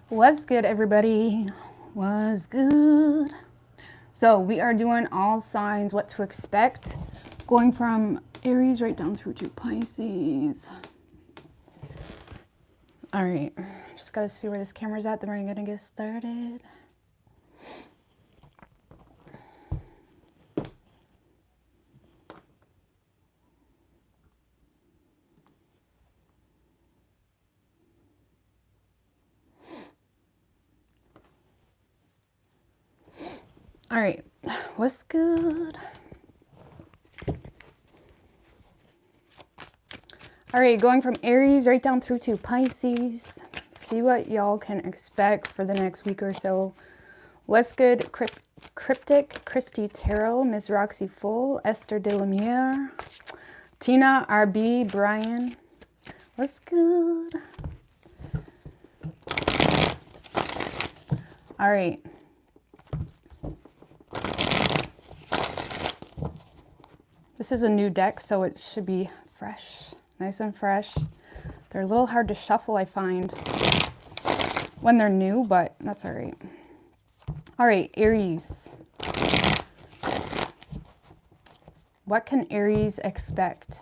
What's good, everybody? What's good? So we are doing all signs, what to expect, going from Aries right down through to Pisces. All right, just gotta see where this camera's at, then we're gonna get started. All right, what's good? All right, going from Aries right down through to Pisces. See what y'all can expect for the next week or so. What's good? Cryptic, Christy Terrell, Miss Roxy Full, Esther Delamere, Tina, RB, Brian. What's good? All right. This is a new deck, so it should be fresh, nice and fresh. They're a little hard to shuffle, I find, when they're new, but that's all right. All right, Aries. What can Aries expect?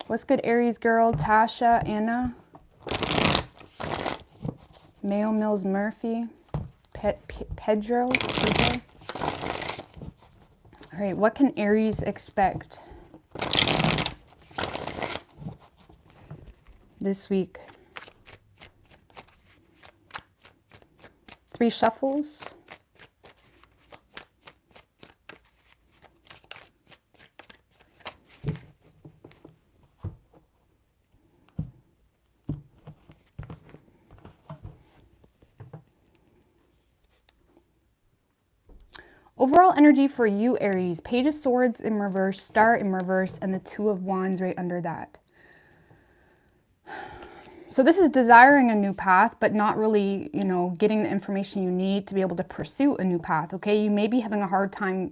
What's good, Aries girl? Tasha, Anna, Mayo Mills Murphy, Pedro. All right, what can Aries expect this week? 3 shuffles. Overall energy for you, Aries. Page of Swords in reverse, Star in reverse, and the Two of Wands right under that. So this is desiring a new path, but not really, getting the information you need to be able to pursue a new path, okay? You may be having a hard time,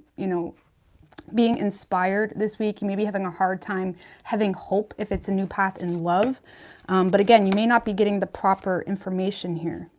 being inspired this week. You may be having a hard time having hope if it's a new path in love. But again, you may not be getting the proper information here.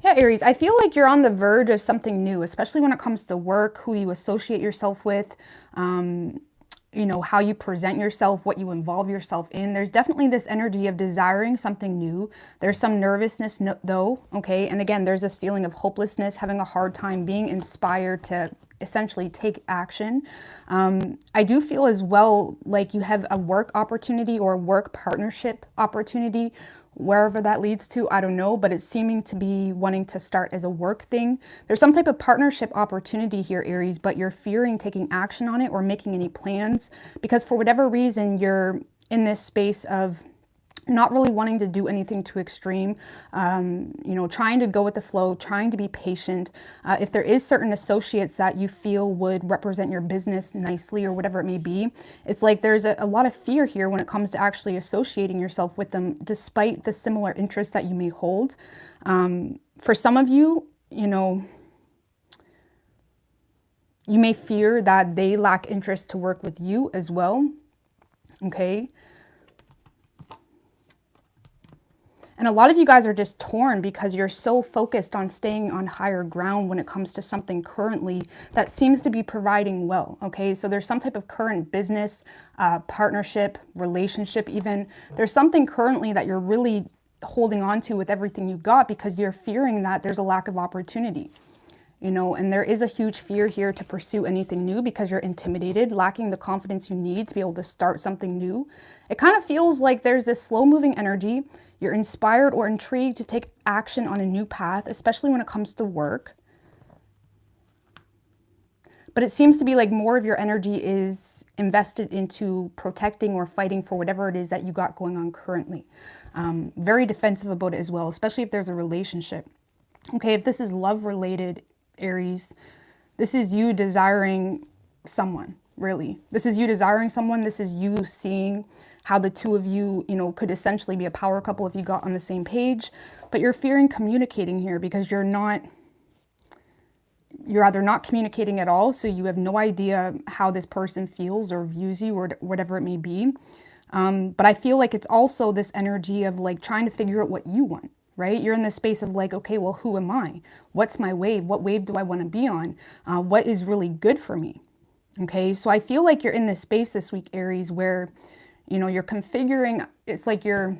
Yeah, Aries, I feel like you're on the verge of something new, especially when it comes to work, who you associate yourself with, how you present yourself, what you involve yourself in. There's definitely this energy of desiring something new. There's some nervousness though, okay? And again, there's this feeling of hopelessness, having a hard time being inspired to essentially take action. I do feel as well like you have a work opportunity or a work partnership opportunity, wherever that leads to, I don't know, but it's seeming to be wanting to start as a work thing. There's some type of partnership opportunity here, Aries, but you're fearing taking action on it or making any plans because for whatever reason, you're in this space of not really wanting to do anything too extreme, trying to go with the flow, trying to be patient. If there is certain associates that you feel would represent your business nicely or whatever it may be, it's like there's a lot of fear here when it comes to actually associating yourself with them, despite the similar interests that you may hold. For some of you, you may fear that they lack interest to work with you as well, okay? And a lot of you guys are just torn because you're so focused on staying on higher ground when it comes to something currently that seems to be providing well, okay? So there's some type of current business, partnership, relationship even. There's something currently that you're really holding on to with everything you got because you're fearing that there's a lack of opportunity. And there is a huge fear here to pursue anything new because you're intimidated, lacking the confidence you need to be able to start something new. It kind of feels like there's this slow moving energy. You're inspired or intrigued to take action on a new path, especially when it comes to work. But it seems to be like more of your energy is invested into protecting or fighting for whatever it is that you got going on currently. Very defensive about it as well, especially if there's a relationship. Okay, if this is love related, Aries, This is you desiring someone, really. This is you desiring someone. This is you seeing how the two of you, you know, could essentially be a power couple if you got on the same page. But you're fearing communicating here because you're either not communicating at all, so you have no idea how this person feels or views you or whatever it may be. But I feel like it's also this energy of like trying to figure out what you want, right? You're in this space of like, okay, well, who am I? What's my wave? What wave do I want to be on? What is really good for me? Okay, so I feel like you're in this space this week, Aries, where, you know, you're configuring, it's like you're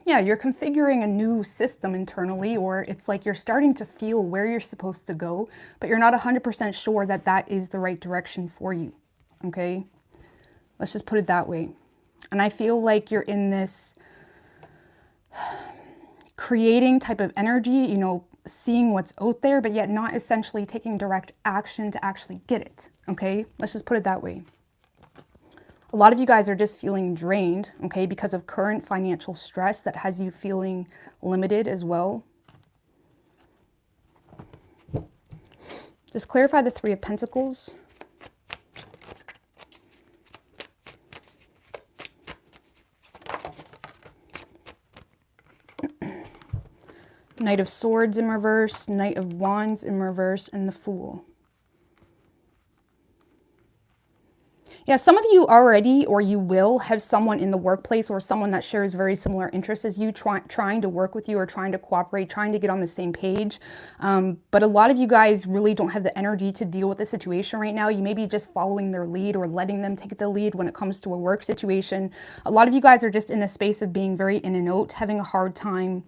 configuring a new system internally, or it's like you're starting to feel where you're supposed to go, but you're not 100% sure that that is the right direction for you, okay? Let's just put it that way. And I feel like you're in this creating type of energy, you know, seeing what's out there, but yet not essentially taking direct action to actually get it, okay? Let's just put it that way. A lot of you guys are just feeling drained, okay, because of current financial stress that has you feeling limited as well. Just clarify the Three of Pentacles. Knight of Swords in reverse, Knight of Wands in reverse, and the Fool. Yeah, some of you already, or you will, have someone in the workplace or someone that shares very similar interests as you, trying to work with you or trying to cooperate, trying to get on the same page. But a lot of you guys really don't have the energy to deal with the situation right now. You may be just following their lead or letting them take the lead when it comes to a work situation. A lot of you guys are just in a space of being very in and out, having a hard time,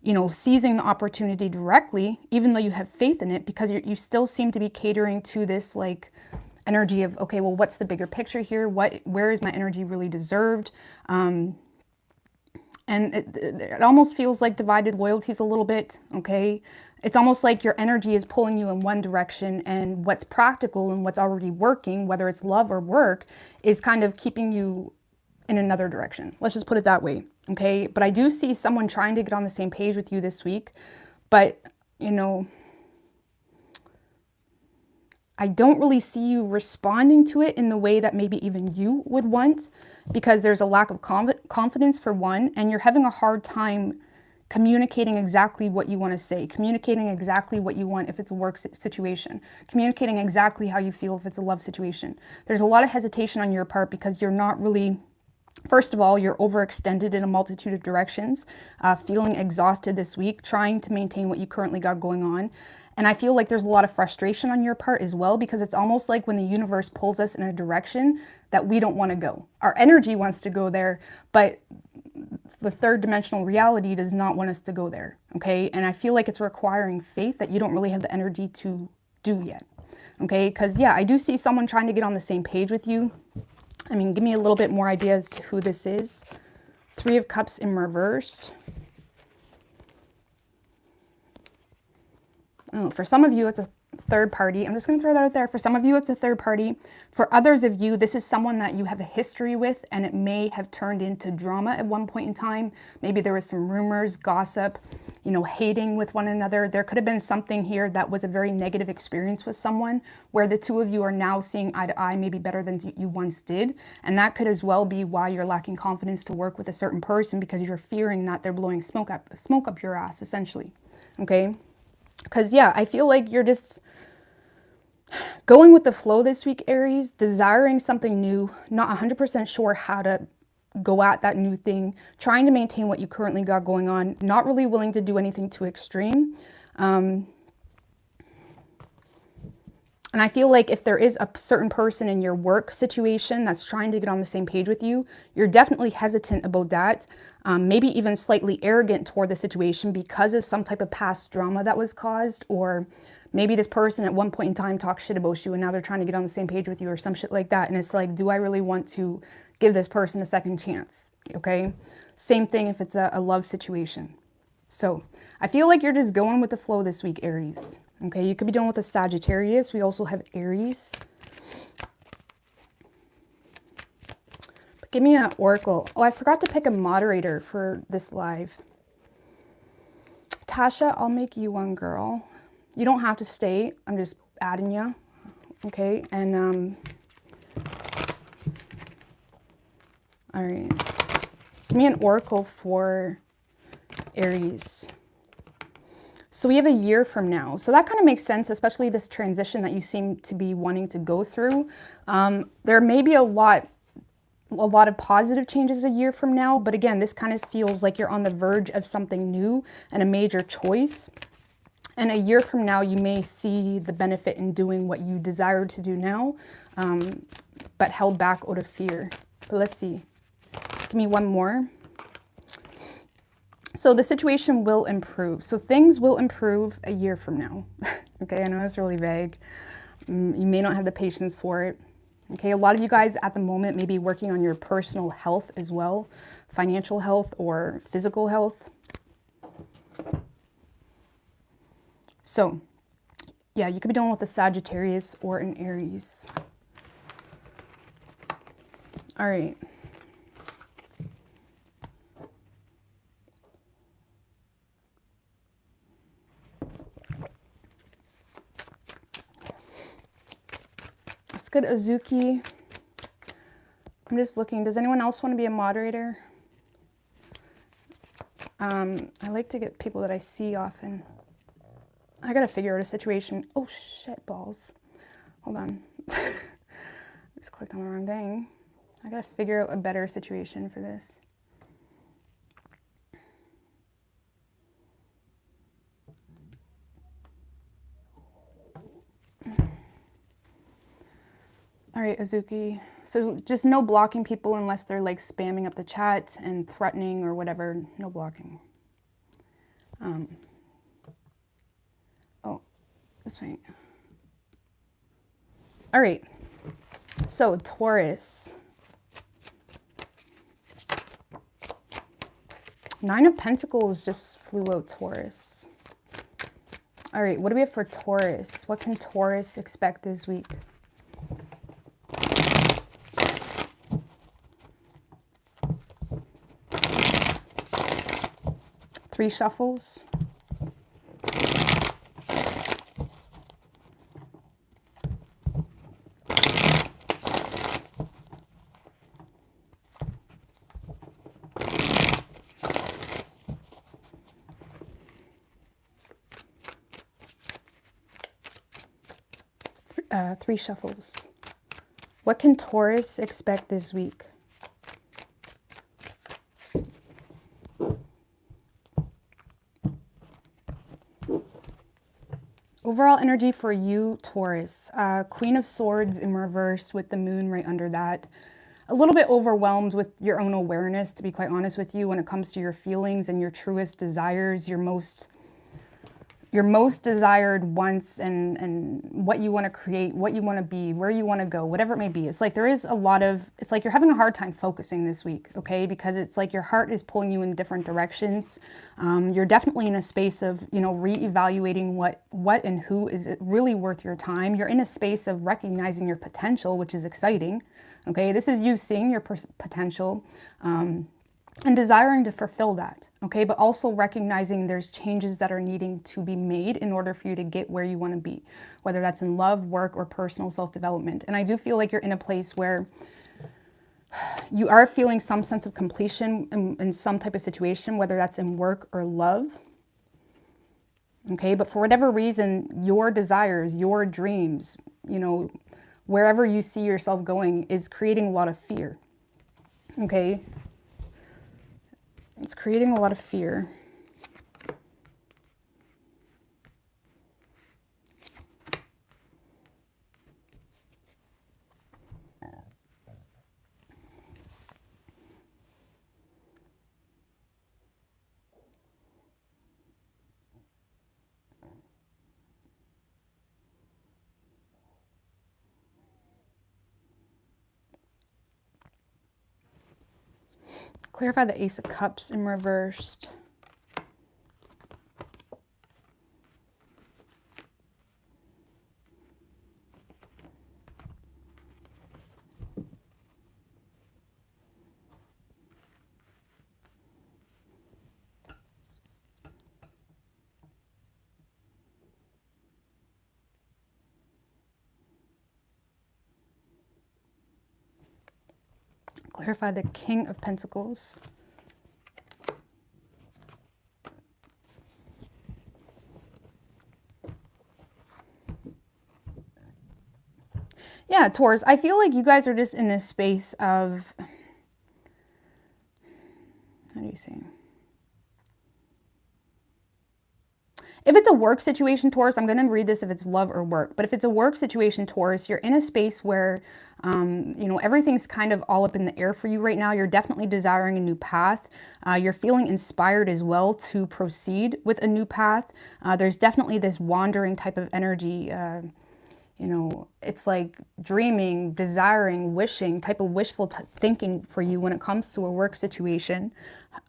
you know, seizing the opportunity directly, even though you have faith in it, because you still seem to be catering to this like energy of, okay, well, what's the bigger picture here? Where is my energy really deserved? And it almost feels like divided loyalties a little bit, okay? It's almost like your energy is pulling you in one direction, and what's practical and what's already working, whether it's love or work, is kind of keeping you in another direction. Let's just put it that way, okay? But I do see someone trying to get on the same page with you this week, but, you know, I don't really see you responding to it in the way that maybe even you would want, because there's a lack of confidence for one, and you're having a hard time communicating exactly what you want to say, communicating exactly what you want if it's a work situation, communicating exactly how you feel if it's a love situation. There's a lot of hesitation on your part because you're not really, first of all, you're overextended in a multitude of directions, feeling exhausted this week, trying to maintain what you currently got going on. And I feel like there's a lot of frustration on your part as well, because it's almost like when the universe pulls us in a direction that we don't want to go. Our energy wants to go there, but the third dimensional reality does not want us to go there, okay? And I feel like it's requiring faith that you don't really have the energy to do yet, okay? Because, yeah, I do see someone trying to get on the same page with you. I mean, give me a little bit more idea as to who this is. Three of Cups in reversed. Oh, for some of you, it's a third party. I'm just going to throw that out there. For some of you, it's a third party. For others of you, this is someone that you have a history with, and it may have turned into drama at one point in time. Maybe there was some rumors, gossip, you know, hating with one another. There could have been something here that was a very negative experience with someone where the two of you are now seeing eye to eye, maybe better than you once did. And that could as well be why you're lacking confidence to work with a certain person, because you're fearing that they're blowing smoke up your ass, essentially. Okay? Because, yeah, I feel like you're just going with the flow this week, Aries, desiring something new, not 100% sure how to go at that new thing, trying to maintain what you currently got going on, not really willing to do anything too extreme. And I feel like if there is a certain person in your work situation that's trying to get on the same page with you, you're definitely hesitant about that. Maybe even slightly arrogant toward the situation because of some type of past drama that was caused, or maybe this person at one point in time talked shit about you and now they're trying to get on the same page with you or some shit like that. And it's like, do I really want to give this person a second chance? Okay. Same thing if it's a love situation. So I feel like you're just going with the flow this week, Aries. Okay, you could be dealing with a Sagittarius. We also have Aries. But give me an oracle. Oh, I forgot to pick a moderator for this live. Tasha, I'll make you one, girl. You don't have to stay. I'm just adding you. Okay, and all right. Give me an oracle for Aries. So we have a year from now. So that kind of makes sense, especially this transition that you seem to be wanting to go through. There may be a lot of positive changes a year from now, but again, this kind of feels like you're on the verge of something new and a major choice. And a year from now, you may see the benefit in doing what you desire to do now, but held back out of fear. But let's see. Give me one more. So the situation will improve. So things will improve a year from now. Okay, I know that's really vague. You may not have the patience for it. Okay, a lot of you guys at the moment may be working on your personal health as well, financial health or physical health. So, yeah, you could be dealing with a Sagittarius or an Aries. All right. Let's get Azuki. I'm just looking. Does anyone else want to be a moderator? I like to get people that I see often. I gotta figure out a situation. Oh shit balls. Hold on. I just clicked on the wrong thing. I gotta figure out a better situation for this. All right, Azuki. So just no blocking people unless they're like spamming up the chat and threatening or whatever. No blocking. Oh, just wait. All right. So Taurus. 9 of Pentacles just flew out, Taurus. All right, what do we have for Taurus? What can Taurus expect this week? Three shuffles. Three shuffles. What can Taurus expect this week? Overall energy for you, Taurus. Queen of Swords in reverse with the moon right under that. A little bit overwhelmed with your own awareness, to be quite honest with you, when it comes to your feelings and your truest desires, your most desired wants and what you want to create, what you want to be, where you want to go, whatever it may be. It's like there is a lot of, it's like you're having a hard time focusing this week, okay? Because it's like your heart is pulling you in different directions. You're definitely in a space of, you know, reevaluating what and who is really worth your time. You're in a space of recognizing your potential, which is exciting, okay? This is you seeing your potential. And desiring to fulfill that, okay? But also recognizing there's changes that are needing to be made in order for you to get where you want to be, whether that's in love, work, or personal self-development. And I do feel like you're in a place where you are feeling some sense of completion in some type of situation, whether that's in work or love, okay? But for whatever reason, your desires, your dreams, you know, wherever you see yourself going is creating a lot of fear, okay? It's creating a lot of fear. Clarify the Ace of Cups in reversed. clarify the King of Pentacles. Yeah, Taurus, I feel like you guys are just in this space of, how do you say? If it's a work situation, Taurus, I'm going to read this if it's love or work. But if it's a work situation, Taurus, you're in a space where, you know, everything's kind of all up in the air for you right now. You're definitely desiring a new path. You're feeling inspired as well to proceed with a new path. There's definitely this wandering type of energy. You know, it's like dreaming, desiring, wishing, type of wishful thinking for you when it comes to a work situation.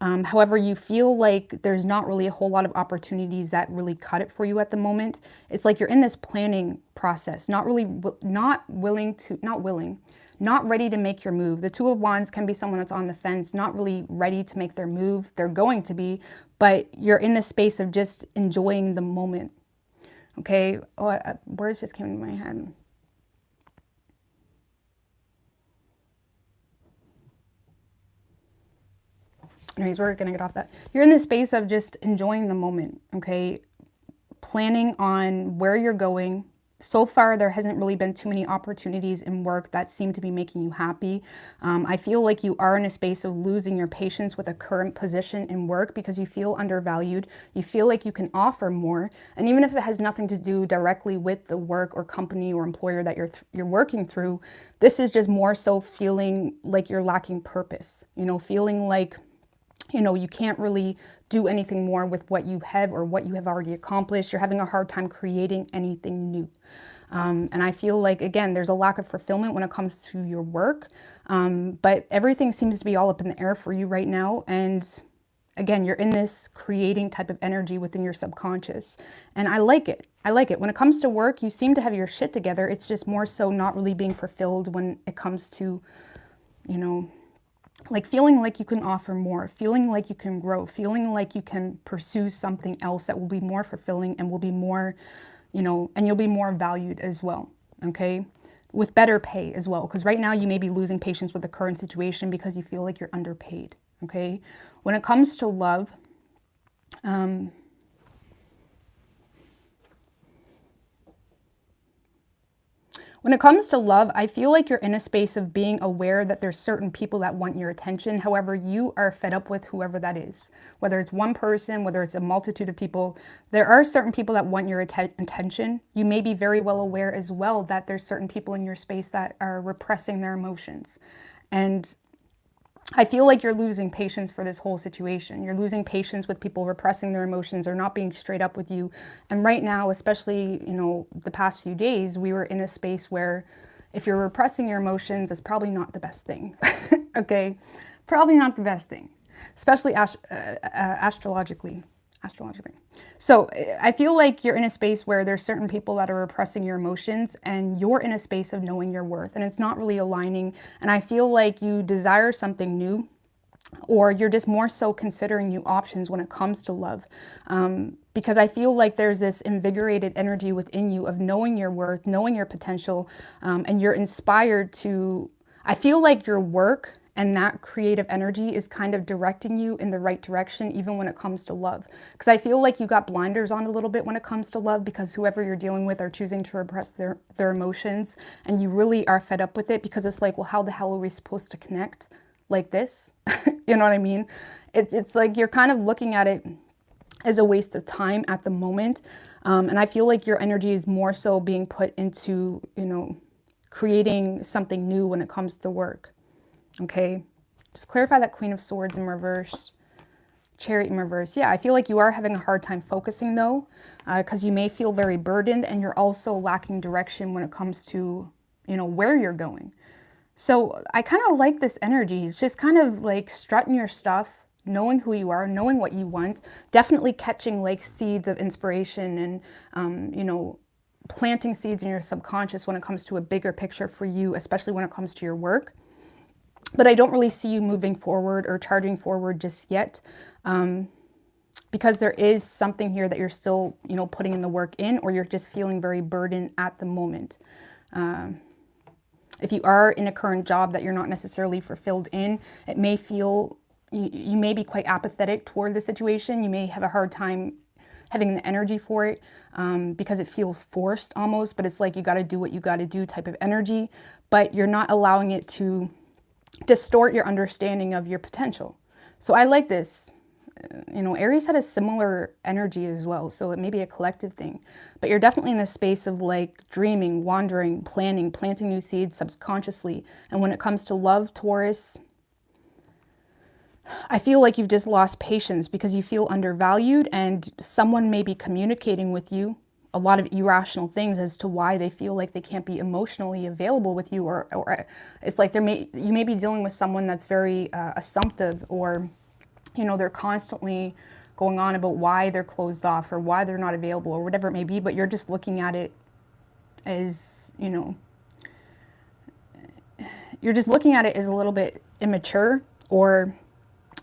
However, you feel like there's not really a whole lot of opportunities that really cut it for you at the moment. It's like you're in this planning process, not ready to make your move. The Two of Wands can be someone that's on the fence, not really ready to make their move. They're going to be, but you're in the space of just enjoying the moment. Okay, words just came into my head. Anyways, we're gonna get off that. You're in the space of just enjoying the moment, okay? Planning on where you're going. So far, there hasn't really been too many opportunities in work that seem to be making you happy. I feel like you are in a space of losing your patience with a current position in work because you feel undervalued. You feel like you can offer more. And even if it has nothing to do directly with the work or company or employer that you're working through, this is just more so feeling like you're lacking purpose. You know, feeling like, you know, you can't really do anything more with what you have or what you have already accomplished. You're having a hard time creating anything new. And I feel like, again, there's a lack of fulfillment when it comes to your work. But everything seems to be all up in the air for you right now. And again, you're in this creating type of energy within your subconscious. And I like it. I like it. When it comes to work, you seem to have your shit together. It's just more so not really being fulfilled when it comes to, you know, like feeling like you can offer more, feeling like you can grow, feeling like you can pursue something else that will be more fulfilling and will be more, you know, and you'll be more valued as well, okay? With better pay as well, because right now you may be losing patience with the current situation because you feel like you're underpaid, okay? When it comes to love, when it comes to love, I feel like you're in a space of being aware that there's certain people that want your attention. However, you are fed up with whoever that is. Whether it's one person, whether it's a multitude of people, there are certain people that want your attention. You may be very well aware as well that there's certain people in your space that are repressing their emotions. And I feel like you're losing patience for this whole situation. You're losing patience with people repressing their emotions or not being straight up with you. And right now, especially, you know, the past few days, we were in a space where if you're repressing your emotions, it's probably not the best thing. Okay? Probably not the best thing, especially astrologically. So I feel like you're in a space where there's certain people that are repressing your emotions and you're in a space of knowing your worth and it's not really aligning. And I feel like you desire something new, or you're just more so considering new options when it comes to love. Because I feel like there's this invigorated energy within you of knowing your worth, knowing your potential, and you're inspired to, I feel like your work and that creative energy is kind of directing you in the right direction, even when it comes to love. Because I feel like you got blinders on a little bit when it comes to love, because whoever you're dealing with are choosing to repress their emotions, and you really are fed up with it because it's like, well, how the hell are we supposed to connect like this? You know what I mean? It's like you're kind of looking at it as a waste of time at the moment. And I feel like your energy is more so being put into, you know, creating something new when it comes to work. Okay, just clarify that Queen of Swords in reverse, Chariot in reverse. Yeah, I feel like you are having a hard time focusing though, because you may feel very burdened and you're also lacking direction when it comes to, you know, where you're going. So I kind of like this energy. It's just kind of like strutting your stuff, knowing who you are, knowing what you want, definitely catching like seeds of inspiration and, you know, planting seeds in your subconscious when it comes to a bigger picture for you, especially when it comes to your work. But I don't really see you moving forward or charging forward just yet, because there is something here that you're still, you know, putting in the work in, or you're just feeling very burdened at the moment. If you are in a current job that you're not necessarily fulfilled in, it may feel, you may be quite apathetic toward the situation. You may have a hard time having the energy for it because it feels forced almost, but it's like you got to do what you got to do type of energy, but you're not allowing it to distort your understanding of your potential. So I like this. You know, Aries had a similar energy as well, so it may be a collective thing, but you're definitely in this space of like dreaming, wandering, planning, planting new seeds subconsciously. And when it comes to love, Taurus, I feel like you've just lost patience because you feel undervalued, and someone may be communicating with you a lot of irrational things as to why they feel like they can't be emotionally available with you, or it's like you may be dealing with someone that's very assumptive, or you know, they're constantly going on about why they're closed off or why they're not available or whatever it may be, but you're just looking at it as, you know, you're just looking at it as a little bit immature, or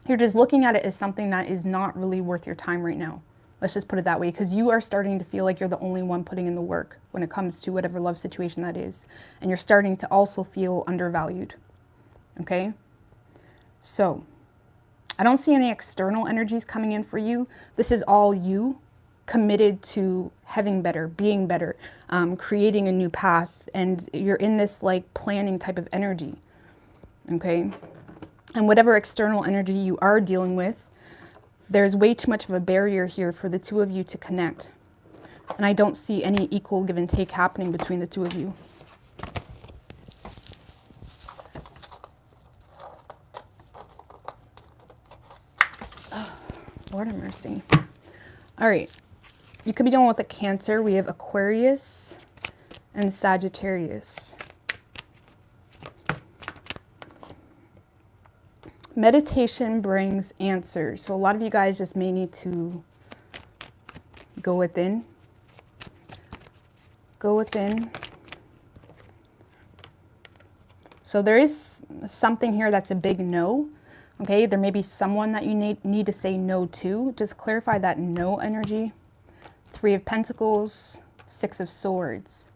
you're just looking at it as something that is not really worth your time right now. Let's just put it that way, because you are starting to feel like you're the only one putting in the work when it comes to whatever love situation that is. And you're starting to also feel undervalued. Okay? So I don't see any external energies coming in for you. This is all you, committed to having better, being better, creating a new path. And you're in this like planning type of energy. Okay? And whatever external energy you are dealing with, there's way too much of a barrier here for the two of you to connect. And I don't see any equal give and take happening between the two of you. Lord have mercy. All right. You could be dealing with a Cancer. We have Aquarius and Sagittarius. Meditation brings answers. So a lot of you guys just may need to go within. Go within. So there is something here that's a big no. Okay, there may be someone that you need to say no to. Just clarify that no energy. 3 of Pentacles, 6 of Swords.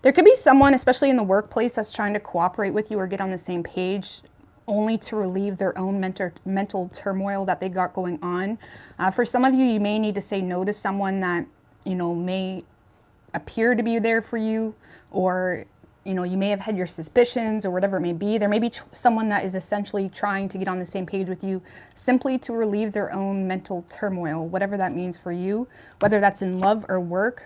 There could be someone, especially in the workplace, that's trying to cooperate with you or get on the same page only to relieve their own mental turmoil that they got going on. For some of you, you may need to say no to someone that, you know, may appear to be there for you, or, you know, you may have had your suspicions or whatever it may be. There may be someone that is essentially trying to get on the same page with you simply to relieve their own mental turmoil, whatever that means for you, whether that's in love or work.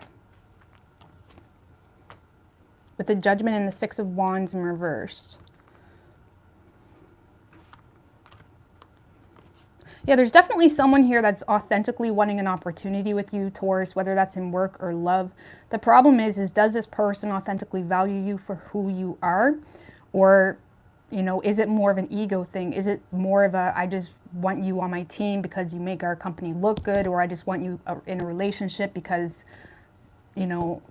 With the Judgment and the 6 of Wands in reverse. Yeah, there's definitely someone here that's authentically wanting an opportunity with you, Taurus, whether that's in work or love. The problem is does this person authentically value you for who you are? Or, you know, is it more of an ego thing? Is it more of a, I just want you on my team because you make our company look good, or I just want you in a relationship because, you know,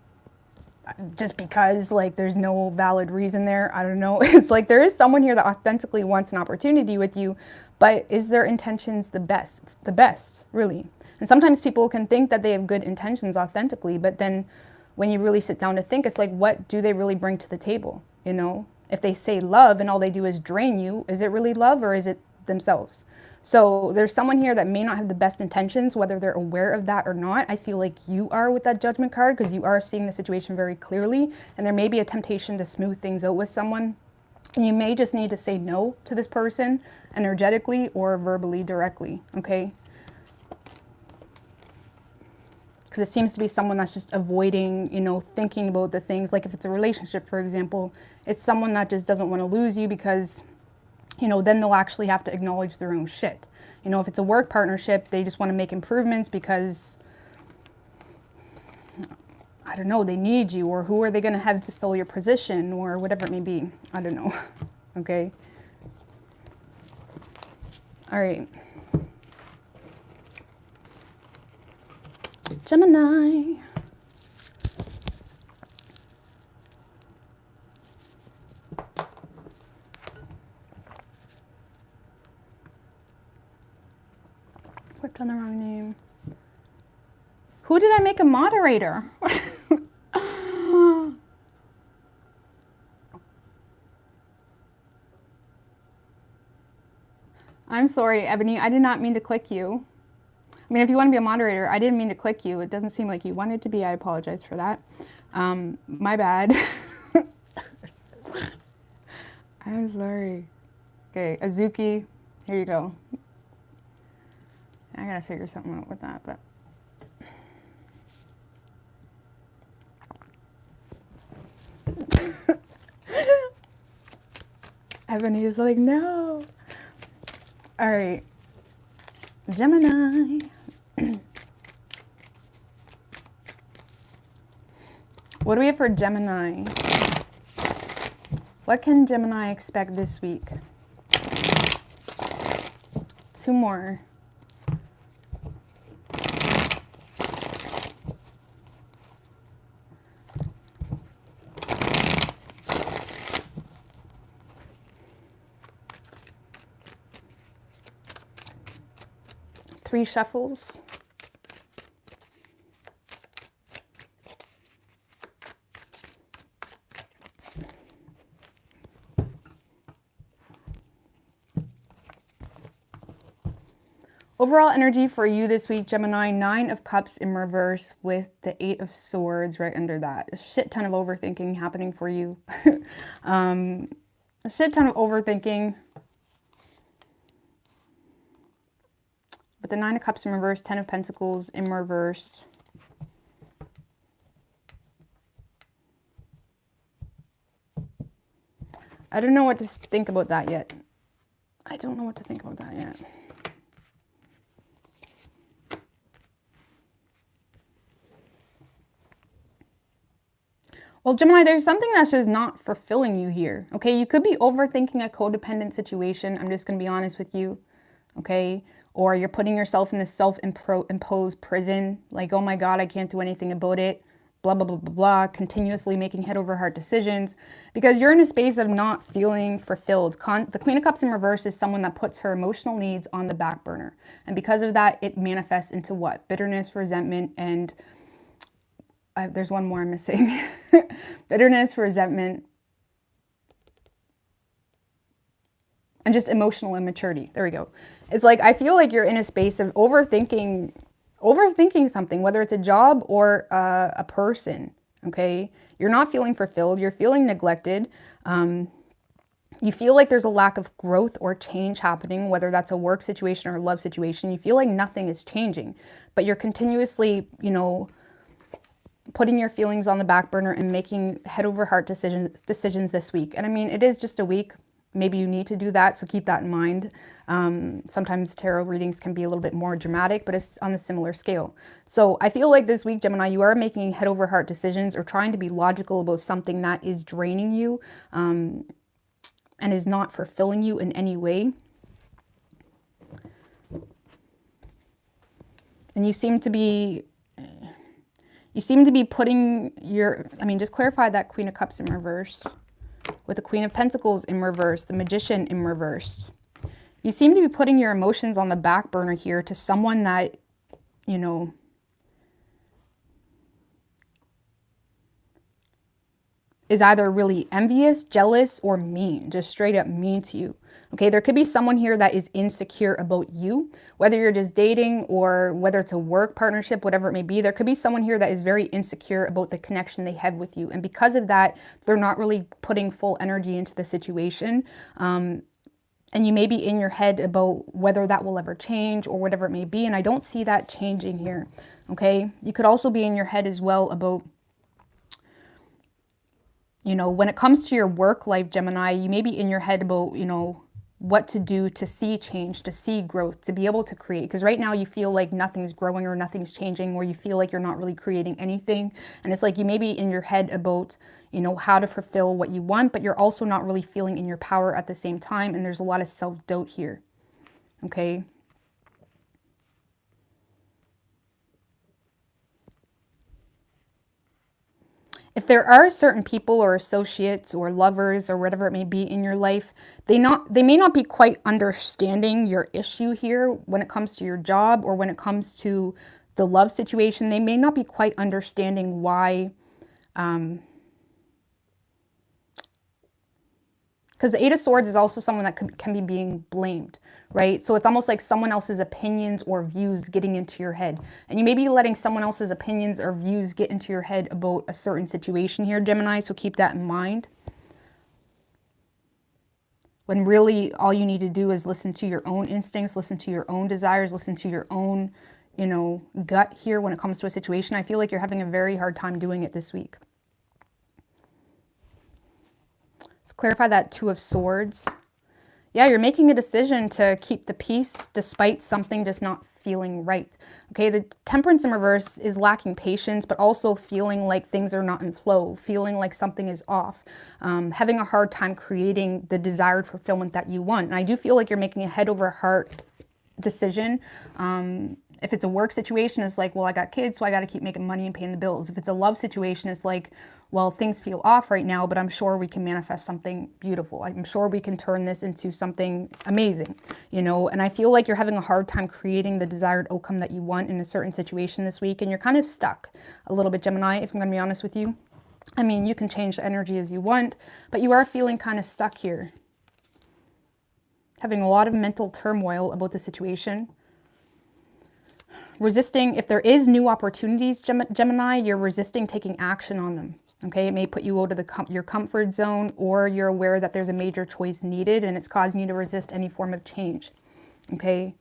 just because, like, there's no valid reason there. I don't know. It's like there is someone here that authentically wants an opportunity with you, but is their intentions the best? It's the best, really. And sometimes people can think that they have good intentions authentically, but then when you really sit down to think, it's like, what do they really bring to the table? You know, if they say love and all they do is drain you, is it really love, or is it themselves? So there's someone here that may not have the best intentions, whether they're aware of that or not. I feel like you are with that Judgment card, because you are seeing the situation very clearly, and there may be a temptation to smooth things out with someone. And you may just need to say no to this person energetically or verbally directly, okay? Because it seems to be someone that's just avoiding, you know, thinking about the things. Like if it's a relationship, for example, it's someone that just doesn't want to lose you, because, you know, then they'll actually have to acknowledge their own shit. You know, if it's a work partnership, they just want to make improvements because, I don't know, they need you, or who are they going to have to fill your position, or whatever it may be. I don't know. Okay. All right. Gemini. Clicked on the wrong name. Who did I make a moderator? I'm sorry, Ebony. I did not mean to click you. I mean, if you want to be a moderator, I didn't mean to click you. It doesn't seem like you wanted to be. I apologize for that. My bad. I'm sorry. Okay, Azuki, here you go. I gotta figure something out with that, but. Ebony is like, no. All right, Gemini. What do we have for Gemini? What can Gemini expect this week? 2 more. Three shuffles. Overall energy for you this week, Gemini, 9 of Cups in reverse with the 8 of Swords right under that. A shit ton of overthinking happening for you. A shit ton of overthinking. With the 9 of Cups in reverse, 10 of Pentacles in reverse. I don't know what to think about that yet. I don't know what to think about that yet. Well, Gemini, there's something that's just not fulfilling you here, okay? You could be overthinking a codependent situation. I'm just going to be honest with you, okay? Or you're putting yourself in this self-imposed prison, like, oh my God, I can't do anything about it, blah, blah, blah, blah, blah, continuously making head over heart decisions because you're in a space of not feeling fulfilled. The Queen of Cups in reverse is someone that puts her emotional needs on the back burner. And because of that, it manifests into what? Bitterness, resentment, and there's one more I'm missing. Bitterness, resentment, and just emotional immaturity. There we go. It's like, I feel like you're in a space of overthinking something, whether it's a job or a person, okay? You're not feeling fulfilled. You're feeling neglected. You feel like there's a lack of growth or change happening, whether that's a work situation or a love situation. You feel like nothing is changing, but you're continuously, you know, putting your feelings on the back burner and making head over heart decisions this week. And I mean, it is just a week. Maybe you need to do that, so keep that in mind. Sometimes tarot readings can be a little bit more dramatic, but it's on a similar scale. So I feel like this week, Gemini, you are making head over heart decisions or trying to be logical about something that is draining you and is not fulfilling you in any way. And you seem to be putting your, I mean, just clarify that Queen of Cups in reverse. With the Queen of Pentacles in reverse, the Magician in reverse. You seem to be putting your emotions on the back burner here to someone that, you know, is either really envious, jealous, or mean, just straight up mean to you. Okay, there could be someone here that is insecure about you, whether you're just dating or whether it's a work partnership, whatever it may be. There could be someone here that is very insecure about the connection they have with you. And because of that, they're not really putting full energy into the situation. And you may be in your head about whether that will ever change or whatever it may be. And I don't see that changing here. Okay, you could also be in your head as well about, you know, when it comes to your work life, Gemini, you may be in your head about, you know, what to do to see change, to see growth, to be able to create. Because right now you feel like nothing's growing or nothing's changing, or you feel like you're not really creating anything. And it's like you may be in your head about, you know, how to fulfill what you want, but you're also not really feeling in your power at the same time. And there's a lot of self-doubt here. Okay. If there are certain people or associates or lovers or whatever it may be in your life, they may not be quite understanding your issue here when it comes to your job or when it comes to the love situation. They may not be quite understanding why, because the Eight of Swords is also someone that can be being blamed, right? So it's almost like someone else's opinions or views getting into your head. And you may be letting someone else's opinions or views get into your head about a certain situation here, Gemini, so keep that in mind. When really all you need to do is listen to your own instincts, listen to your own desires, listen to your own, gut here when it comes to a situation. I feel like you're having a very hard time doing it this week. Let's clarify that Two of Swords. Yeah, you're making a decision to keep the peace despite something just not feeling right. Okay, the Temperance in reverse is lacking patience, but also feeling like things are not in flow, feeling like something is off, having a hard time creating the desired fulfillment that you want. And I do feel like you're making a head over heart decision. If it's a work situation, it's like, well, I got kids, so I got to keep making money and paying the bills. If it's a love situation, it's like, well, things feel off right now, but I'm sure we can manifest something beautiful. I'm sure we can turn this into something amazing, and I feel like you're having a hard time creating the desired outcome that you want in a certain situation this week, and you're kind of stuck a little bit, Gemini, if I'm going to be honest with you. I mean, you can change the energy as you want, but you are feeling kind of stuck here. Having a lot of mental turmoil about the situation. Resisting, if there is new opportunities, Gemini, you're resisting taking action on them. Okay, it may put you out of your comfort zone, or you're aware that there's a major choice needed and it's causing you to resist any form of change. Okay,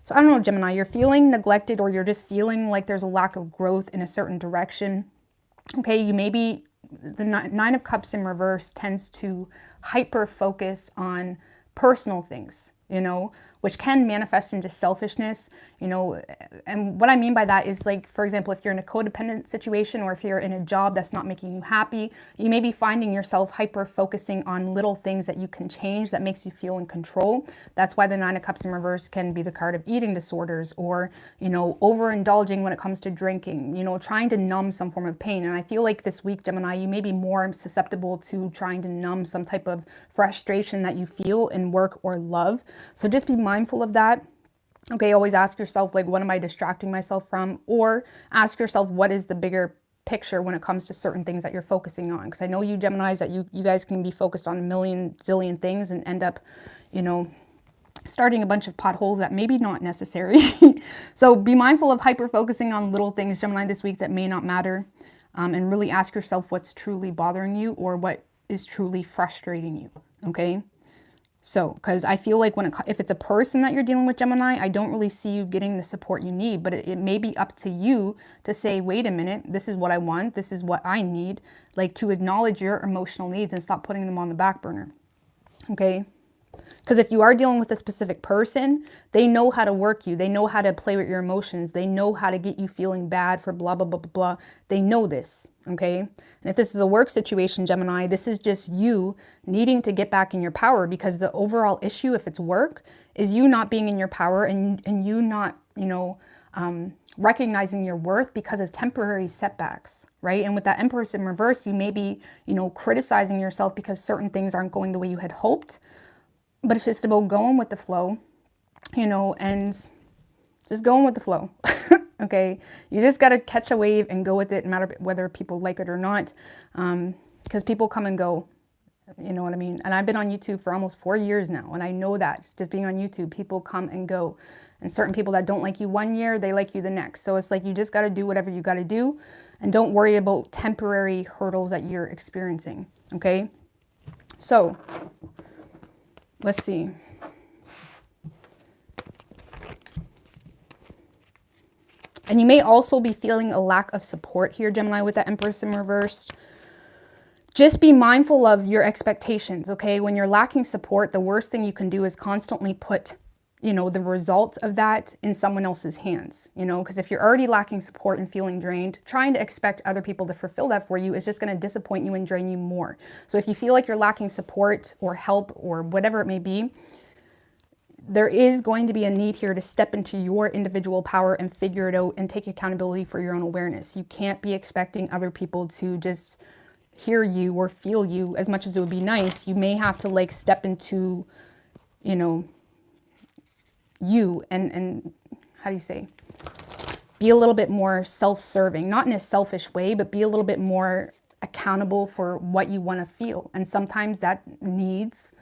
so I don't know, Gemini, you're feeling neglected, or you're just feeling like there's a lack of growth in a certain direction. Okay, you may be, the Nine of Cups in reverse tends to hyper focus on personal things, which can manifest into selfishness, and what I mean by that is, like, for example, if you're in a codependent situation, or if you're in a job that's not making you happy, you may be finding yourself hyper focusing on little things that you can change that makes you feel in control. That's why the Nine of Cups in reverse can be the card of eating disorders, or, overindulging when it comes to drinking, trying to numb some form of pain. And I feel like this week, Gemini, you may be more susceptible to trying to numb some type of frustration that you feel in work or love. So just be mindful of that. Okay, always ask yourself, like, what am I distracting myself from? Or ask yourself, what is the bigger picture when it comes to certain things that you're focusing on? Because I know you Geminis, that you guys can be focused on a million zillion things and end up, starting a bunch of potholes that may be not necessary. So be mindful of hyper focusing on little things, Gemini, this week that may not matter, and really ask yourself what's truly bothering you, or what is truly frustrating you. Okay. So, because I feel like if it's a person that you're dealing with, Gemini, I don't really see you getting the support you need, but it may be up to you to say, wait a minute, this is what I want, this is what I need, like, to acknowledge your emotional needs and stop putting them on the back burner. Okay? Because if you are dealing with a specific person, they know how to work you. They know how to play with your emotions. They know how to get you feeling bad for blah, blah, blah, blah, blah. They know this, okay? And if this is a work situation, Gemini, this is just you needing to get back in your power, because the overall issue, if it's work, is you not being in your power, and you not, recognizing your worth because of temporary setbacks, right? And with that Empress in reverse, you may be, criticizing yourself because certain things aren't going the way you had hoped. But it's just about going with the flow, and just going with the flow. Okay, you just got to catch a wave and go with it, no matter whether people like it or not, because people come and go, you know what I mean? And I've been on YouTube for almost 4 years now, and I know that just being on YouTube, people come and go, and certain people that don't like you one year, they like you the next. So it's like, you just got to do whatever you got to do, and don't worry about temporary hurdles that you're experiencing. Okay, so let's see. And you may also be feeling a lack of support here, Gemini, with the Empress in reverse. Just be mindful of your expectations, okay? When you're lacking support, the worst thing you can do is constantly put, the result of that in someone else's hands, because if you're already lacking support and feeling drained, trying to expect other people to fulfill that for you is just going to disappoint you and drain you more. So if you feel like you're lacking support or help or whatever it may be, there is going to be a need here to step into your individual power and figure it out and take accountability for your own awareness. You can't be expecting other people to just hear you or feel you as much as it would be nice, you may have to like step into, you know, you and how do you say, be a little bit more self-serving, not in a selfish way, but be a little bit more accountable for what you want to feel. And sometimes that needs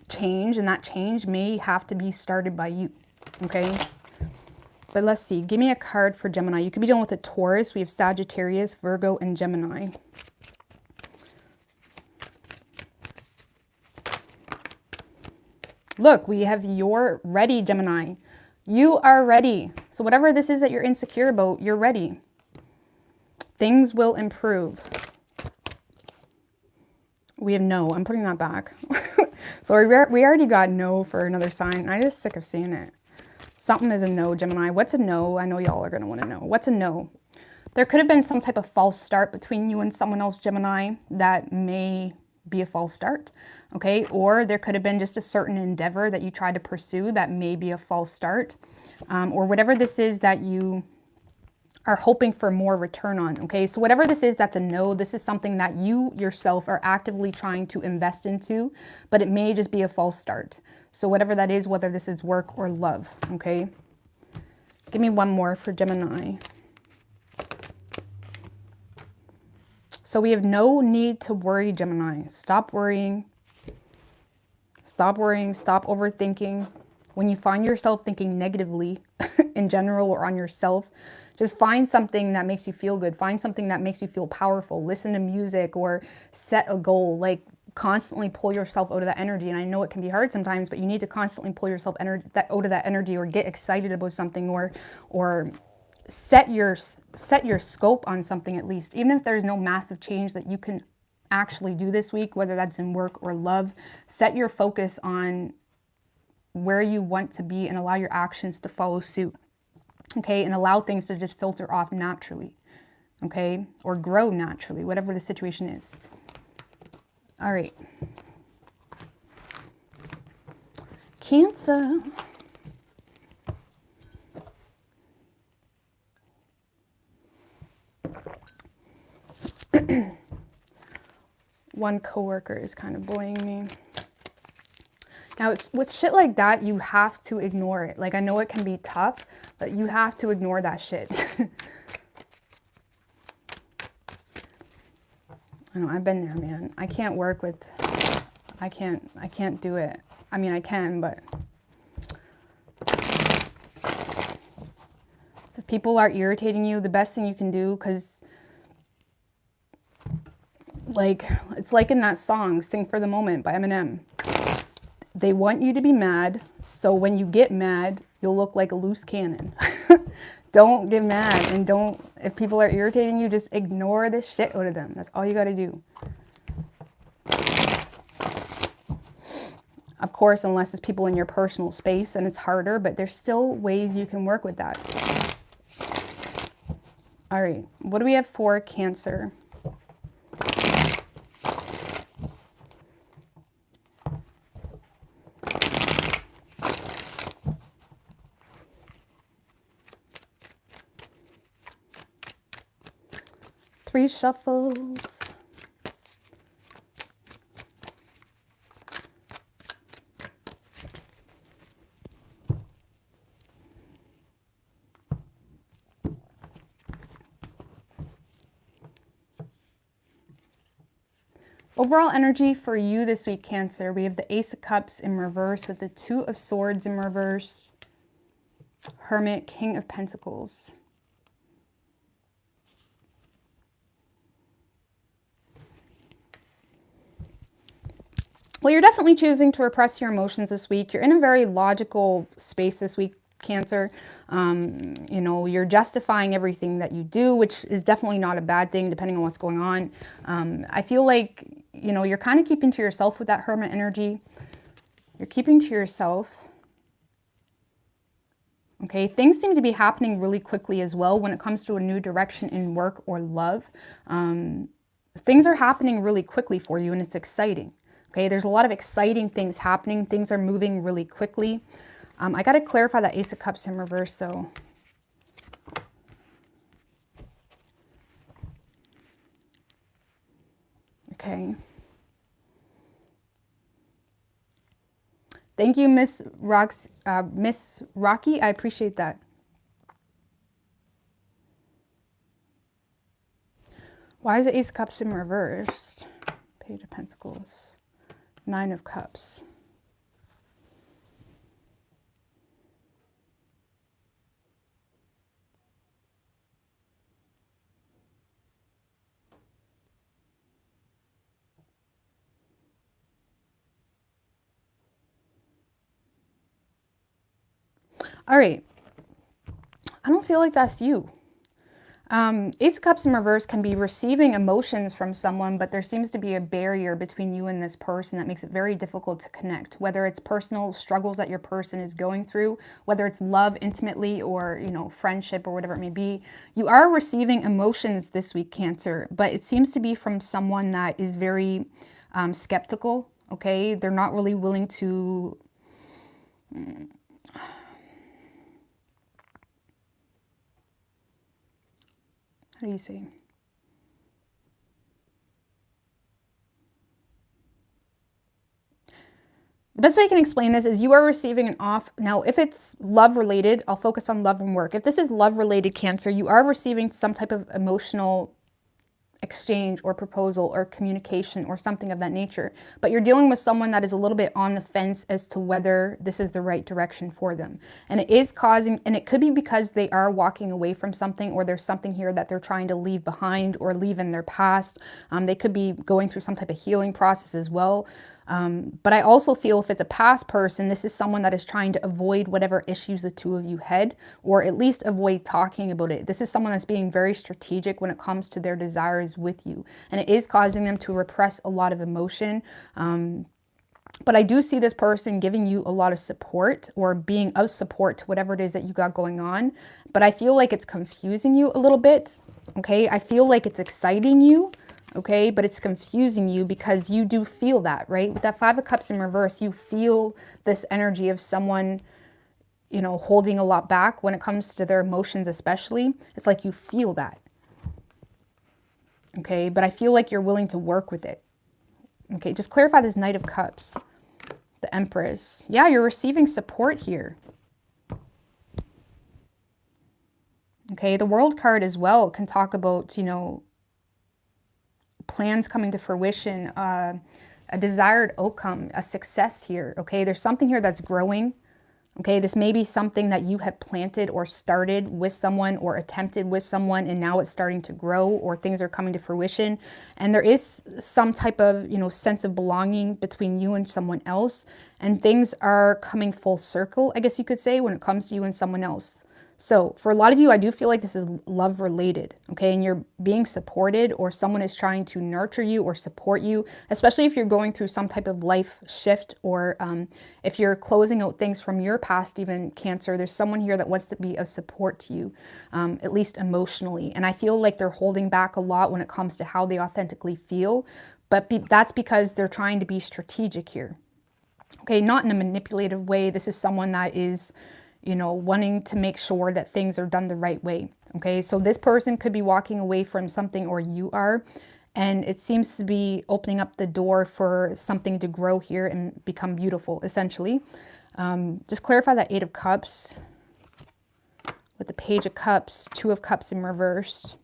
change, and that change may have to be started by you. Okay. But let's see, give me a card for Gemini. You could be dealing with a Taurus. We have Sagittarius, Virgo, and Gemini. Look, we have you're ready, Gemini. You are ready. So whatever this is that you're insecure about, you're ready. Things will improve. We have no. I'm putting that back. So we already got no for another sign. I'm just sick of seeing it. Something is a no, Gemini. What's a no? I know y'all are going to want to know. What's a no? There could have been some type of false start between you and someone else, Gemini, that may be a false start, okay? Or there could have been just a certain endeavor that you tried to pursue that may be a false start, or whatever this is that you are hoping for more return on, okay? So whatever this is that's a no, this is something that you yourself are actively trying to invest into, but it may just be a false start. So whatever that is, whether this is work or love, okay? Give me one more for Gemini. So we have no need to worry, Gemini. Stop worrying. Stop worrying. Stop overthinking. When you find yourself thinking negatively in general or on yourself, just find something that makes you feel good. Find something that makes you feel powerful. Listen to music or set a goal. Like constantly pull yourself out of that energy. And I know it can be hard sometimes, but you need to constantly pull yourself out of that energy, or get excited about something, or set your scope on something at least. Even if there's no massive change that you can actually do this week, whether that's in work or love, set your focus on where you want to be and allow your actions to follow suit. Okay, and allow things to just filter off naturally, okay, or grow naturally, whatever the situation is. All right. Cancer. One coworker is kind of bullying me. Now, with shit like that, you have to ignore it. Like, I know it can be tough, but you have to ignore that shit. I know, I've been there, man. I can't work with, I can't do it. I mean, I can, but if people are irritating you, the best thing you can do, because like, it's like in that song, Sing for the Moment by Eminem. They want you to be mad, so when you get mad, you'll look like a loose cannon. Don't get mad, and don't, if people are irritating you, just ignore the shit out of them. That's all you got to do. Of course, unless it's people in your personal space, then it's harder, but there's still ways you can work with that. All right, what do we have for Cancer? Three shuffles. Overall energy for you this week, Cancer. We have the Ace of Cups in reverse with the Two of Swords in reverse. Hermit, King of Pentacles. Well, you're definitely choosing to repress your emotions this week. You're in a very logical space this week, Cancer. You know, you're justifying everything that you do, which is definitely not a bad thing, depending on what's going on. I feel like, you know, you're kind of keeping to yourself with that Hermit energy. You're keeping to yourself. Okay, things seem to be happening really quickly as well when it comes to a new direction in work or love. Things are happening really quickly for you, and it's exciting. Okay, there's a lot of exciting things happening. Things are moving really quickly. I got to clarify that Ace of Cups in reverse, though. Okay. Thank you, Miss Rocky. I appreciate that. Why is the Ace of Cups in reverse? Page of Pentacles. Nine of Cups. All right. I don't feel like that's you. Ace of Cups in reverse can be receiving emotions from someone, but there seems to be a barrier between you and this person that makes it very difficult to connect, whether it's personal struggles that your person is going through, whether it's love intimately or, you know, friendship or whatever it may be. You are receiving emotions this week, Cancer, but it seems to be from someone that is very skeptical, okay? They're not really willing to... How do you say? The best way I can explain this is you are receiving an off. Now, if it's love related, I'll focus on love and work. If this is love related, Cancer, you are receiving some type of emotional exchange or proposal or communication or something of that nature. But you're dealing with someone that is a little bit on the fence as to whether this is the right direction for them. And it is causing, and it could be because they are walking away from something, or there's something here that they're trying to leave behind or leave in their past. They could be going through some type of healing process as well. But I also feel if it's a past person, this is someone that is trying to avoid whatever issues the two of you had, or at least avoid talking about it. This is someone that's being very strategic when it comes to their desires with you. And it is causing them to repress a lot of emotion. But I do see this person giving you a lot of support or being of support to whatever it is that you got going on. But I feel like it's confusing you a little bit. Okay, I feel like it's exciting you. Okay, but it's confusing you because you do feel that, right? With that Five of Cups in reverse, you feel this energy of someone, you know, holding a lot back when it comes to their emotions especially. It's like you feel that. Okay, but I feel like you're willing to work with it. Okay, just clarify this Knight of Cups, the Empress. Yeah, you're receiving support here. Okay, the World card as well can talk about, you know, plans coming to fruition, a desired outcome, a success here, okay? There's something here that's growing, okay? This may be something that you have planted or started with someone or attempted with someone, and now it's starting to grow, or things are coming to fruition. And there is some type of, you know, sense of belonging between you and someone else, and things are coming full circle, I guess you could say, when it comes to you and someone else. So for a lot of you, I do feel like this is love related, okay? And you're being supported, or someone is trying to nurture you or support you, especially if you're going through some type of life shift, or if you're closing out things from your past, even, Cancer. There's someone here that wants to be of support to you, at least emotionally. And I feel like they're holding back a lot when it comes to how they authentically feel, but that's because they're trying to be strategic here. Okay, not in a manipulative way. This is someone that is, you know, wanting to make sure that things are done the right way. Okay, so this person could be walking away from something, or you are, and it seems to be opening up the door for something to grow here and become beautiful, essentially. Just clarify that Eight of Cups with the Page of Cups, Two of Cups in reverse.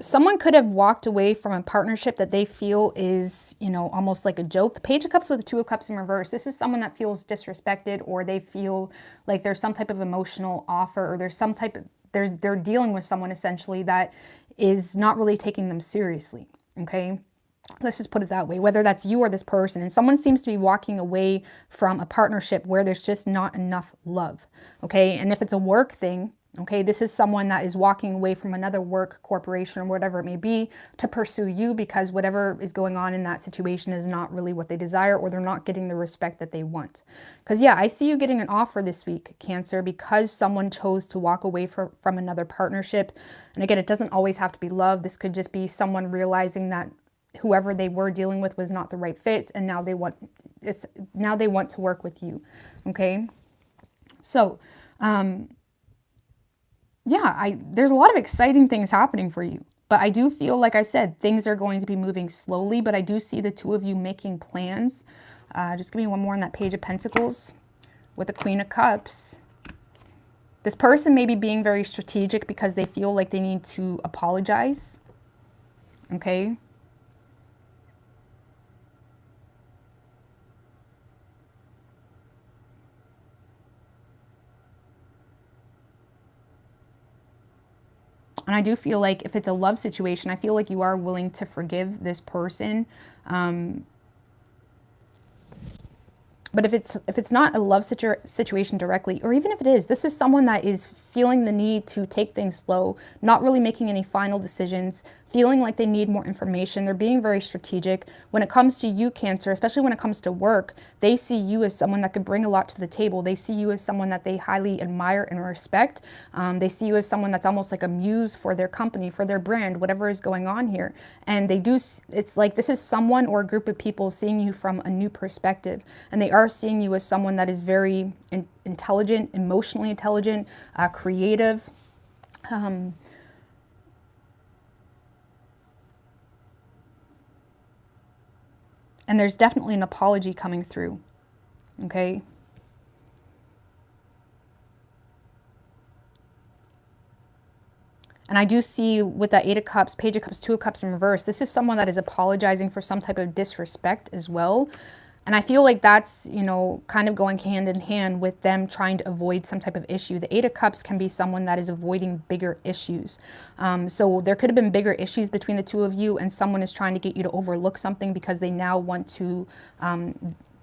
Someone could have walked away from a partnership that they feel is, you know, almost like a joke. The Page of Cups with the Two of Cups in reverse. This is someone that feels disrespected, or they feel like there's some type of emotional offer, or there's some type of, they're dealing with someone essentially that is not really taking them seriously. Okay. Let's just put it that way, whether that's you or this person. And someone seems to be walking away from a partnership where there's just not enough love. Okay. And if it's a work thing, okay, this is someone that is walking away from another work corporation or whatever it may be to pursue you, because whatever is going on in that situation is not really what they desire, or they're not getting the respect that they want. Because yeah, I see you getting an offer this week, Cancer, because someone chose to walk away from another partnership. And again, it doesn't always have to be love. This could just be someone realizing that whoever they were dealing with was not the right fit, and now they want to work with you. Okay, so yeah, there's a lot of exciting things happening for you. But I do feel, like I said, things are going to be moving slowly, but I do see the two of you making plans. Just give me one more on that Page of Pentacles with the Queen of Cups. This person may be being very strategic because they feel like they need to apologize. Okay? And I do feel like if it's a love situation, I feel like you are willing to forgive this person. But if it's not a love situation directly, or even if it is, this is someone that is feeling the need to take things slow, not really making any final decisions, feeling like they need more information. They're being very strategic. When it comes to you, Cancer, especially when it comes to work, they see you as someone that could bring a lot to the table. They see you as someone that they highly admire and respect. They see you as someone that's almost like a muse for their company, for their brand, whatever is going on here. And they do, it's like this is someone or a group of people seeing you from a new perspective. And they are seeing you as someone that is very intelligent, emotionally intelligent, creative. And there's definitely an apology coming through, okay? And I do see with that Eight of Cups, Page of Cups, Two of Cups in reverse, this is someone that is apologizing for some type of disrespect as well. And I feel like that's, you know, kind of going hand in hand with them trying to avoid some type of issue. The Eight of Cups can be someone that is avoiding bigger issues. So there could have been bigger issues between the two of you, and someone is trying to get you to overlook something because they now want to,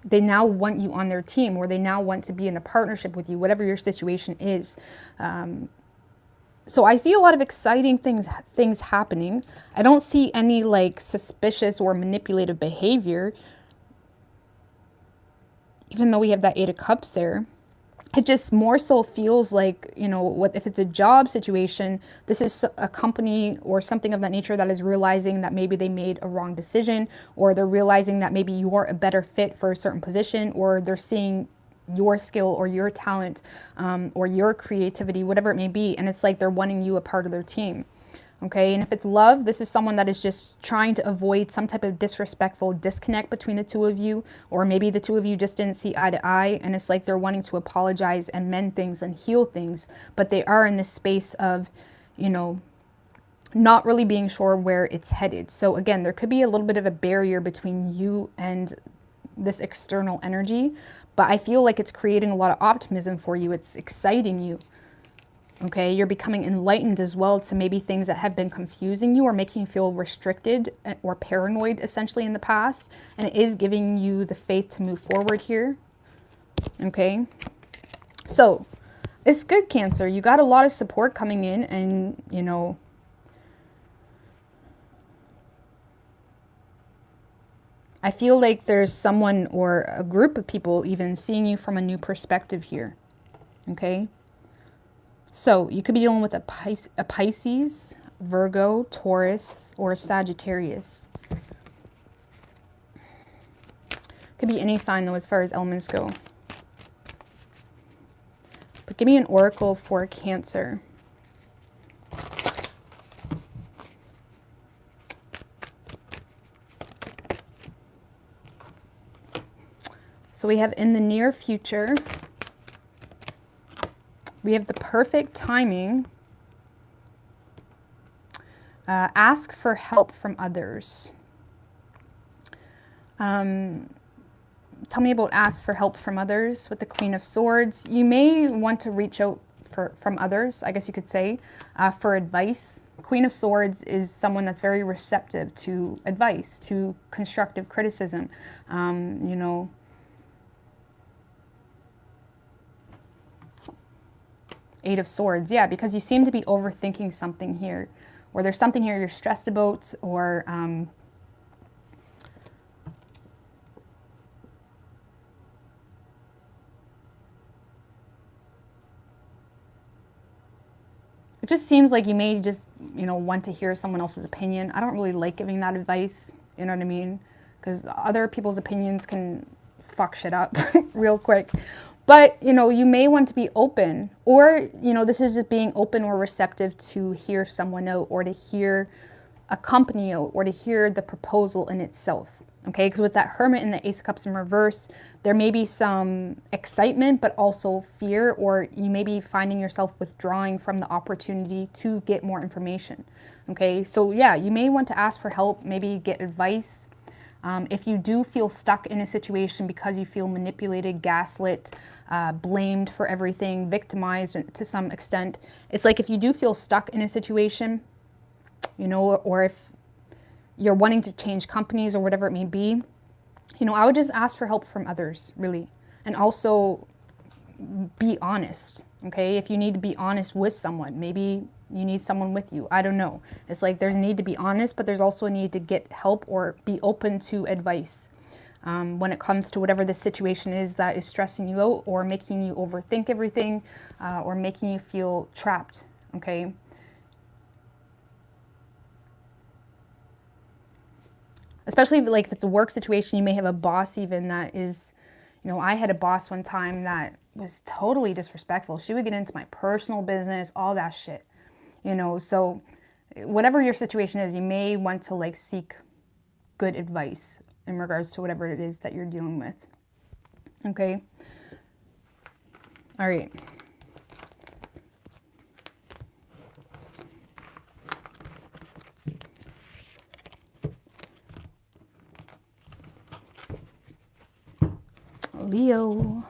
they now want you on their team, or they now want to be in a partnership with you, whatever your situation is. So I see a lot of exciting things happening. I don't see any like suspicious or manipulative behavior. Even though we have that Eight of Cups there, it just more so feels like, you know, what if it's a job situation, this is a company or something of that nature that is realizing that maybe they made a wrong decision, or they're realizing that maybe you're a better fit for a certain position, or they're seeing your skill or your talent or your creativity, whatever it may be, and it's like they're wanting you a part of their team. Okay, and if it's love, this is someone that is just trying to avoid some type of disrespectful disconnect between the two of you, or maybe the two of you just didn't see eye to eye, and it's like they're wanting to apologize and mend things and heal things, but they are in this space of, you know, not really being sure where it's headed. So again, there could be a little bit of a barrier between you and this external energy, but I feel like it's creating a lot of optimism for you. It's exciting you. Okay, you're becoming enlightened as well to maybe things that have been confusing you or making you feel restricted or paranoid essentially in the past. And it is giving you the faith to move forward here. Okay, so it's good, Cancer. You got a lot of support coming in, and you know, I feel like there's someone or a group of people even seeing you from a new perspective here. Okay. So you could be dealing with a Pisces, Virgo, Taurus, or a Sagittarius. Could be any sign though as far as elements go. But give me an oracle for Cancer. So we have in the near future. We have the perfect timing. Ask for help from others. Tell me about ask for help from others with the Queen of Swords. You may want to reach out from others, I guess you could say, for advice. Queen of Swords is someone that's very receptive to advice, to constructive criticism. You know, Eight of Swords, yeah, because you seem to be overthinking something here, or there's something here you're stressed about, or it just seems like you may just, you know, want to hear someone else's opinion. I don't really like giving that advice. You know what I mean? Because other people's opinions can fuck shit up real quick. But, you know, you may want to be open, or, you know, this is just being open or receptive to hear someone out, or to hear a company out, or to hear the proposal in itself. Okay, because with that Hermit and the Ace of Cups in reverse, there may be some excitement, but also fear, or you may be finding yourself withdrawing from the opportunity to get more information. Okay, so yeah, you may want to ask for help, maybe get advice. If you do feel stuck in a situation because you feel manipulated, gaslit, blamed for everything, victimized to some extent, it's like if you do feel stuck in a situation, you know, or if you're wanting to change companies or whatever it may be, you know, I would just ask for help from others, really. And also be honest, okay? If you need to be honest with someone, maybe you need someone with you. I don't know. It's like there's a need to be honest, but there's also a need to get help or be open to advice when it comes to whatever the situation is that is stressing you out or making you overthink everything or making you feel trapped, okay? Especially if it's a work situation, you may have a boss even that is, you know, I had a boss one time that was totally disrespectful. She would get into my personal business, all that shit, you know. So whatever your situation is, you may want to like seek good advice in regards to whatever it is that you're dealing with. Okay. All right. Leo.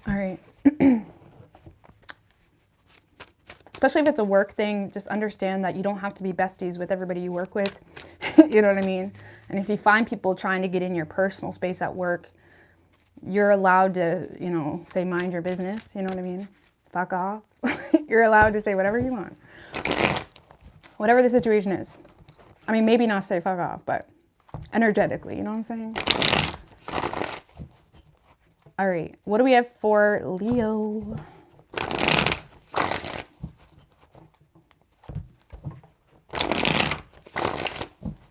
All right. Especially if it's a work thing, just understand that you don't have to be besties with everybody you work with. You know what I mean? And if you find people trying to get in your personal space at work, you're allowed to, you know, say mind your business. You know what I mean? Fuck off. You're allowed to say whatever you want. Whatever the situation is. I mean, maybe not say fuck off, but energetically, you know what I'm saying? All right, what do we have for Leo?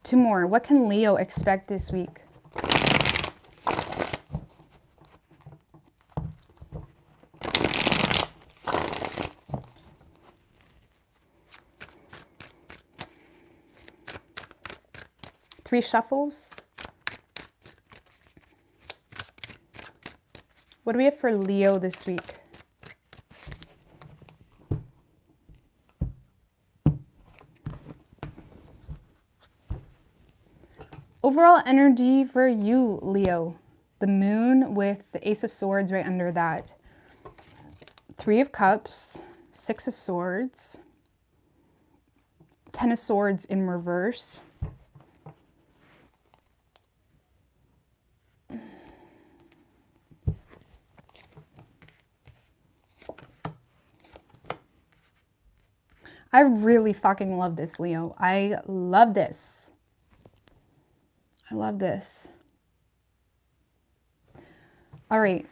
Two more. What can Leo expect this week? Three shuffles. What do we have for Leo this week? Overall energy for you, Leo. The moon with the Ace of Swords right under that. Three of Cups, Six of Swords, Ten of Swords in reverse. I really fucking love this, Leo. I love this. I love this. All right.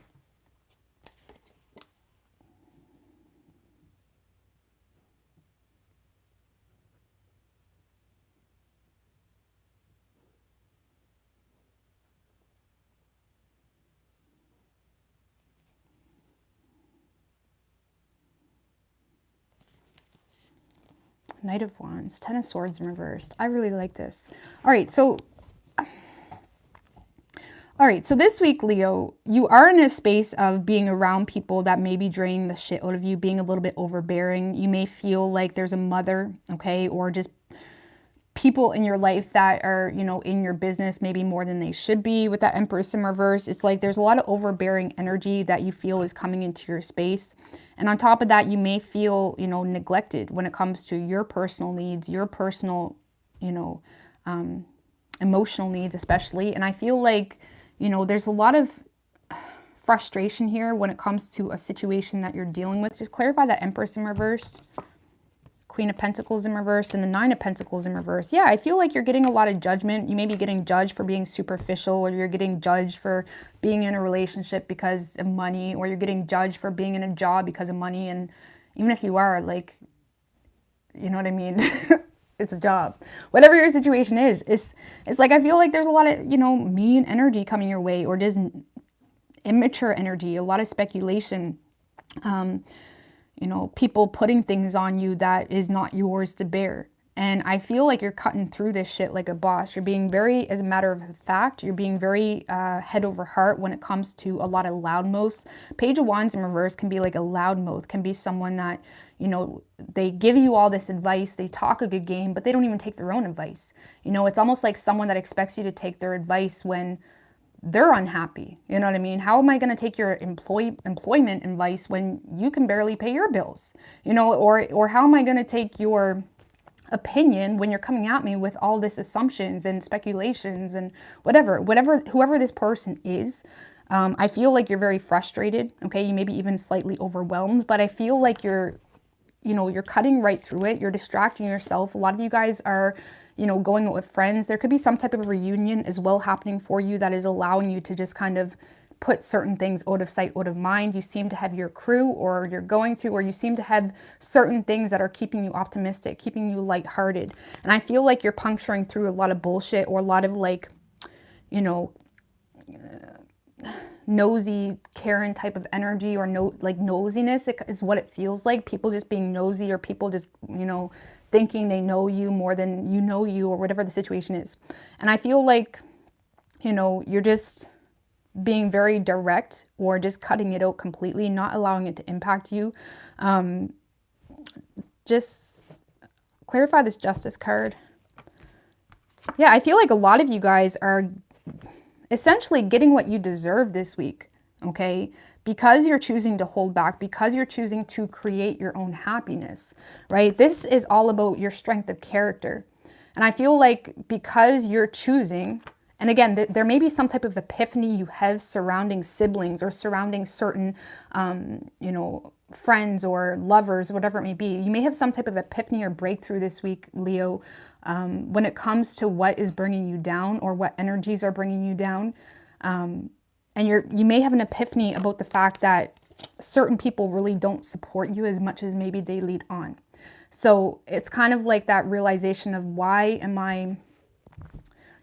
Knight of Wands, Ten of Swords in reversed. I really like this. All right, so this week, Leo, you are in a space of being around people that may be draining the shit out of you, being a little bit overbearing. You may feel like there's a mother, okay, or just people in your life that are, you know, in your business maybe more than they should be with that Empress in reverse. It's like there's a lot of overbearing energy that you feel is coming into your space. And on top of that, you may feel, you know, neglected when it comes to your personal needs, your personal, you know, emotional needs especially. And I feel like, you know, there's a lot of frustration here when it comes to a situation that you're dealing with. Just clarify that Empress in reverse. Queen of Pentacles in reverse and the Nine of Pentacles in reverse. Yeah, I feel like you're getting a lot of judgment. You may be getting judged for being superficial, or you're getting judged for being in a relationship because of money, or you're getting judged for being in a job because of money. And even if you are, like, you know what I mean? It's a job. Whatever your situation is, it's like, I feel like there's a lot of, you know, mean energy coming your way, or just immature energy, a lot of speculation. You know, people putting things on you that is not yours to bear. And I feel like you're cutting through this shit like a boss. You're being very, as a matter of fact, you're being very head over heart when it comes to a lot of loudmouths. Page of Wands in reverse can be like a loudmouth, can be someone that, you know, they give you all this advice, they talk a good game, but they don't even take their own advice. You know, it's almost like someone that expects you to take their advice when they're unhappy. You know what I mean? How am I going to take your employment advice when you can barely pay your bills? You know, or how am I going to take your opinion when you're coming at me with all this assumptions and speculations and whoever this person is. I feel like you're very frustrated. Okay, you may be even slightly overwhelmed, but I feel like you're cutting right through it. You're distracting yourself. A lot of you guys are, you know, going out with friends. There could be some type of reunion as well happening for you that is allowing you to just kind of put certain things out of sight, out of mind. You seem to have your crew, or you're going to, or you seem to have certain things that are keeping you optimistic, keeping you lighthearted. And I feel like you're puncturing through a lot of bullshit, or a lot of, like, you know, nosy Karen type of energy, or like nosiness is what it feels like. People just being nosy, or people just, you know, thinking they know you more than you know you, or whatever the situation is. And I feel like, you know, you're just being very direct, or just cutting it out completely, not allowing it to impact you. Just clarify this Justice card. Yeah, I feel like a lot of you guys are essentially getting what you deserve this week, okay? Because you're choosing to hold back, because you're choosing to create your own happiness, right? This is all about your strength of character. And I feel like because you're choosing, and again, there may be some type of epiphany you have surrounding siblings, or surrounding certain, you know, friends or lovers, whatever it may be. You may have some type of epiphany or breakthrough this week, Leo, when it comes to what is bringing you down, or what energies are bringing you down. And you may have an epiphany about the fact that certain people really don't support you as much as maybe they lead on. So it's kind of like that realization of, why am I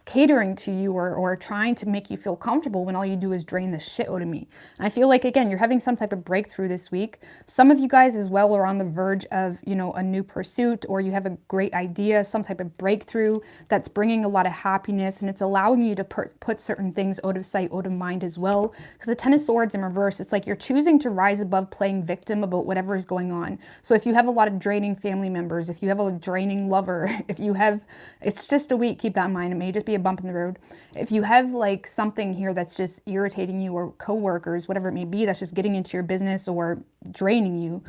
catering to you, or trying to make you feel comfortable when all you do is drain the shit out of me. And I feel like, again, you're having some type of breakthrough this week. Some of you guys as well are on the verge of, you know, a new pursuit, or you have a great idea, some type of breakthrough that's bringing a lot of happiness, and it's allowing you to put certain things out of sight, out of mind as well. Because the Ten of Swords in reverse, it's like you're choosing to rise above playing victim about whatever is going on. So if you have a lot of draining family members, if you have a draining lover, if you have, it's just a week, keep that in mind. It may just be a bump in the road. If you have like something here that's just irritating you, or coworkers, whatever it may be, that's just getting into your business or draining you,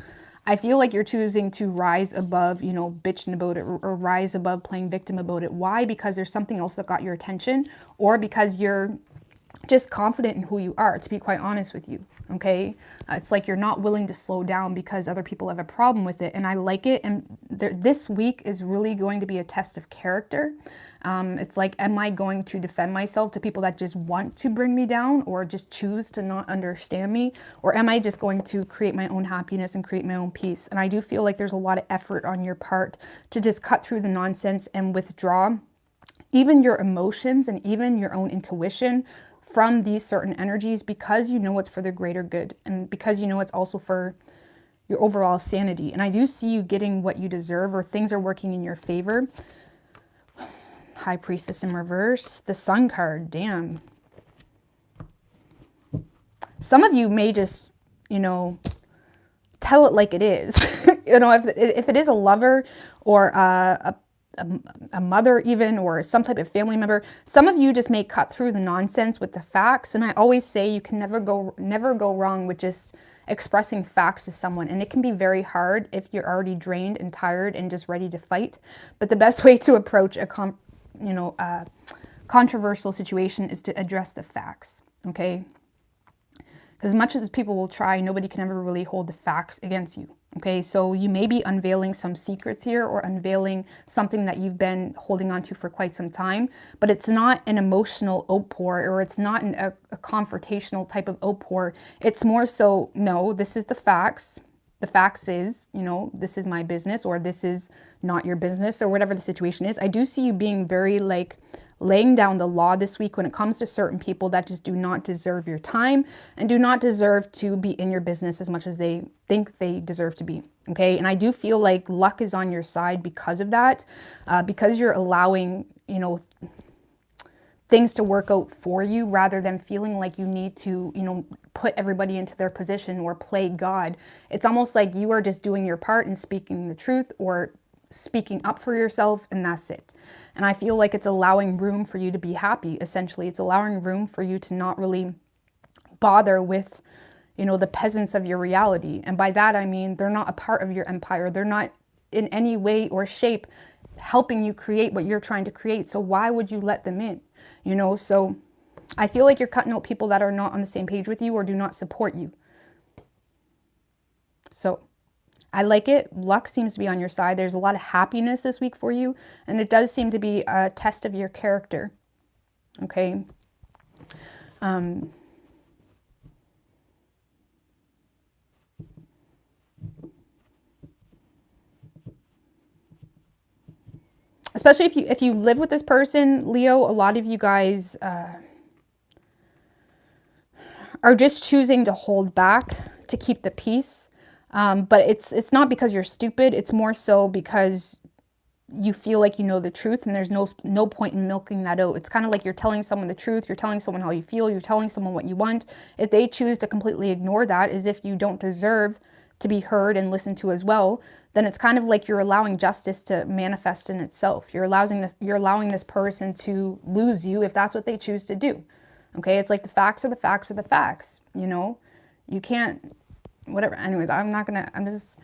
I feel like you're choosing to rise above, you know, bitching about it, or rise above playing victim about it. Why? Because there's something else that got your attention, or because you're just confident in who you are, to be quite honest with you, okay? It's like you're not willing to slow down because other people have a problem with it, and I like it. And this week is really going to be a test of character. It's like, am I going to defend myself to people that just want to bring me down, or just choose to not understand me? Or am I just going to create my own happiness and create my own peace? And I do feel like there's a lot of effort on your part to just cut through the nonsense and withdraw even your emotions and even your own intuition from these certain energies, because you know it's for the greater good, and because you know it's also for your overall sanity. And I do see you getting what you deserve, or things are working in your favor. High Priestess in reverse, the Sun card, damn. Some of you may just, you know, tell it like it is. You know, if it is a lover, or a mother even, or some type of family member, some of you just may cut through the nonsense with the facts. And I always say you can never go wrong with just expressing facts to someone. And it can be very hard if you're already drained and tired and just ready to fight. But the best way to approach a controversial situation is to address the facts, okay? Because as much as people will try, nobody can ever really hold the facts against you, Okay, so you may be unveiling some secrets here or unveiling something that you've been holding on to for quite some time, but it's not an emotional outpour, or it's not a confrontational type of outpour. It's more so, no, this is the facts. The facts is, you know, this is my business, or this is not your business, or whatever the situation is. I do see you being very like laying down the law this week when it comes to certain people that just do not deserve your time and do not deserve to be in your business as much as they think they deserve to be. Okay. And I do feel like luck is on your side because of that, because you're allowing, you know, things to work out for you rather than feeling like you need to, you know, put everybody into their position or play God. It's almost like you are just doing your part and speaking the truth or speaking up for yourself, and that's it. And I feel like it's allowing room for you to be happy. Essentially, it's allowing room for you to not really bother with, you know, the peasants of your reality. And by that, I mean, they're not a part of your empire. They're not in any way or shape helping you create what you're trying to create. So why would you let them in? You know, so I feel like you're cutting out people that are not on the same page with you or do not support you. So I like it. Luck seems to be on your side. There's a lot of happiness this week for you. And it does seem to be a test of your character. Okay. Especially if you live with this person, Leo, a lot of you guys are just choosing to hold back to keep the peace. But it's not because you're stupid. It's more so because you feel like you know the truth, and there's no point in milking that out. It's kind of like you're telling someone the truth. You're telling someone how you feel. You're telling someone what you want. If they choose to completely ignore that as if you don't deserve to be heard and listened to as well, then it's kind of like you're allowing justice to manifest in itself. You're allowing this person to lose you if that's what they choose to do. Okay, it's like the facts are the facts are the facts. You know, you can't, whatever. Anyways, I'm just.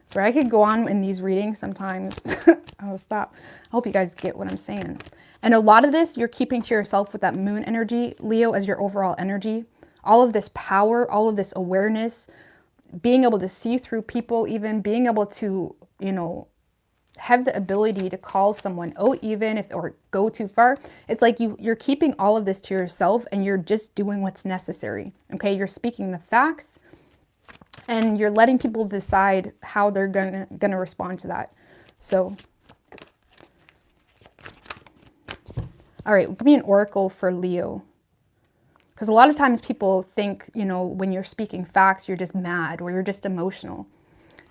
So I could go on in these readings sometimes. I'll stop. I hope you guys get what I'm saying. And a lot of this you're keeping to yourself with that moon energy, Leo, as your overall energy. All of this power, all of this awareness, being able to see through people, even being able to, you know, have the ability to call someone out even if, or go too far. It's like you're keeping all of this to yourself and you're just doing what's necessary. Okay, you're speaking the facts and you're letting people decide how they're gonna respond to that. So, all right, give me an oracle for Leo. Because a lot of times people think, you know, when you're speaking facts, you're just mad or you're just emotional,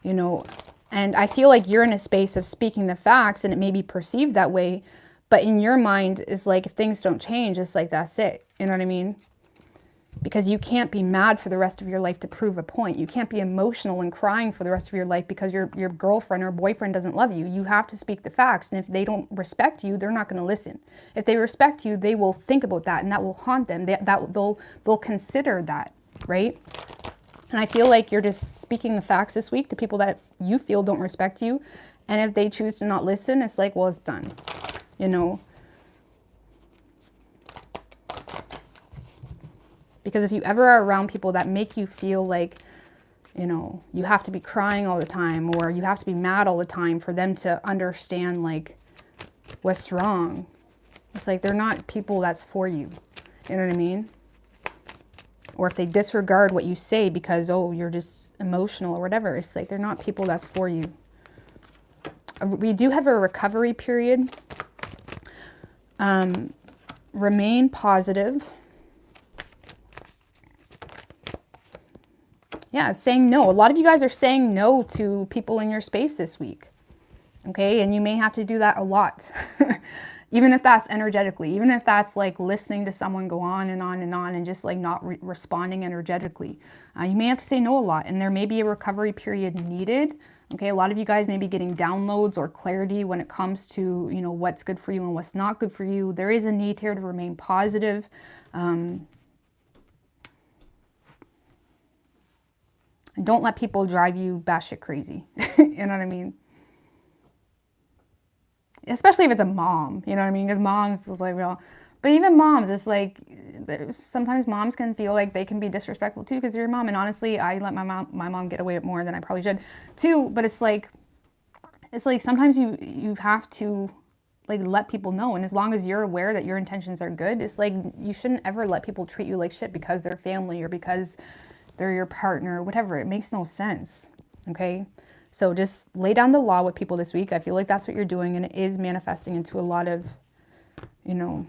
you know. And I feel like you're in a space of speaking the facts and it may be perceived that way. But in your mind, it's like if things don't change, it's like that's it. You know what I mean? Because you can't be mad for the rest of your life to prove a point. You can't be emotional and crying for the rest of your life because your girlfriend or boyfriend doesn't love you. You have to speak the facts. And if they don't respect you, they're not going to listen. If they respect you, they will think about that and that will haunt them. They'll consider that, right? And I feel like you're just speaking the facts this week to people that you feel don't respect you. And if they choose to not listen, it's like, well, it's done, you know. Because if you ever are around people that make you feel like, you know, you have to be crying all the time or you have to be mad all the time for them to understand like what's wrong, it's like they're not people that's for you. You know what I mean? Or if they disregard what you say because, oh, you're just emotional or whatever, it's like they're not people that's for you. We do have a recovery period. Remain positive. Yeah, saying no. A lot of you guys are saying no to people in your space this week. Okay, and you may have to do that a lot. Even if that's energetically, even if that's like listening to someone go on and on and on and just like not responding energetically. You may have to say no a lot, and there may be a recovery period needed. Okay, a lot of you guys may be getting downloads or clarity when it comes to, you know, what's good for you and what's not good for you. There is a need here to remain positive. And don't let people drive you batshit crazy. You know what I mean? Especially if it's a mom, you know what I mean? Because moms is like, well, But even moms, it's like, sometimes moms can feel like they can be disrespectful too because they're your mom. And honestly, I let my mom get away with more than I probably should too. But it's like sometimes you have to like let people know. And as long as you're aware that your intentions are good, it's like you shouldn't ever let people treat you like shit because they're family or because they're your partner or whatever. It makes no sense. Okay. So just lay down the law with people this week. I feel like that's what you're doing, and it is manifesting into a lot of, you know,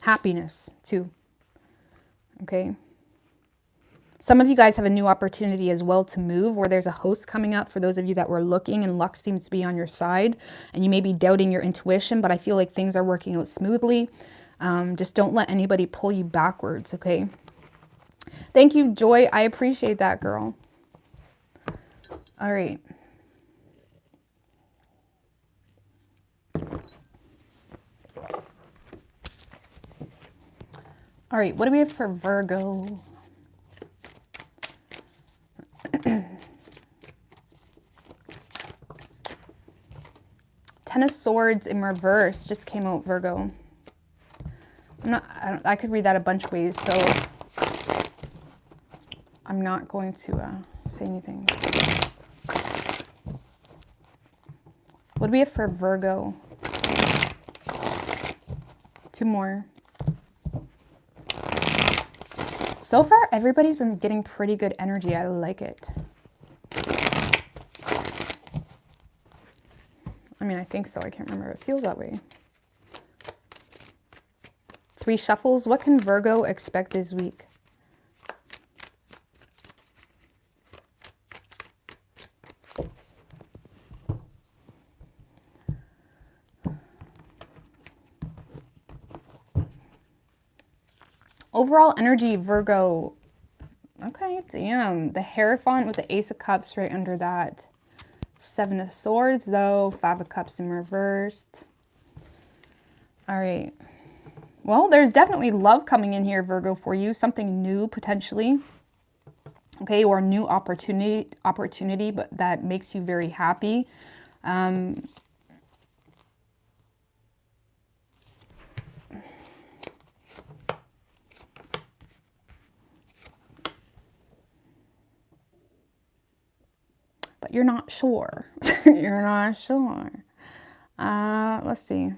happiness too. Okay. Some of you guys have a new opportunity as well to move, where there's a host coming up for those of you that were looking and luck seems to be on your side, and you may be doubting your intuition, but I feel like things are working out smoothly. Just don't let anybody pull you backwards. Okay. Thank you, Joy. I appreciate that, girl. All right. All right, what do we have for Virgo? Ten of Swords in reverse just came out, Virgo. I could read that a bunch of ways, so I'm not going to say anything. What do we have for Virgo? Two more. So far, everybody's been getting pretty good energy. I like it. I mean, I think so. I can't remember. It feels that way. Three shuffles. What can Virgo expect this week? Overall energy, Virgo. Okay, damn. The Hierophant with the Ace of Cups right under that. Seven of Swords, though. Five of Cups in reversed. All right. Well, there's definitely love coming in here, Virgo, for you. Something new, potentially. Okay, or a new opportunity, but that makes you very happy. But you're not sure. You're not sure. Let's see.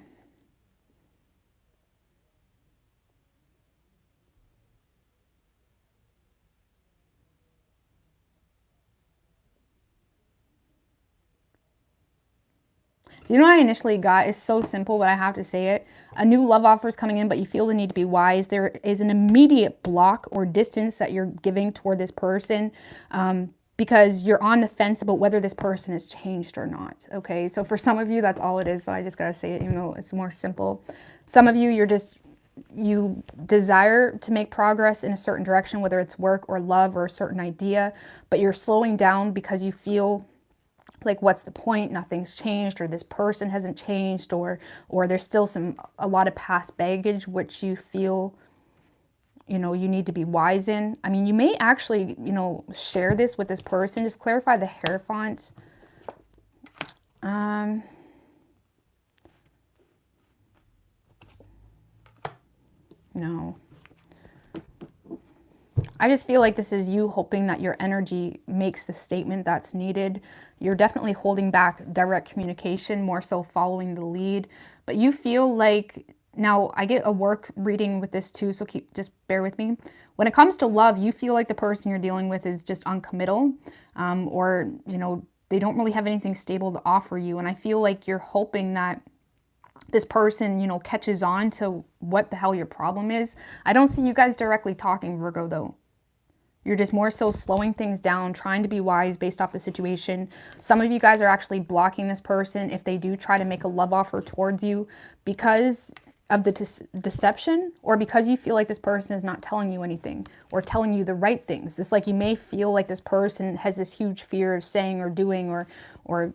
Do you know what I initially got? It's so simple, but I have to say it. A new love offer is coming in, but you feel the need to be wise. There is an immediate block or distance that you're giving toward this person. Because you're on the fence about whether this person has changed or not. Okay, so for some of you, that's all it is. So I just gotta say it, even though it's more simple. Some of you, you desire to make progress in a certain direction, whether it's work or love or a certain idea, but you're slowing down because you feel like, what's the point? Nothing's changed, or this person hasn't changed, or there's still a lot of past baggage, which you feel, you know, you need to be wise in. I mean, you may actually, you know, share this with this person. Just clarify the Hierophant. No. I just feel like this is you hoping that your energy makes the statement that's needed. You're definitely holding back direct communication, more so following the lead. But you feel like, now I get a work reading with this too, so just bear with me. When it comes to love, you feel like the person you're dealing with is just uncommittal, or, you know, they don't really have anything stable to offer you. And I feel like you're hoping that this person, you know, catches on to what the hell your problem is. I don't see you guys directly talking, Virgo, though. You're just more so slowing things down, trying to be wise based off the situation. Some of you guys are actually blocking this person if they do try to make a love offer towards you because of the deception, or because you feel like this person is not telling you anything or telling you the right things. It's like you may feel like this person has this huge fear of saying or doing or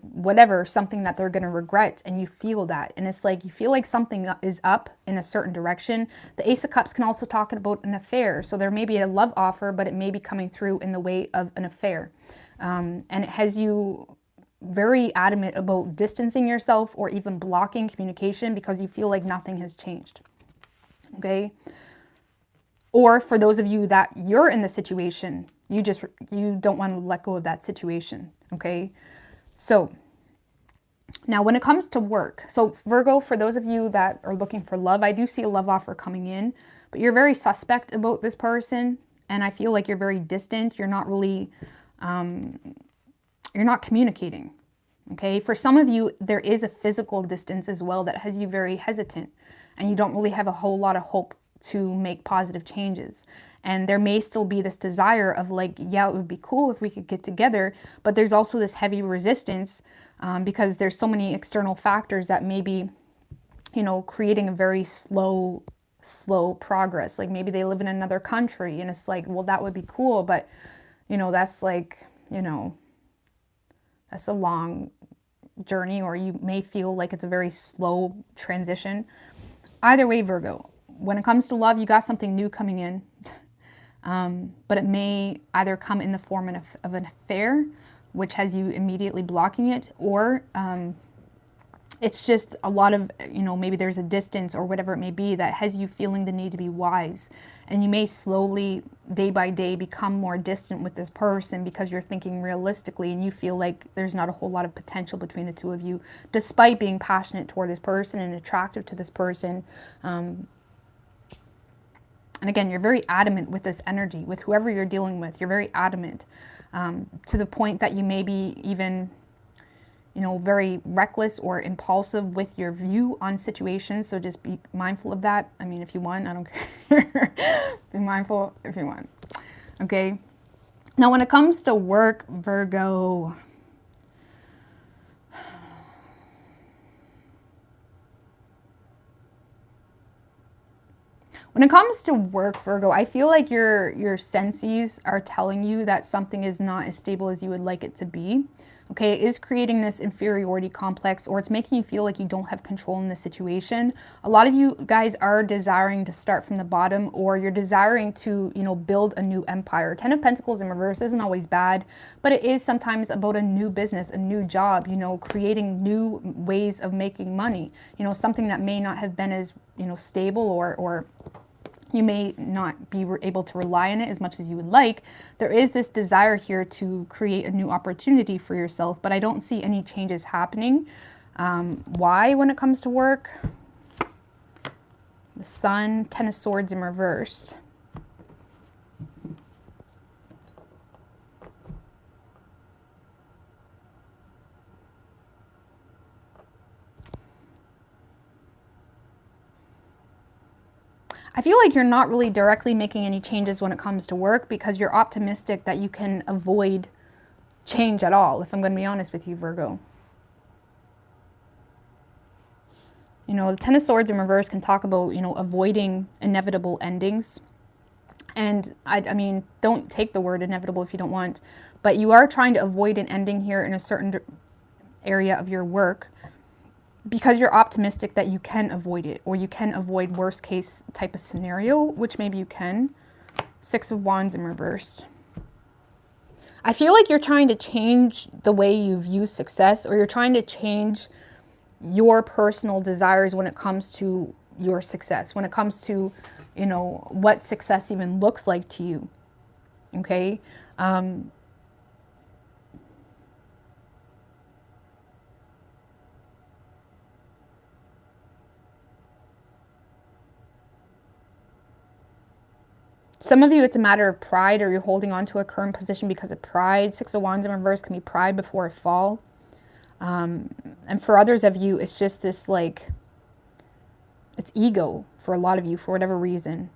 whatever, something that they're going to regret, and you feel that. And it's like you feel like something is up in a certain direction. The Ace of Cups can also talk about an affair. So there may be a love offer, but it may be coming through in the way of an affair. And it has you very adamant about distancing yourself or even blocking communication because you feel like nothing has changed. Okay? Or for those of you that you're in the situation, you don't want to let go of that situation. Okay? So now when it comes to work, so Virgo, for those of you that are looking for love, I do see a love offer coming in, but you're very suspect about this person. And I feel like you're very distant. You're not really, you're not communicating. Okay. For some of you, there is a physical distance as well that has you very hesitant, and you don't really have a whole lot of hope to make positive changes. And there may still be this desire of like, yeah, it would be cool if we could get together, but there's also this heavy resistance because there's so many external factors that may be, you know, creating a very slow progress. Like maybe they live in another country and it's like, well, that would be cool, but you know, that's like, you know, that's a long journey, or you may feel like it's a very slow transition. Either way, Virgo, when it comes to love, you got something new coming in, but it may either come in the form of an affair, which has you immediately blocking it, or it's just a lot of, you know, maybe there's a distance or whatever it may be that has you feeling the need to be wise. And you may slowly, day by day, become more distant with this person because you're thinking realistically and you feel like there's not a whole lot of potential between the two of you, despite being passionate toward this person and attractive to this person. And again, you're very adamant with this energy, with whoever you're dealing with. You're very adamant to the point that you may be even, you know, very reckless or impulsive with your view on situations. So just be mindful of that. I mean, if you want, I don't care. Be mindful if you want. Okay. Now, when it comes to work, Virgo, when it comes to work, Virgo, I feel like your senses are telling you that something is not as stable as you would like it to be. Okay, it is creating this inferiority complex, or it's making you feel like you don't have control in the situation. A lot of you guys are desiring to start from the bottom, or you're desiring to, you know, build a new empire. 10 of Pentacles in reverse isn't always bad, but it is sometimes about a new business, a new job, you know, creating new ways of making money, you know, something that may not have been as, you know, stable, or you may not be able to rely on it as much as you would like. There is this desire here to create a new opportunity for yourself, but I don't see any changes happening. Why when it comes to work? The Sun, 10 of Swords in reversed. I feel like you're not really directly making any changes when it comes to work because you're optimistic that you can avoid change at all, if I'm going to be honest with you, Virgo. You know, the 10 of Swords in reverse can talk about, you know, avoiding inevitable endings. And I mean, don't take the word inevitable if you don't want, but you are trying to avoid an ending here in a certain area of your work, because you're optimistic that you can avoid it, or you can avoid worst case type of scenario, which maybe you can. 6 of Wands in reverse. I feel like you're trying to change the way you view success, or you're trying to change your personal desires when it comes to your success, when it comes to, you know, what success even looks like to you. Okay. Some of you, it's a matter of pride, or you're holding on to a current position because of pride. 6 of Wands in reverse can be pride before a fall. And for others of you, it's just this, like, it's ego for a lot of you for whatever reason.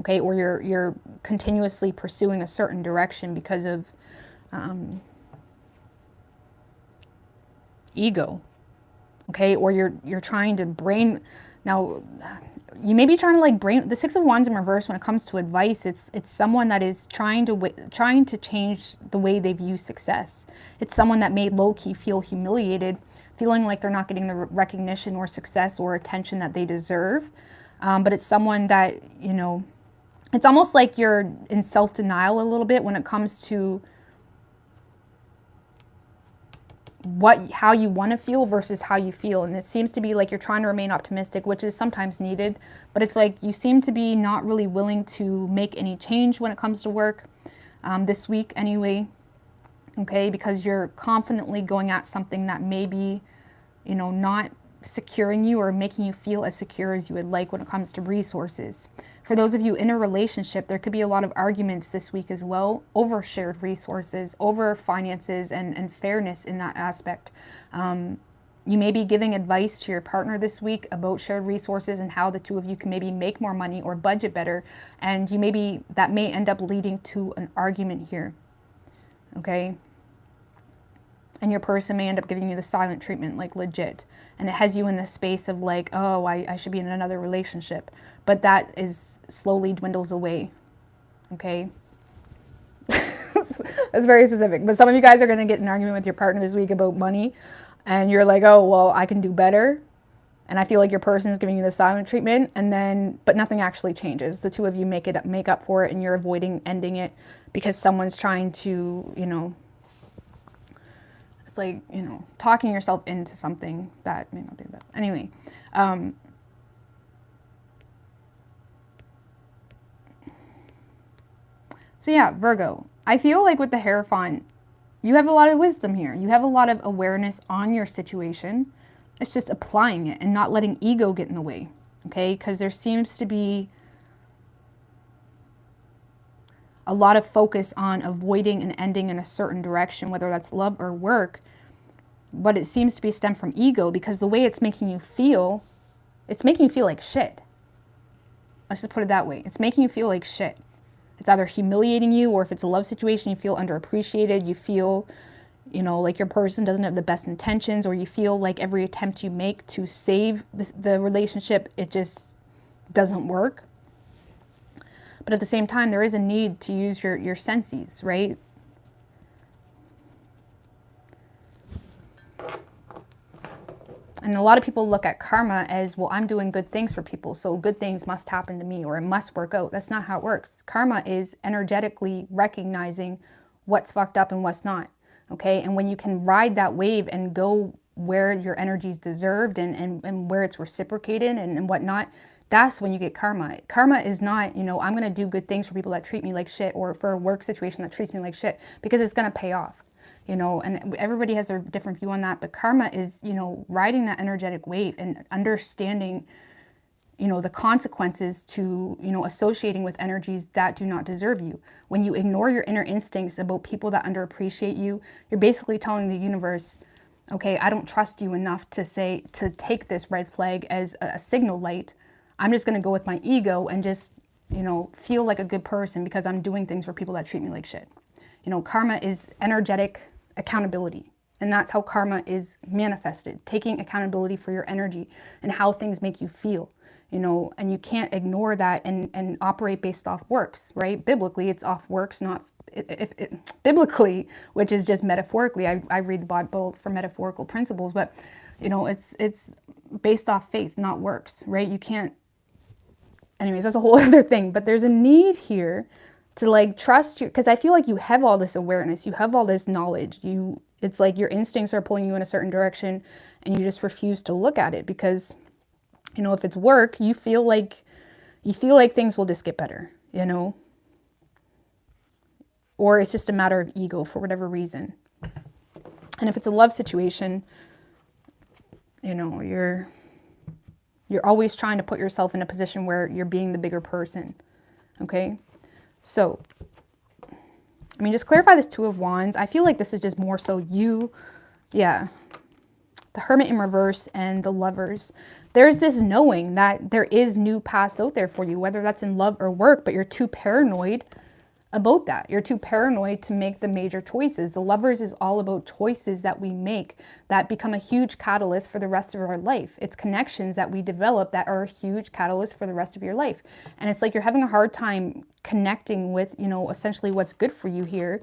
Okay, or you're continuously pursuing a certain direction because of ego. Okay, or you're trying to brain. Now, you may be trying to like brain. The 6 of Wands in reverse, when it comes to advice, it's someone that is trying to change the way they view success. It's someone that may low-key feel humiliated, feeling like they're not getting the recognition or success or attention that they deserve. But it's someone that, you know, it's almost like you're in self-denial a little bit when it comes to how you want to feel versus how you feel. And it seems to be like you're trying to remain optimistic, which is sometimes needed, but it's like you seem to be not really willing to make any change when it comes to work, this week anyway. Okay, because you're confidently going at something that may be, you know, not securing you or making you feel as secure as you would like when it comes to resources. For those of you in a relationship, there could be a lot of arguments this week as well over shared resources, over finances and fairness in that aspect. You may be giving advice to your partner this week about shared resources and how the two of you can maybe make more money or budget better. And that may end up leading to an argument here. Okay? And your person may end up giving you the silent treatment, like legit. And it has you in the space of like, oh, I should be in another relationship. But that is slowly dwindles away. Okay? That's very specific. But some of you guys are going to get in an argument with your partner this week about money. And you're like, oh, well, I can do better. And I feel like your person is giving you the silent treatment. But nothing actually changes. The two of you make up for it, and you're avoiding ending it because someone's trying to, you know, it's like, you know, talking yourself into something that may not be the best. Anyway, so yeah, Virgo, I feel like with the Hierophant, you have a lot of wisdom here. You have a lot of awareness on your situation. It's just applying it and not letting ego get in the way, okay? Because there seems to be a lot of focus on avoiding and ending in a certain direction, whether that's love or work, but it seems to be stemmed from ego because the way it's making you feel like shit. Let's just put it that way. It's making you feel like shit. It's either humiliating you, or if it's a love situation, you feel underappreciated, you feel, you know, like your person doesn't have the best intentions, or you feel like every attempt you make to save the relationship, it just doesn't work. But at the same time, there is a need to use your senses, right? And a lot of people look at karma as, well, I'm doing good things for people, so good things must happen to me, or it must work out. That's not how it works. Karma is energetically recognizing what's fucked up and what's not, okay? And when you can ride that wave and go where your energy is deserved and where it's reciprocated and whatnot, that's when you get karma. Karma is not, you know, I'm going to do good things for people that treat me like shit, or for a work situation that treats me like shit, because it's going to pay off, you know, and everybody has a different view on that. But karma is, you know, riding that energetic wave and understanding, you know, the consequences to, you know, associating with energies that do not deserve you. When you ignore your inner instincts about people that underappreciate you, you're basically telling the universe, okay, I don't trust you enough to take this red flag as a signal light. I'm just going to go with my ego and just, you know, feel like a good person because I'm doing things for people that treat me like shit. You know, karma is energetic accountability. And that's how karma is manifested, taking accountability for your energy and how things make you feel, you know, and you can't ignore that and operate based off works, right? Biblically, it's off works, not biblically, which is just metaphorically. I read the Bible for metaphorical principles, but, you know, it's based off faith, not works, right? You can't. Anyways, that's a whole other thing, but there's a need here to like trust you, because I feel like you have all this awareness, you have all this knowledge, it's like your instincts are pulling you in a certain direction and you just refuse to look at it because, you know, if it's work, you feel like things will just get better, you know, or it's just a matter of ego for whatever reason. And if it's a love situation, you know, you're always trying to put yourself in a position where you're being the bigger person, okay? So, I mean, just clarify this Two of Wands. I feel like this is just more so you, yeah. The Hermit in reverse and the Lovers. There's this knowing that there is new paths out there for you, whether that's in love or work, but you're too paranoid about that. You're too paranoid to make the major choices. The Lovers is all about choices that we make that become a huge catalyst for the rest of our life. It's connections that we develop that are a huge catalyst for the rest of your life. And it's like you're having a hard time connecting with, you know, essentially what's good for you here,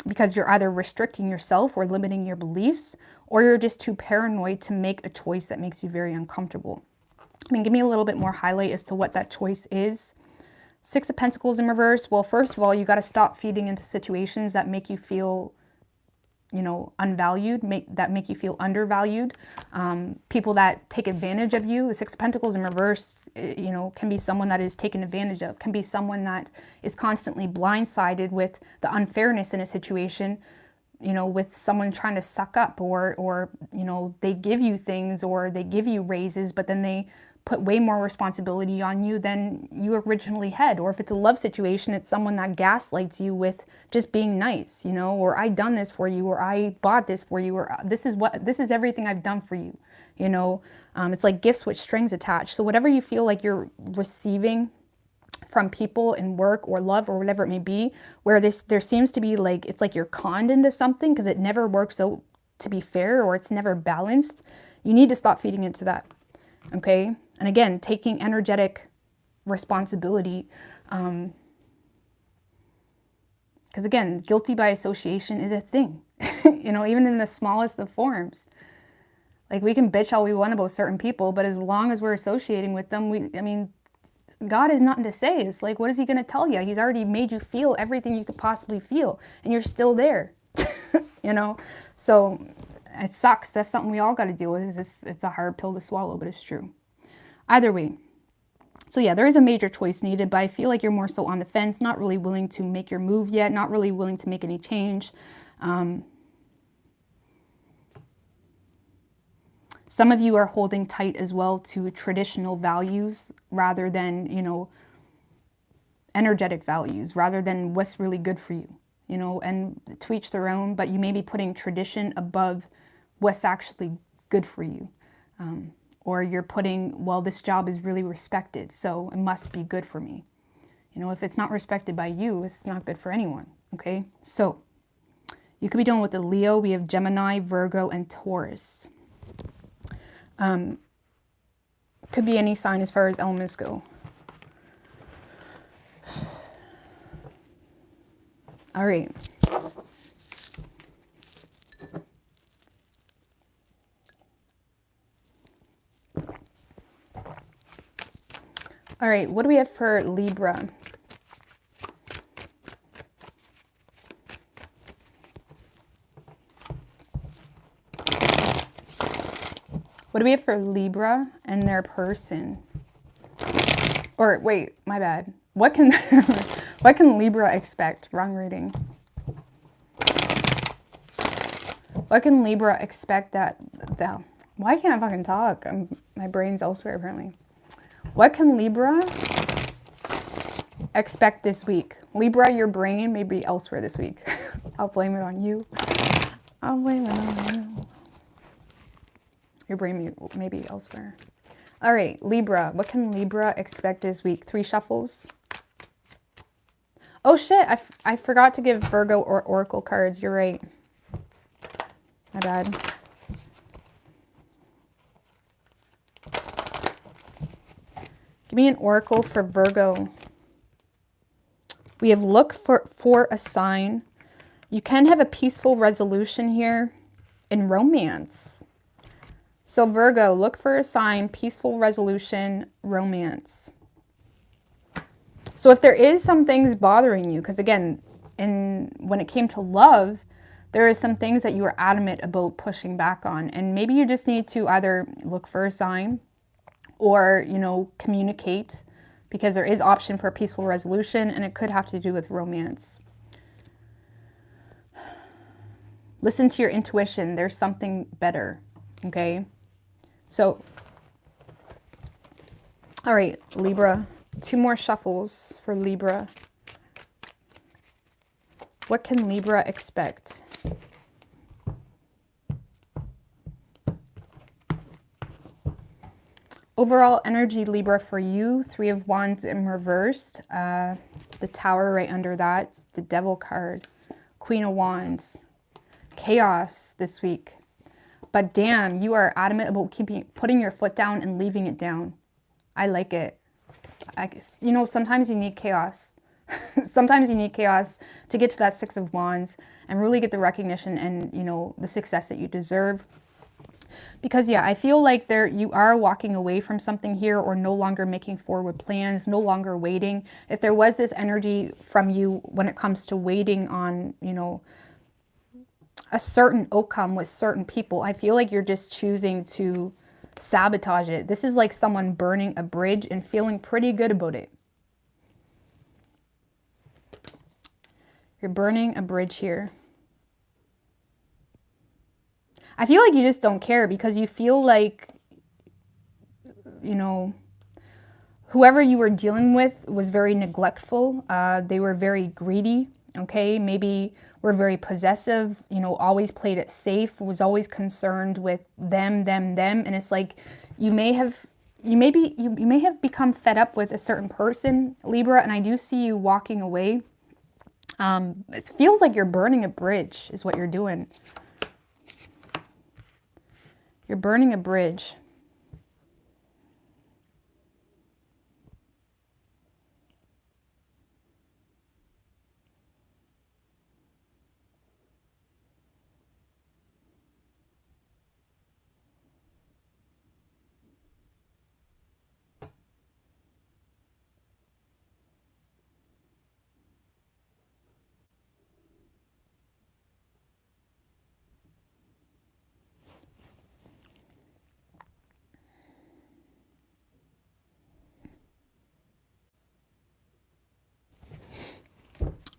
because you're either restricting yourself or limiting your beliefs, or you're just too paranoid to make a choice that makes you very uncomfortable. I mean, give me a little bit more highlight as to what that choice is. Six of Pentacles in reverse. Well, first of all, you got to stop feeding into situations that make you feel you know, unvalued, that make you feel undervalued. People that take advantage of you. The Six of Pentacles in reverse, you know, can be someone that is taken advantage of, can be someone that is constantly blindsided with the unfairness in a situation, you know, with someone trying to suck up, or, you know, they give you things or they give you raises, but then they put way more responsibility on you than you originally had. Or if it's a love situation, it's someone that gaslights you with just being nice, you know, or I done this for you, or I bought this for you, or this is everything I've done for you, you know. It's like gifts with strings attached. So whatever you feel like you're receiving from people in work or love or whatever it may be, where there seems to be like, it's like you're conned into something because it never works out to be fair, or it's never balanced, you need to stop feeding into that. Okay. And again, taking energetic responsibility, because again, guilty by association is a thing, you know, even in the smallest of forms. Like, we can bitch all we want about certain people, but as long as we're associating with them, I mean, God has nothing to say. It's like, what is he going to tell you? He's already made you feel everything you could possibly feel, and you're still there, you know? So it sucks. That's something we all got to deal with. It's a hard pill to swallow, but it's true. Either way. So yeah, there is a major choice needed, but I feel like you're more so on the fence, not really willing to make your move yet, not really willing to make any change. Some of you are holding tight as well to traditional values rather than, you know, energetic values, rather than what's really good for you, you know, and to each their own, but you may be putting tradition above what's actually good for you. Or you're putting, well, this job is really respected, so it must be good for me. You know, if it's not respected by you, it's not good for anyone, okay? So you could be dealing with the Leo. We have Gemini, Virgo, and Taurus. Could be any sign as far as elements go. All right. All right, what do we have for Libra? What do we have for Libra and their person? Or wait, my bad. What can what can Libra expect? Wrong reading. What can Libra expect that why can't I fucking talk? My brain's elsewhere apparently. What can Libra expect this week? Libra, your brain may be elsewhere this week. I'll blame it on you. I'll blame it on you. Your brain may be elsewhere. All right, Libra. What can Libra expect this week? 3 shuffles. Oh shit, I forgot to give Virgo or Oracle cards. You're right. My bad. Give me an Oracle for Virgo. We have look for a sign. You can have a peaceful resolution here in romance. So Virgo, look for a sign, peaceful resolution, romance. So if there is some things bothering you, because again, when it came to love, there is some things that you are adamant about pushing back on. And maybe you just need to either look for a sign or, you know, communicate, because there is option for a peaceful resolution, and it could have to do with romance. Listen to your intuition. There's something better, okay? So, all right, Libra, 2 more shuffles for Libra. What can Libra expect? Overall energy, Libra, for you, 3 of Wands in reversed. The Tower right under that, the Devil card, Queen of Wands, chaos this week. But damn, you are adamant about putting your foot down and leaving it down. I like it. You know, sometimes you need chaos. Sometimes you need chaos to get to that 6 of Wands and really get the recognition and, you know, the success that you deserve. Because yeah, I feel like you are walking away from something here, or no longer making forward plans, no longer waiting. If there was this energy from you when it comes to waiting on, you know, a certain outcome with certain people. I feel like you're just choosing to sabotage it. This is like someone burning a bridge and feeling pretty good about it. You're burning a bridge here. I feel like you just don't care because you feel like, you know, whoever you were dealing with was very neglectful. They were very greedy, okay? Maybe were very possessive, you know, always played it safe, was always concerned with them. And it's like you may have become fed up with a certain person, Libra, and I do see you walking away. It feels like you're burning a bridge is what you're doing. You're burning a bridge.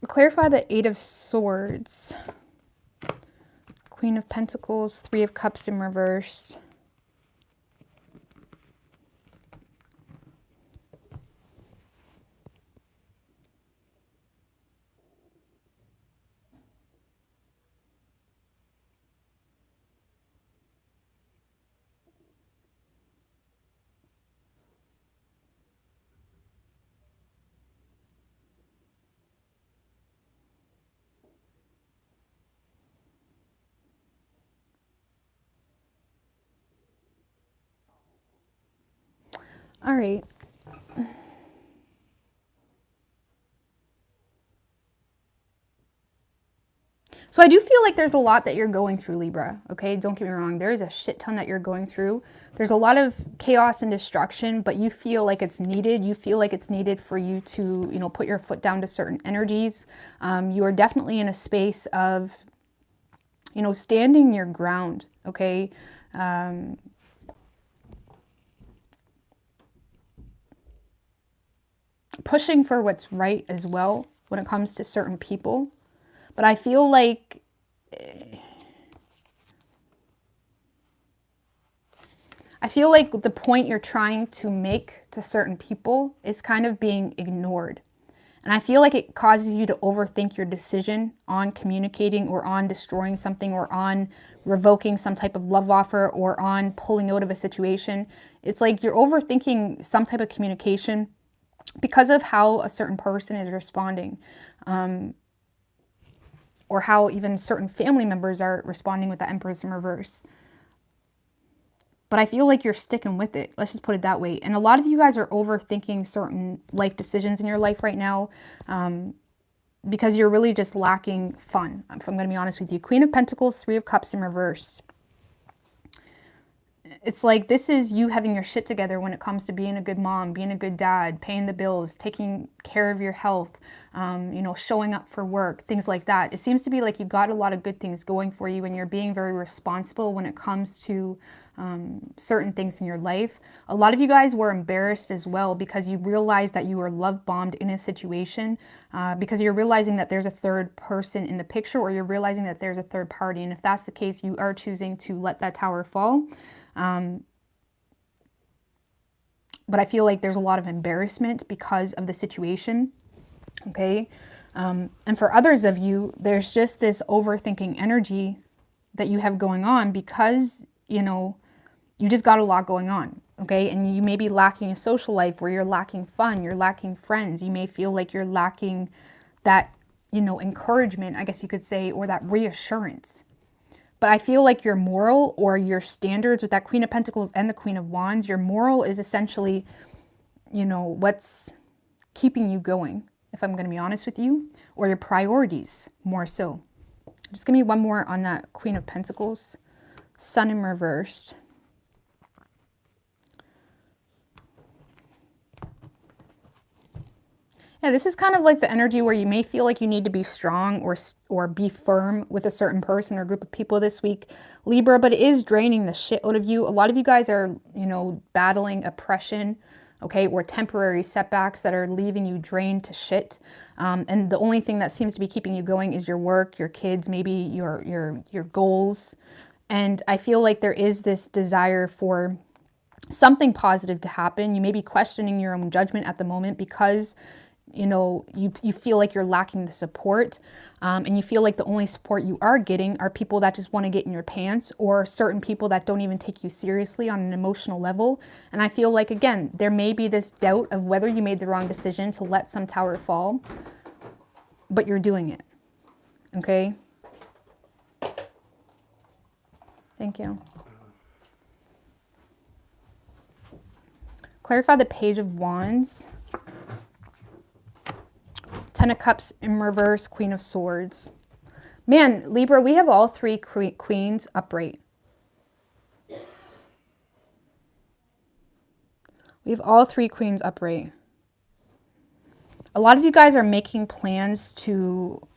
Clarify the Eight of Swords. Queen of Pentacles, Three of Cups in reverse. All right. So I do feel like there's a lot that you're going through, Libra, okay? Don't get me wrong. There is a shit ton that you're going through. There's a lot of chaos and destruction, but you feel like it's needed. You feel like it's needed for you to, you know, put your foot down to certain energies. You are definitely in a space of, you know, standing your ground, okay? Pushing for what's right as well when it comes to certain people. But I feel like the point you're trying to make to certain people is kind of being ignored. And I feel like it causes you to overthink your decision on communicating or on destroying something or on revoking some type of love offer or on pulling out of a situation. It's like you're overthinking some type of communication because of how a certain person is responding. Or how even certain family members are responding with the Empress in reverse. But I feel like you're sticking with it. Let's just put it that way. And a lot of you guys are overthinking certain life decisions in your life right now because you're really just lacking fun, if I'm going to be honest with you. Queen of Pentacles, Three of Cups in reverse. It's like this is you having your shit together when it comes to being a good mom, being a good dad, paying the bills, taking care of your health, you know, showing up for work, things like that. It seems to be like you got a lot of good things going for you and you're being very responsible when it comes to certain things in your life. A lot of you guys were embarrassed as well because you realized that you were love bombed in a situation because you're realizing that there's a third person in the picture or you're realizing that there's a third party. And if that's the case, you are choosing to let that tower fall. But I feel like there's a lot of embarrassment because of the situation, okay? And for others of you, there's just this overthinking energy that you have going on because, you know, you just got a lot going on, okay? And you may be lacking a social life where you're lacking fun, you're lacking friends. You may feel like you're lacking that, you know, encouragement, I guess you could say, or that reassurance. But I feel like your moral or your standards with that Queen of Pentacles and the Queen of Wands, your moral is essentially, you know, what's keeping you going, if I'm going to be honest with you, or your priorities more so. Just give me one more on that Queen of Pentacles. Sun in reverse. Yeah, this is kind of like the energy where you may feel like you need to be strong or be firm with a certain person or group of people this week, Libra, but it is draining the shit out of you. A lot of you guys are, you know, battling oppression, okay, or temporary setbacks that are leaving you drained to shit. And the only thing that seems to be keeping you going is your work, your kids, maybe your goals. And I feel like there is this desire for something positive to happen. You may be questioning your own judgment at the moment because you know, you feel like you're lacking the support, and you feel like the only support you are getting are people that just want to get in your pants, or certain people that don't even take you seriously on an emotional level. And I feel like, again, there may be this doubt of whether you made the wrong decision to let some tower fall, but you're doing it, okay? Thank you. Clarify the Page of Wands. Ten of Cups in reverse, Queen of Swords. Man, Libra, we have all three queens upright. We have all three queens upright. A lot of you guys are making plans to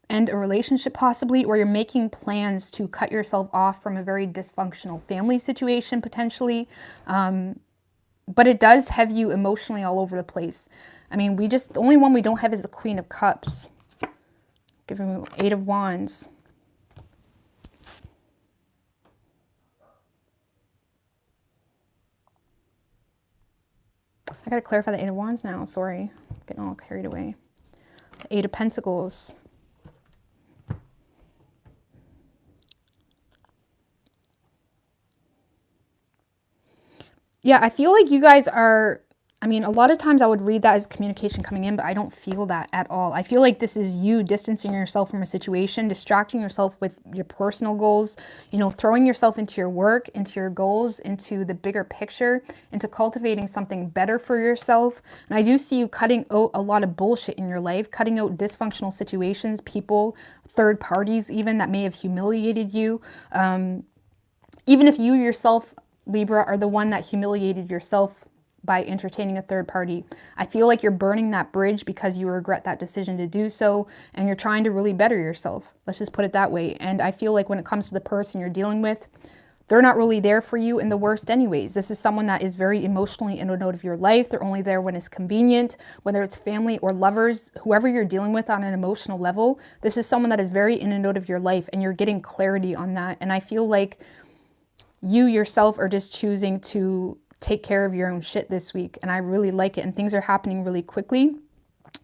end a relationship possibly, or you're making plans to cut yourself off from a very dysfunctional family situation potentially. But it does have you emotionally all over the place. I mean, the only one we don't have is the Queen of Cups. Giving me 8 of Wands. I gotta clarify the 8 of Wands now, sorry. Getting all carried away. The 8 of Pentacles. Yeah, I feel like you guys are, I mean, a lot of times I would read that as communication coming in, but I don't feel that at all. I feel like this is you distancing yourself from a situation, distracting yourself with your personal goals, you know, throwing yourself into your work, into your goals, into the bigger picture, into cultivating something better for yourself. And I do see you cutting out a lot of bullshit in your life, cutting out dysfunctional situations, people, third parties even that may have humiliated you. Even if you yourself, Libra, are the one that humiliated yourself by entertaining a third party. I feel like you're burning that bridge because you regret that decision to do so, and you're trying to really better yourself. Let's just put it that way. And I feel like when it comes to the person you're dealing with, they're not really there for you in the worst anyways. This is someone that is very emotionally in a note of your life. They're only there when it's convenient, whether it's family or lovers, whoever you're dealing with on an emotional level. This is someone that is very in a note of your life, and you're getting clarity on that. And I feel like you yourself are just choosing to take care of your own shit this week. And I really like it. And things are happening really quickly.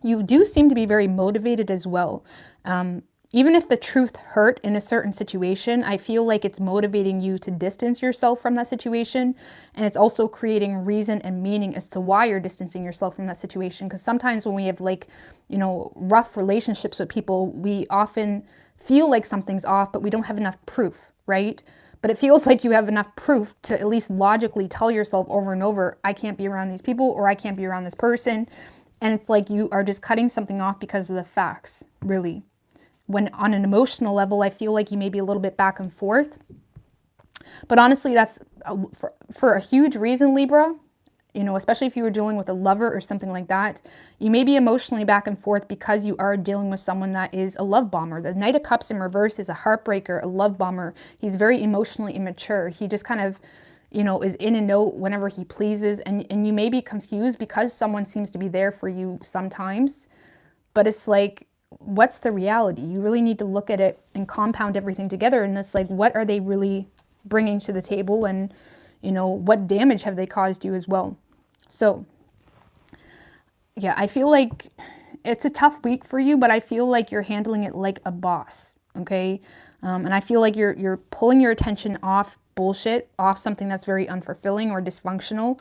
You do seem to be very motivated as well. Even if the truth hurt in a certain situation, I feel like it's motivating you to distance yourself from that situation. And it's also creating reason and meaning as to why you're distancing yourself from that situation. Because sometimes when we have, like, you know, rough relationships with people, we often feel like something's off, but we don't have enough proof, right? But it feels like you have enough proof to at least logically tell yourself over and over, I can't be around these people, or I can't be around this person. And it's like you are just cutting something off because of the facts, really. When on an emotional level, I feel like you may be a little bit back and forth. But honestly, that's for a huge reason, Libra. You know, especially if you were dealing with a lover or something like that, you may be emotionally back and forth because you are dealing with someone that is a love bomber. The Knight of Cups in reverse is a heartbreaker, a love bomber. He's very emotionally immature. He just kind of, you know, is in and out whenever he pleases. And you may be confused because someone seems to be there for you sometimes. But it's like, what's the reality? You really need to look at it and compound everything together. And it's like, what are they really bringing to the table? And you know, what damage have they caused you as well? So, yeah, I feel like it's a tough week for you, but I feel like you're handling it like a boss, okay? And I feel like you're pulling your attention off bullshit, off something that's very unfulfilling or dysfunctional,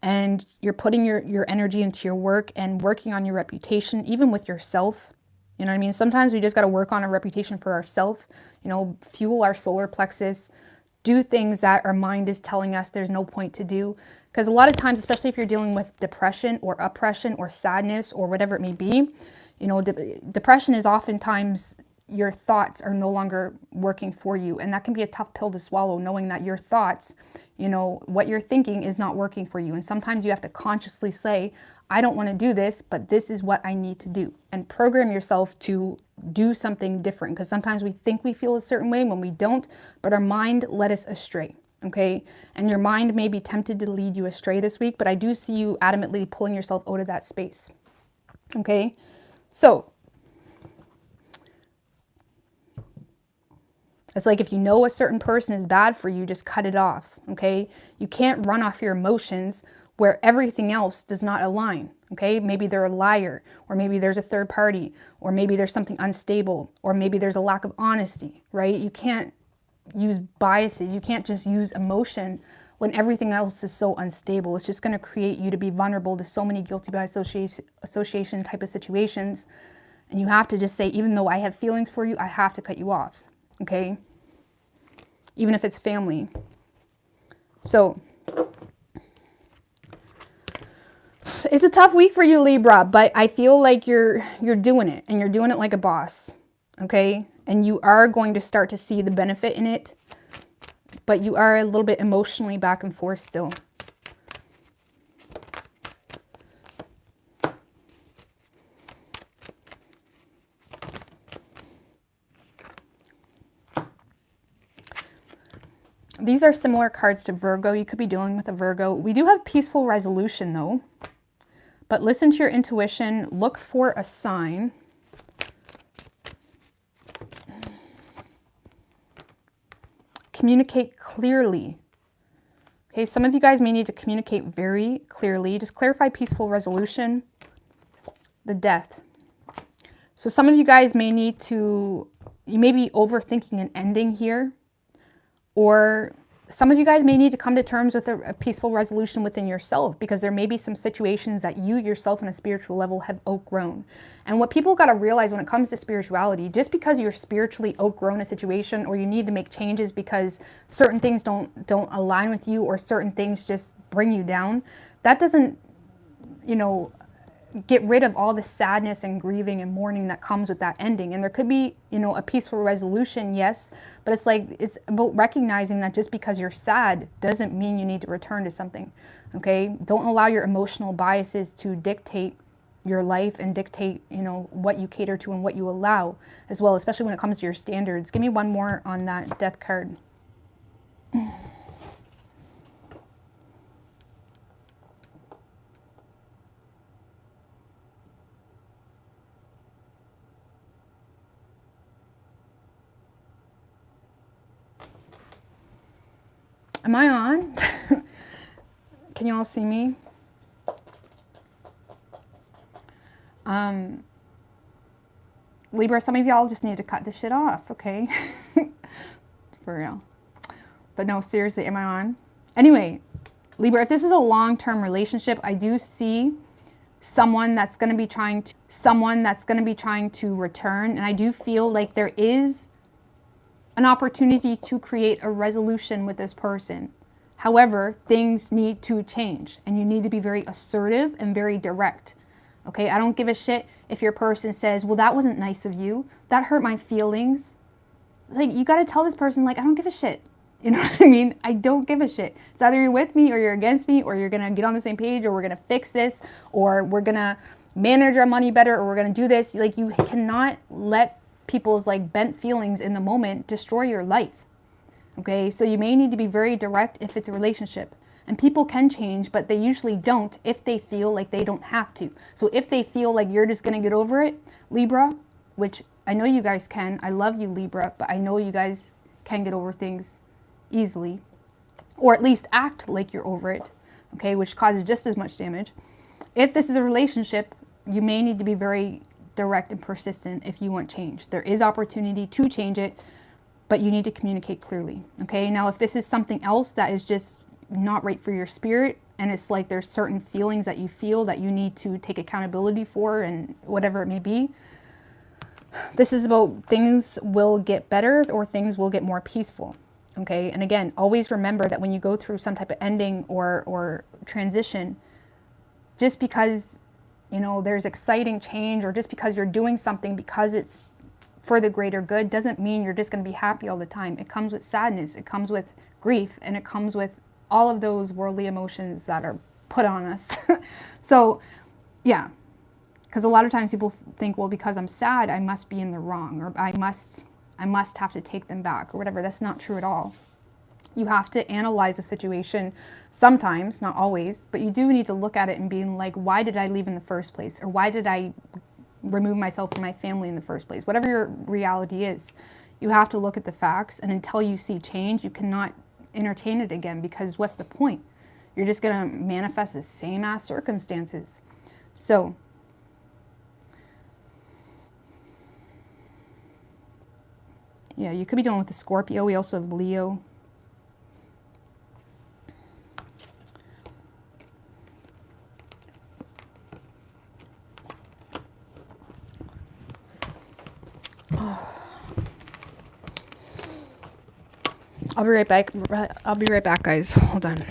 and you're putting your energy into your work and working on your reputation, even with yourself. You know what I mean? Sometimes we just got to work on a reputation for ourselves, you know, fuel our solar plexus, do things that our mind is telling us there's no point to do. Because a lot of times, especially if you're dealing with depression or oppression or sadness or whatever it may be, you know, depression is oftentimes your thoughts are no longer working for you. And that can be a tough pill to swallow, knowing that your thoughts, you know, what you're thinking is not working for you. And sometimes you have to consciously say, I don't want to do this, but this is what I need to do. And program yourself to do something different, because sometimes we think we feel a certain way when we don't, but our mind led us astray. Okay, and your mind may be tempted to lead you astray this week, but I do see you adamantly pulling yourself out of that space. Okay, so it's like if you know a certain person is bad for you, just cut it off. Okay, you can't run off your emotions where everything else does not align. Okay, maybe they're a liar, or maybe there's a third party, or maybe there's something unstable, or maybe there's a lack of honesty, right? You can't use biases. You can't just use emotion when everything else is so unstable. It's just going to create you to be vulnerable to so many guilty by association type of situations. And you have to just say, even though I have feelings for you, I have to cut you off. Okay? Even if it's family. So it's a tough week for you, Libra, but I feel like you're doing it, and you're doing it like a boss. Okay? And you are going to start to see the benefit in it, but you are a little bit emotionally back and forth still. These are similar cards to Virgo. You could be dealing with a Virgo. We do have peaceful resolution though, but listen to your intuition. Look for a sign. Communicate clearly. Okay, some of you guys may need to communicate very clearly. Just clarify peaceful resolution. The Death. So some of you guys may need to, you may be overthinking an ending here, or some of you guys may need to come to terms with a peaceful resolution within yourself, because there may be some situations that you yourself on a spiritual level have outgrown. And what people got to realize when it comes to spirituality, just because you're spiritually outgrown a situation, or you need to make changes because certain things don't align with you, or certain things just bring you down, that doesn't, you know, get rid of all the sadness and grieving and mourning that comes with that ending. And there could be, you know, a peaceful resolution, yes, but it's like, it's about recognizing that just because you're sad doesn't mean you need to return to something. Okay, don't allow your emotional biases to dictate your life and dictate, you know, what you cater to and what you allow as well, especially when it comes to your standards. Give me one more on that Death card. Am I on? Can you all see me? Libra, some of y'all just need to cut this shit off, okay? For real. But no, seriously, am I on? Anyway, Libra, if this is a long-term relationship, I do see someone that's going to be trying to return, and I do feel like there is an opportunity to create a resolution with this person. However, things need to change, and you need to be very assertive and very direct. Okay, I don't give a shit if your person says, well, that wasn't nice of you, that hurt my feelings. Like, you got to tell this person, like, I don't give a shit. You know what I mean? I don't give a shit. It's either you're with me or you're against me, or you're going to get on the same page, or we're going to fix this, or we're going to manage our money better, or we're going to do this. Like, you cannot let people's like bent feelings in the moment destroy your life. Okay, so you may need to be very direct if it's a relationship. And people can change, but they usually don't if they feel like they don't have to. So if they feel like you're just going to get over it, Libra, which I know you guys can. I love you, Libra, but I know you guys can get over things easily, or at least act like you're over it, okay, which causes just as much damage. If this is a relationship, you may need to be very direct and persistent if you want change. There is opportunity to change it, but you need to communicate clearly, okay? Now, if this is something else that is just not right for your spirit, and it's like there's certain feelings that you feel that you need to take accountability for, and whatever it may be, this is about things will get better or things will get more peaceful, okay? And again, always remember that when you go through some type of ending or transition, just because, you know, there's exciting change, or just because you're doing something because it's for the greater good, doesn't mean you're just going to be happy all the time. It comes with sadness, it comes with grief, and it comes with all of those worldly emotions that are put on us. So Yeah. Because a lot of times people think, well, because I'm sad, I must be in the wrong, or I must have to take them back or whatever. That's not true at all. You have to analyze a situation sometimes, not always, but you do need to look at it and be like, why did I leave in the first place? Or why did I remove myself from my family in the first place? Whatever your reality is, you have to look at the facts. And until you see change, you cannot entertain it again, because what's the point? You're just going to manifest the same ass circumstances. So yeah, you could be dealing with the Scorpio. We also have Leo. I'll be right back. I'll be right back, guys. Hold on.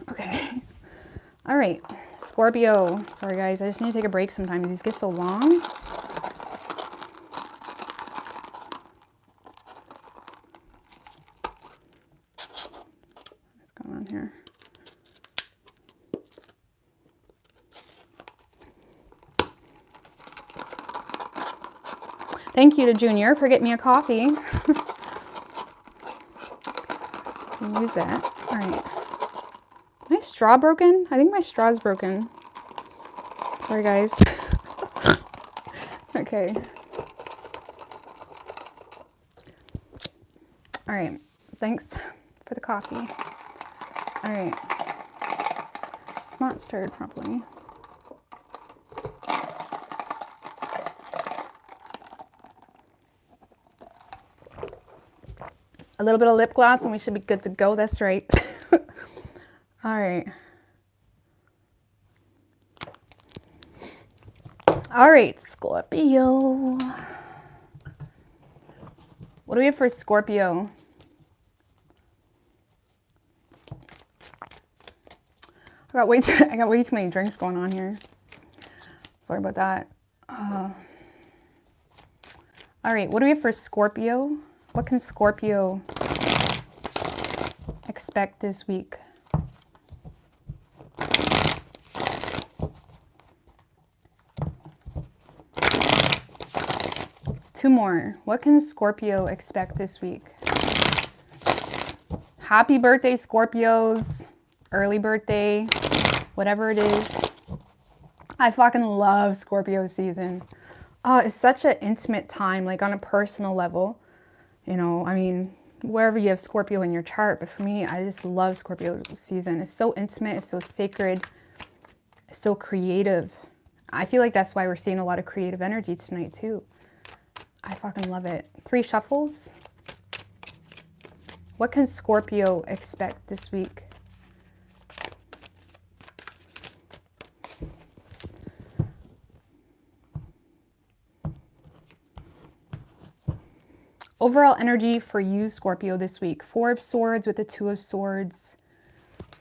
Okay. All right. Scorpio. Sorry, guys. I just need to take a break sometimes. These get so long. What's going on here? Thank you to Junior for getting me a coffee. Use it. All right. My straw broken? I think my straw's broken. Sorry, guys. Okay. All right. Thanks for the coffee. All right. It's not stirred properly. A little bit of lip gloss and we should be good to go. That's right. All right. All right, Scorpio. What do we have for Scorpio? I got way too many drinks going on here. Sorry about that. All right, what do we have for Scorpio? What can Scorpio expect this week? Two more. What can Scorpio expect this week? Happy birthday, Scorpios. Early birthday, whatever it is. I fucking love Scorpio season. Oh, it's such an intimate time, like on a personal level. You know, I mean, wherever you have Scorpio in your chart, but for me, I just love Scorpio season. It's so intimate, it's so sacred, it's so creative. I feel like that's why we're seeing a lot of creative energy tonight too. I fucking love it. 3 shuffles. What can Scorpio expect this week? Overall energy for you, Scorpio, this week. 4 of Swords with the 2 of Swords.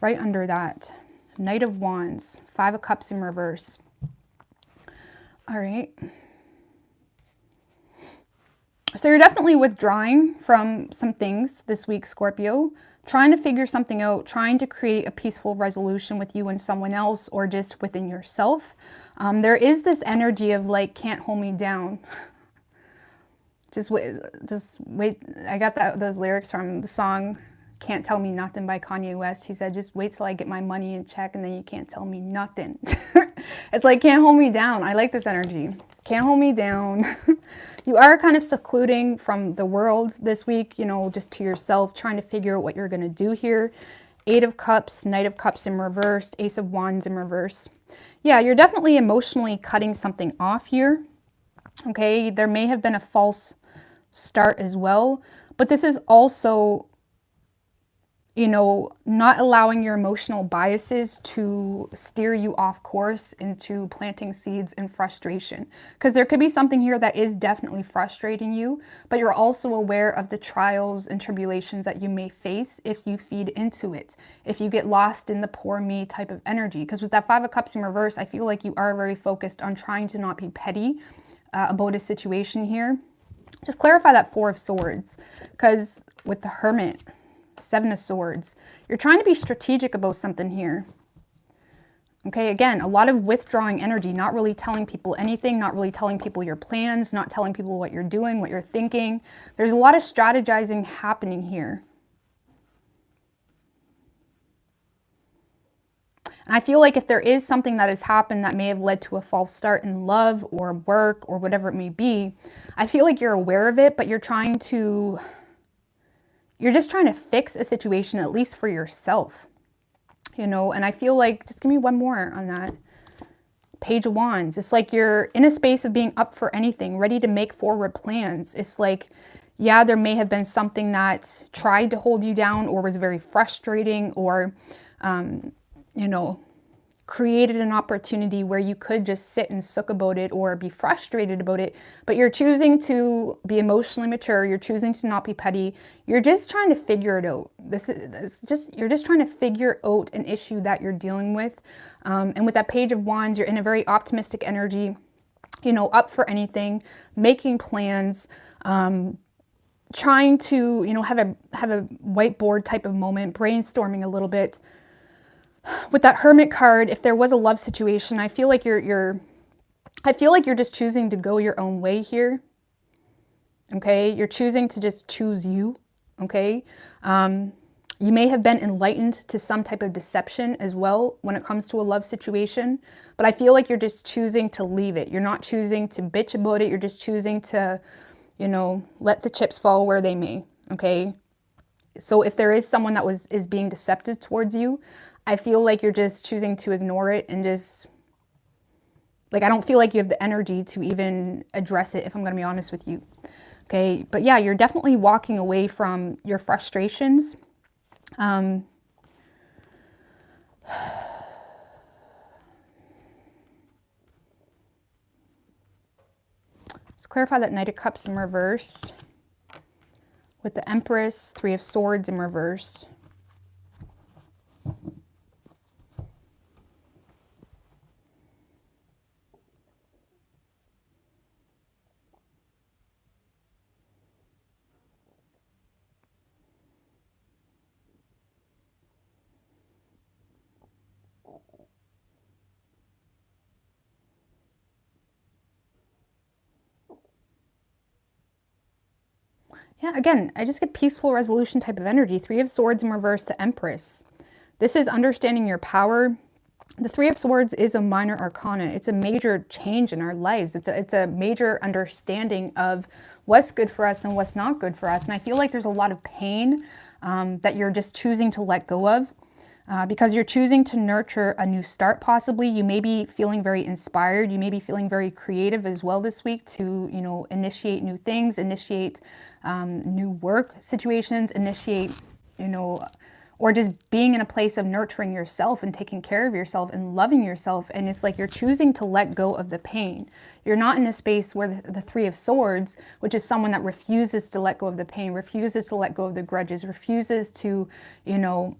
Right under that. Knight of Wands. 5 of Cups in reverse. All right. So you're definitely withdrawing from some things this week, Scorpio. Trying to figure something out. Trying to create a peaceful resolution with you and someone else or just within yourself. There is this energy of like, can't hold me down. Just wait. I got those lyrics from the song Can't Tell Me Nothing by Kanye West. He said, just wait till I get my money in check and then you can't tell me nothing. It's like, can't hold me down. I like this energy. Can't hold me down. You are kind of secluding from the world this week, you know, just to yourself, trying to figure out what you're going to do here. 8 of Cups, Knight of Cups in reverse, Ace of Wands in reverse. Yeah, you're definitely emotionally cutting something off here. Okay, there may have been a false start as well, but this is also, you know, not allowing your emotional biases to steer you off course into planting seeds in frustration, because there could be something here that is definitely frustrating you, but you're also aware of the trials and tribulations that you may face if you feed into it, if you get lost in the poor me type of energy. Because with that 5 of Cups in reverse, I feel like you are very focused on trying to not be petty about a situation here. Just clarify that 4 of Swords, because with the Hermit, 7 of Swords, you're trying to be strategic about something here. Okay, again, a lot of withdrawing energy, not really telling people anything, not really telling people your plans, not telling people what you're doing, what you're thinking. There's a lot of strategizing happening here. And I feel like if there is something that has happened that may have led to a false start in love or work or whatever it may be, I feel like you're aware of it, but you're just trying to fix a situation, at least for yourself, you know? And I feel like, just give me one more on that. Page of Wands. It's like you're in a space of being up for anything, ready to make forward plans. It's like, yeah, there may have been something that tried to hold you down or was very frustrating or, you know, created an opportunity where you could just sit and sook about it or be frustrated about it, but you're choosing to be emotionally mature. You're choosing to not be petty. You're just trying to figure it out. You're just trying to figure out an issue that you're dealing with. And with that Page of Wands, you're in a very optimistic energy, you know, up for anything, making plans, trying to, you know, have a whiteboard type of moment, brainstorming a little bit. With that Hermit card, if there was a love situation, I feel like you're just choosing to go your own way here. Okay, you're choosing to just choose you. Okay, You may have been enlightened to some type of deception as well when it comes to a love situation, but I feel like you're just choosing to leave it. You're not choosing to bitch about it. You're just choosing to, you know, let the chips fall where they may, okay? So if there is someone that is being deceptive towards you, I feel like you're just choosing to ignore it and just, like, I don't feel like you have the energy to even address it, if I'm going to be honest with you. Okay, but yeah, you're definitely walking away from your frustrations. Let's clarify that Knight of Cups in reverse with the Empress, Three of Swords in reverse. Yeah, again, I just get peaceful resolution type of energy. Three of Swords in reverse, the Empress. This is understanding your power. The Three of Swords is a minor arcana. It's a major change in our lives. It's a major understanding of what's good for us and what's not good for us. And I feel like there's a lot of pain that you're just choosing to let go of. Because you're choosing to nurture a new start, possibly. You may be feeling very inspired. You may be feeling very creative as well this week to, you know, initiate new things, initiate new work situations, initiate, you know, or just being in a place of nurturing yourself and taking care of yourself and loving yourself. And it's like you're choosing to let go of the pain. You're not in a space where the Three of Swords, which is someone that refuses to let go of the pain, refuses to let go of the grudges, refuses to, you know,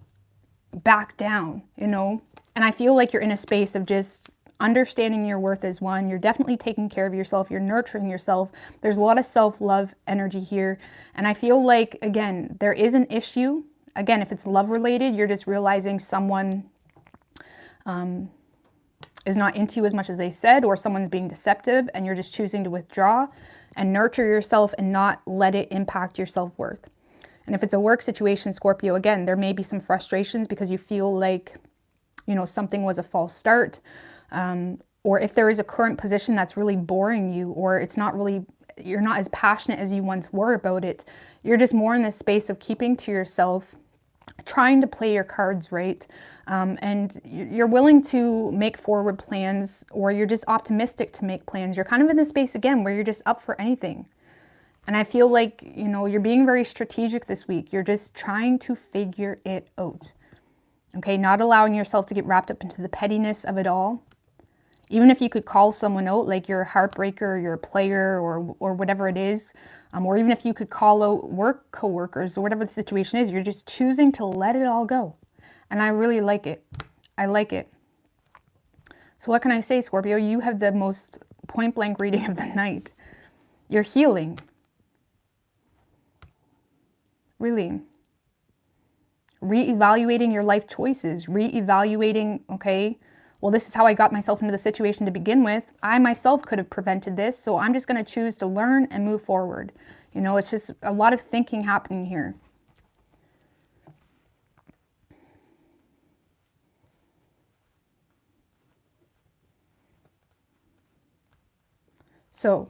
back down, you know. And I feel like you're in a space of just understanding your worth as one. You're definitely taking care of yourself. You're nurturing yourself. There's a lot of self-love energy here. And I feel like, again, there is an issue. Again, if it's love related, you're just realizing someone is not into you as much as they said, or someone's being deceptive, and you're just choosing to withdraw and nurture yourself and not let it impact your self-worth. And if it's a work situation, Scorpio, again, there may be some frustrations because you feel like, you know, something was a false start. Or if there is a current position that's really boring you, or it's not really, you're not as passionate as you once were about it. You're just more in this space of keeping to yourself, trying to play your cards right. And you're willing to make forward plans, or you're just optimistic to make plans. You're kind of in this space again where you're just up for anything. And I feel like, you know, you're being very strategic this week. You're just trying to figure it out. Okay, not allowing yourself to get wrapped up into the pettiness of it all. Even if you could call someone out, like you're a heartbreaker, or you're a player, or whatever it is, or even if you could call out work coworkers or whatever the situation is, you're just choosing to let it all go. And I really like it. I like it. So what can I say, Scorpio? You have the most point blank reading of the night. You're healing. Really. Reevaluating your life choices, reevaluating, okay, well, this is how I got myself into the situation to begin with. I myself could have prevented this, so I'm just going to choose to learn and move forward. You know, it's just a lot of thinking happening here. So,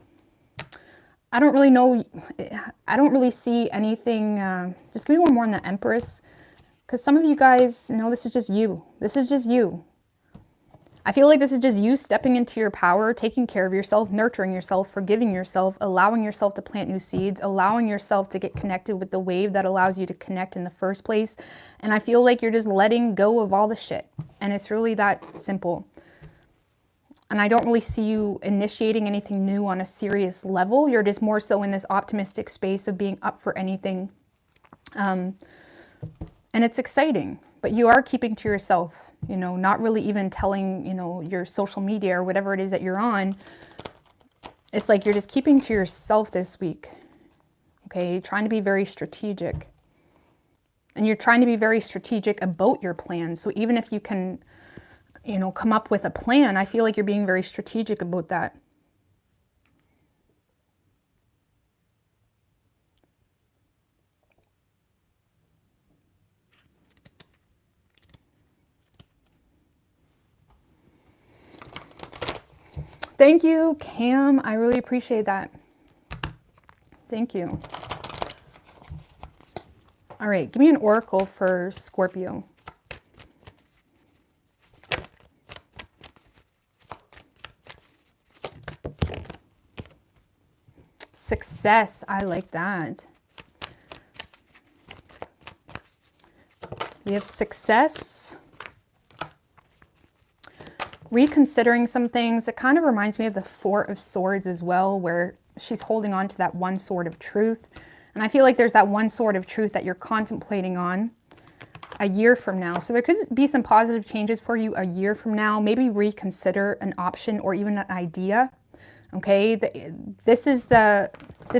I don't really know, I don't really see anything, just give me one more on the Empress, because some of you guys know this is just you. This is just you. I feel like this is just you stepping into your power, taking care of yourself, nurturing yourself, forgiving yourself, allowing yourself to plant new seeds, allowing yourself to get connected with the wave that allows you to connect in the first place. And I feel like you're just letting go of all the shit. And it's really that simple. And I don't really see you initiating anything new on a serious level. You're just more so in this optimistic space of being up for anything. And it's exciting, but you are keeping to yourself, you know, not really even telling, you know, your social media or whatever it is that you're on. It's like you're just keeping to yourself this week. Okay, trying to be very strategic. And you're trying to be very strategic about your plans. So even if you can, you know, come up with a plan, I feel like you're being very strategic about that. Thank you, Cam. I really appreciate that. Thank you. All right, give me an oracle for Scorpio. Success. I like that. We have success. Reconsidering some things. It kind of reminds me of the Four of Swords as well, where she's holding on to that one sword of truth. And I feel like there's that one sword of truth that you're contemplating on a year from now. So there could be some positive changes for you a year from now. Maybe reconsider an option or even an idea. Okay, this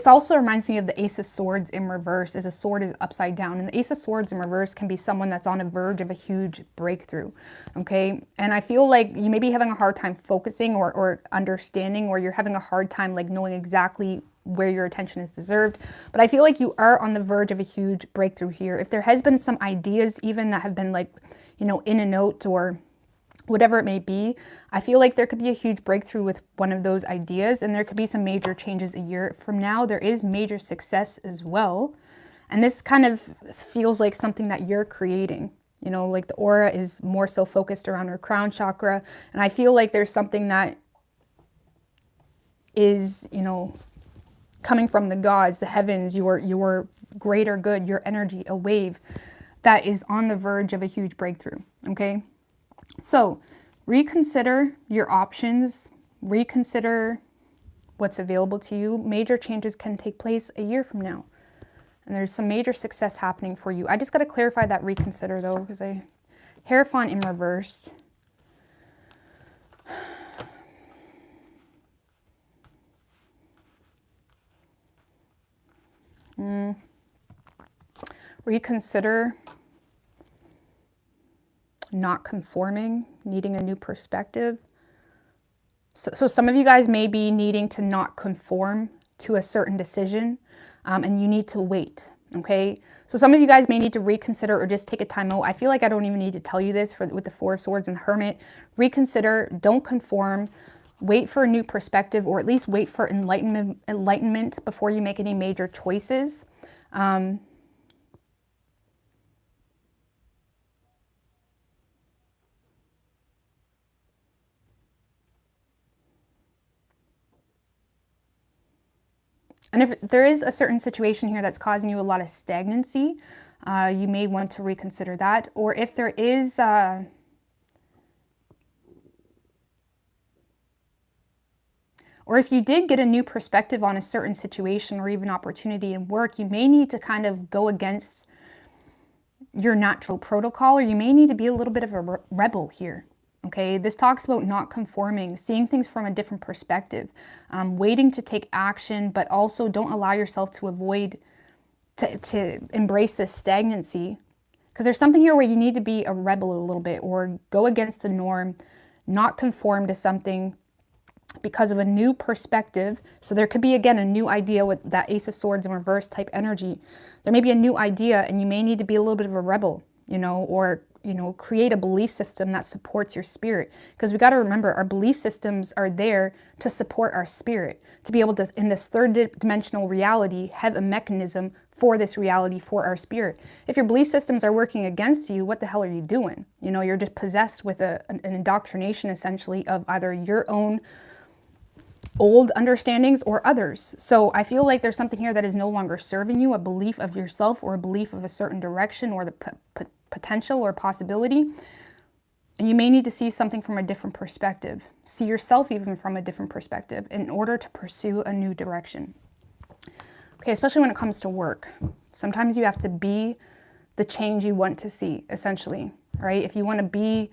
also reminds me of the Ace of Swords in reverse, as a sword is upside down. And the Ace of Swords in reverse can be someone that's on a verge of a huge breakthrough. Okay, and I feel like you may be having a hard time focusing or understanding, or you're having a hard time like knowing exactly where your attention is deserved. But I feel like you are on the verge of a huge breakthrough here. If there has been some ideas even that have been like, you know, in and out or whatever it may be, I feel like there could be a huge breakthrough with one of those ideas, and there could be some major changes a year from now. There is major success as well. And this kind of feels like something that you're creating. You know, like the aura is more so focused around her crown chakra. And I feel like there's something that is, you know, coming from the gods, the heavens, your greater good, your energy, a wave that is on the verge of a huge breakthrough. Okay. So reconsider your options, reconsider what's available to you. Major changes can take place a year from now. And there's some major success happening for you. I just got to clarify that reconsider though, because Hierophant in reverse. Reconsider. Not conforming, needing a new perspective. So some of you guys may be needing to not conform to a certain decision, and you need to wait, okay? So some of you guys may need to reconsider or just take a time out. I feel like I don't even need to tell you this with the Four of Swords and the Hermit. Reconsider, don't conform, wait for a new perspective, or at least wait for enlightenment before you make any major choices. And if there is a certain situation here that's causing you a lot of stagnancy, you may want to reconsider that. Or if there is, or if you did get a new perspective on a certain situation or even opportunity in work, you may need to kind of go against your natural protocol, or you may need to be a little bit of a rebel here. Okay, this talks about not conforming, seeing things from a different perspective, waiting to take action, but also don't allow yourself to to embrace this stagnancy. Because there's something here where you need to be a rebel a little bit, or go against the norm, not conform to something because of a new perspective. So there could be, again, a new idea with that Ace of Swords in reverse type energy. There may be a new idea and you may need to be a little bit of a rebel, you know, or create a belief system that supports your spirit. Because we got to remember, our belief systems are there to support our spirit, to be able to, in this third dimensional reality, have a mechanism for this reality for our spirit. If your belief systems are working against you, what the hell are you doing? You know, you're just possessed with an indoctrination, essentially, of either your own old understandings or others. So I feel like there's something here that is no longer serving you, a belief of yourself or a belief of a certain direction or the potential or possibility. And you may need to see something from a different perspective. See yourself even from a different perspective in order to pursue a new direction. Okay, especially when it comes to work. Sometimes you have to be the change you want to see, essentially, right? If you want to be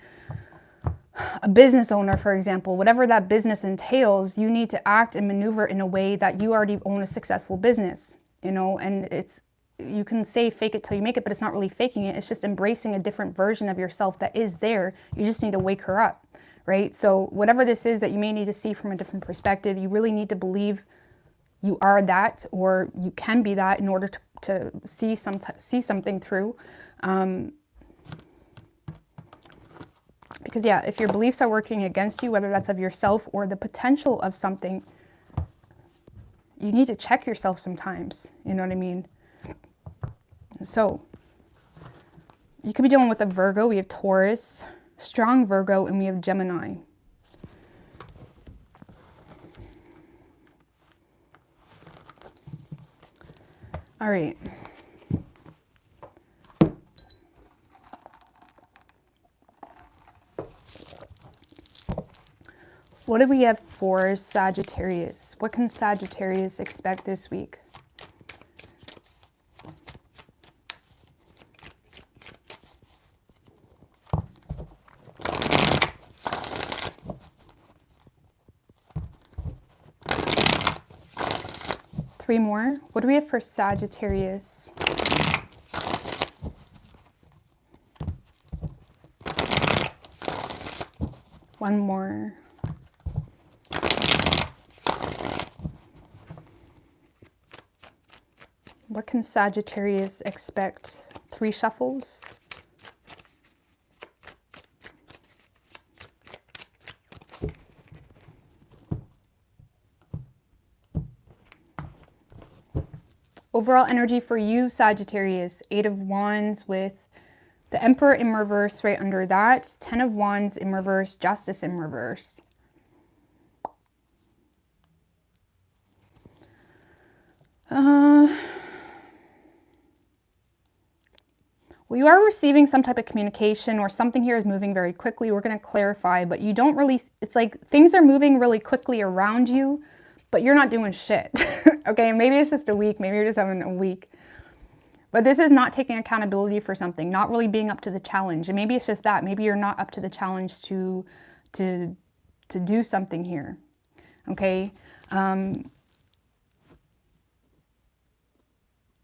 a business owner, for example, whatever that business entails, you need to act and maneuver in a way that you already own a successful business, you know, and you can say fake it till you make it, but it's not really faking it. It's just embracing a different version of yourself that is there. You just need to wake her up, right? So whatever this is that you may need to see from a different perspective, you really need to believe you are that, or you can be that in order to see something through. Because yeah, if your beliefs are working against you, whether that's of yourself or the potential of something, you need to check yourself sometimes. You know what I mean? So you could be dealing with a Virgo. We have Taurus, strong Virgo, and we have Gemini. All right. What do we have for Sagittarius? What can Sagittarius expect this week? Three more. What do we have for Sagittarius? One more. What can Sagittarius expect? Three shuffles. Overall energy for you, Sagittarius, 8 of Wands with the Emperor in reverse right under that, 10 of Wands in reverse, Justice in reverse. Well, you are receiving some type of communication or something here is moving very quickly. We're going to clarify, but you don't really, it's like things are moving really quickly around you, but you're not doing shit. Okay, maybe it's just a week, maybe you're just having a week. But this is not taking accountability for something, not really being up to the challenge. And maybe it's just that. Maybe you're not up to the challenge to do something here. Okay?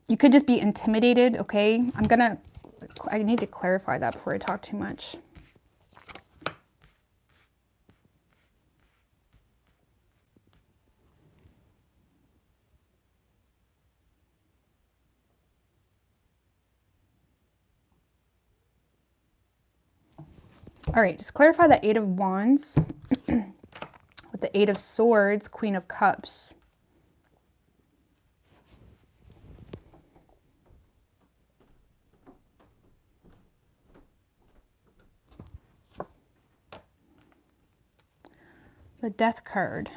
You could just be intimidated, okay? I need to clarify that before I talk too much. All right, just clarify the 8 of Wands with the 8 of Swords, Queen of Cups. The Death card.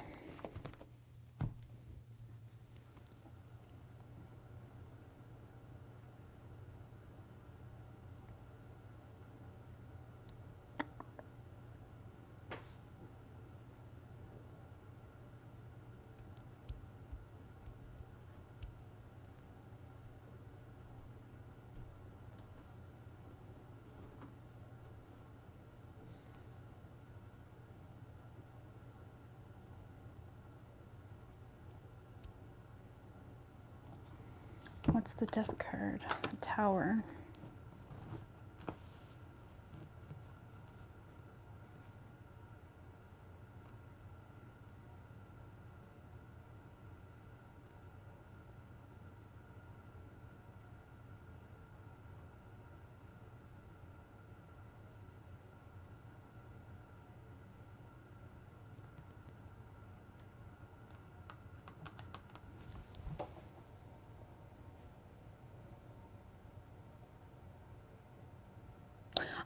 What's the Death card? The Tower.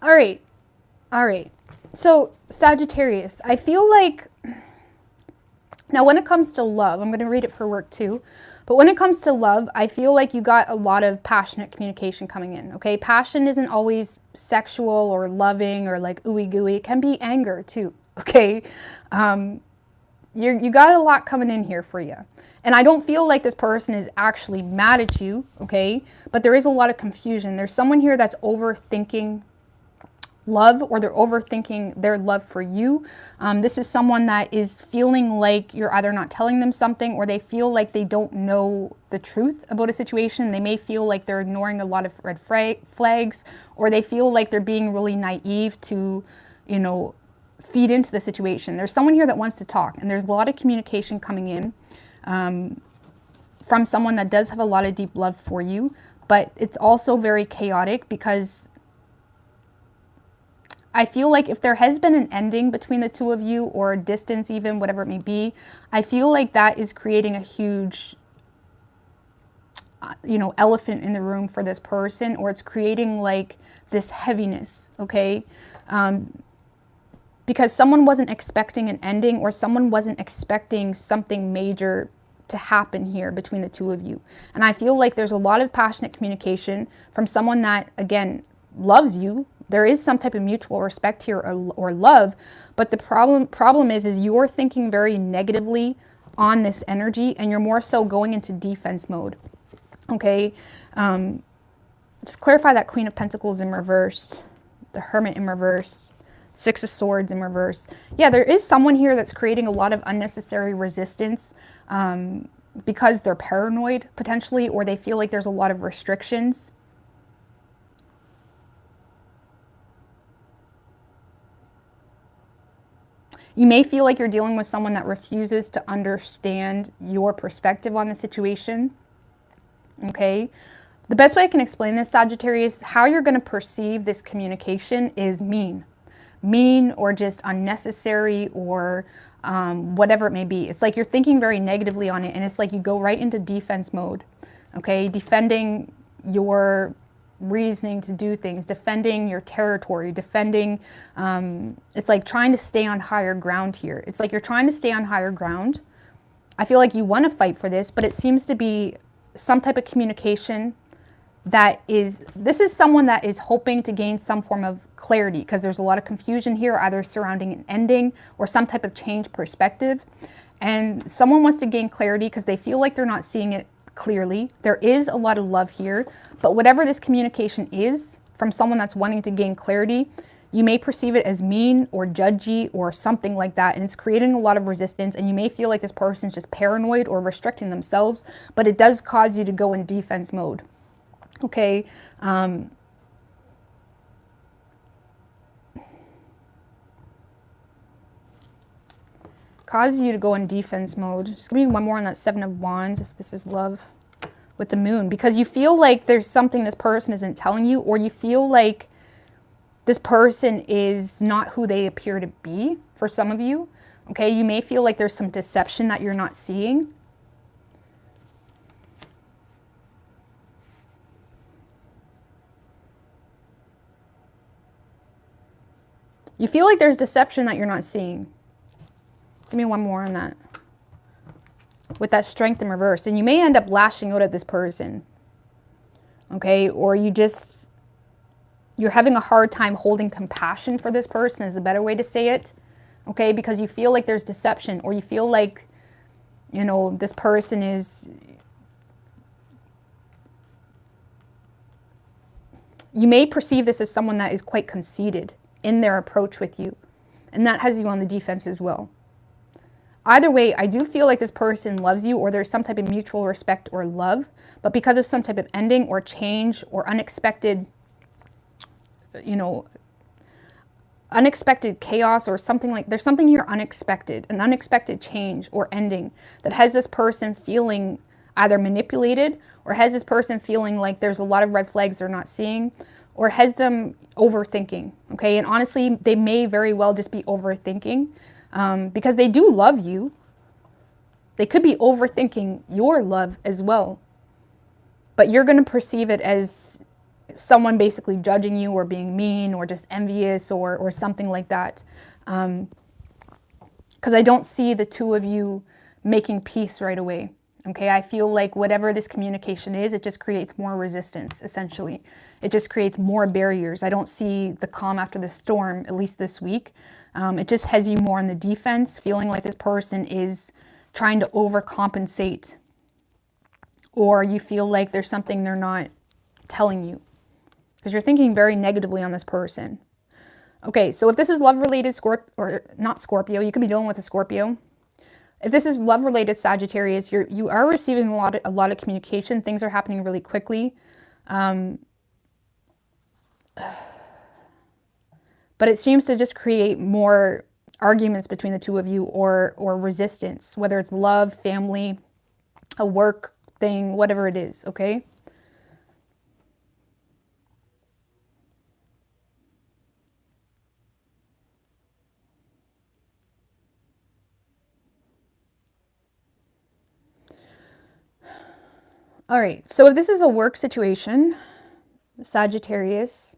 All right. All right. So Sagittarius, I feel like, now when it comes to love, I'm going to read it for work too, but when it comes to love, I feel like you got a lot of passionate communication coming in, okay? Passion isn't always sexual or loving or like ooey gooey. It can be anger too, okay? You got a lot coming in here for you. And I don't feel like this person is actually mad at you, okay? But there is a lot of confusion. There's someone here that's overthinking love, or they're overthinking their love for you. This is someone that is feeling like you're either not telling them something, or they feel like they don't know the truth about a situation. They may feel like they're ignoring a lot of red flags, or they feel like they're being really naive to, you know, feed into the situation. There's someone here that wants to talk, and there's a lot of communication coming in from someone that does have a lot of deep love for you, but it's also very chaotic because I feel like if there has been an ending between the two of you, or a distance even, whatever it may be, I feel like that is creating a huge, you know, elephant in the room for this person, or it's creating like this heaviness, okay? Because someone wasn't expecting an ending, or someone wasn't expecting something major to happen here between the two of you. And I feel like there's a lot of passionate communication from someone that, again, loves you. There is some type of mutual respect here, or love, but the problem is you're thinking very negatively on this energy, and you're more so going into defense mode. Okay, just clarify that Queen of Pentacles in reverse, the Hermit in reverse, Six of Swords in reverse. Yeah, there is someone here that's creating a lot of unnecessary resistance because they're paranoid potentially, or they feel like there's a lot of restrictions. You may feel like you're dealing with someone that refuses to understand your perspective on the situation. Okay. The best way I can explain this, Sagittarius, how you're going to perceive this communication is mean, or just unnecessary, or whatever it may be. It's like you're thinking very negatively on it, and it's like you go right into defense mode. Okay. Defending your reasoning to do things, defending your territory, defending, it's like trying to stay on higher ground here. It's like you're trying to stay on higher ground. I feel like you want to fight for this, but it seems to be some type of communication this is someone that is hoping to gain some form of clarity, because there's a lot of confusion here, either surrounding an ending or some type of change perspective. And someone wants to gain clarity because they feel like they're not seeing it clearly. There is a lot of love here, but whatever this communication is from someone that's wanting to gain clarity, you may perceive it as mean or judgy or something like that, and it's creating a lot of resistance, and you may feel like this person's just paranoid or restricting themselves, but it does cause you to go in defense mode. Okay. Causes you to go in defense mode. Just give me one more on that Seven of Wands, if this is love, with the Moon, because you feel like there's something this person isn't telling you, or you feel like this person is not who they appear to be for some of you. Okay, you may feel like there's some deception that you're not seeing. You feel like there's deception that you're not seeing. Give me one more on that. With that Strength in reverse. And you may end up lashing out at this person. Okay, or you're having a hard time holding compassion for this person, is a better way to say it. Okay, because you feel like there's deception, or you feel like, you know, this person is... You may perceive this as someone that is quite conceited in their approach with you, and that has you on the defense as well. Either way, I do feel like this person loves you, or there's some type of mutual respect or love, but because of some type of ending or change or unexpected, you know, unexpected chaos or something, like there's something here unexpected, an unexpected change or ending that has this person feeling either manipulated, or has this person feeling like there's a lot of red flags they're not seeing, or has them overthinking. Okay, and honestly, they may very well just be overthinking because they do love you. They could be overthinking your love as well, but you're going to perceive it as someone basically judging you, or being mean, or just envious, or something like that. Because I don't see the two of you making peace right away. Okay, I feel like whatever this communication is, it just creates more resistance, essentially. It just creates more barriers. I don't see the calm after the storm, at least this week. It just has you more on the defense, feeling like this person is trying to overcompensate, or you feel like there's something they're not telling you, because you're thinking very negatively on this person. Okay, so if this is love-related or not Scorpio, you could be dealing with a Scorpio. If this is love-related Sagittarius, you are receiving a lot of communication. Things are happening really quickly. But it seems to just create more arguments between the two of you, or resistance, whether it's love, family, a work thing, whatever it is, okay? All right, so if this is a work situation, Sagittarius,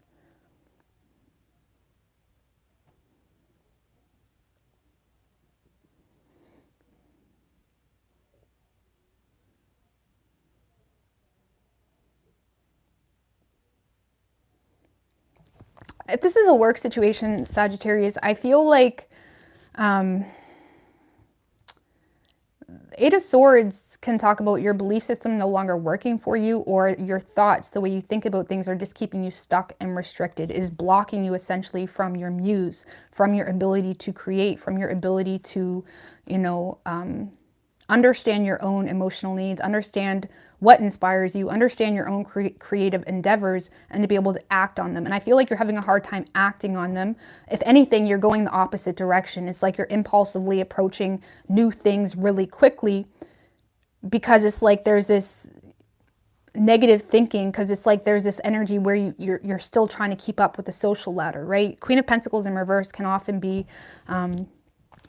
if this is a work situation, Sagittarius, I feel like Eight of Swords can talk about your belief system no longer working for you, or your thoughts, the way you think about things, are just keeping you stuck and restricted, is blocking you essentially from your muse, from your ability to create, from your ability to, you know, understand your own emotional needs, understand what inspires you, understand your own creative endeavors, and to be able to act on them. And I feel like you're having a hard time acting on them. If anything, you're going the opposite direction. It's like you're impulsively approaching new things really quickly, because it's like there's this negative thinking, because it's like there's this energy where you're still trying to keep up with the social ladder, right? Queen of Pentacles in reverse can often be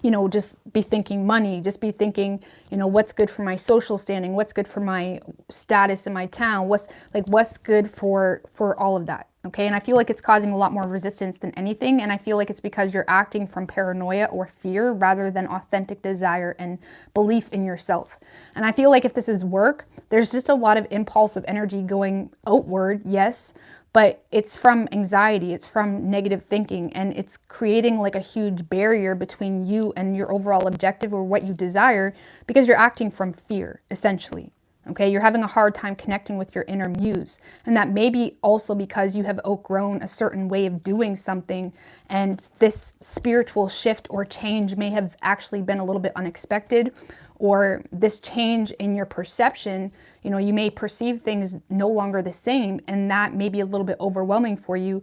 you know, just be thinking money, just be thinking, you know, what's good for my social standing, what's good for my status in my town, what's good for all of that. Okay. And I feel like it's causing a lot more resistance than anything. And I feel like it's because you're acting from paranoia or fear rather than authentic desire and belief in yourself. And I feel like if this is work, there's just a lot of impulsive energy going outward. Yes. But it's from anxiety, it's from negative thinking, and it's creating like a huge barrier between you and your overall objective or what you desire, because you're acting from fear, essentially. Okay, you're having a hard time connecting with your inner muse. And that may be also because you have outgrown a certain way of doing something, and this spiritual shift or change may have actually been a little bit unexpected, or this change in your perception, you know, you may perceive things no longer the same, and that may be a little bit overwhelming for you,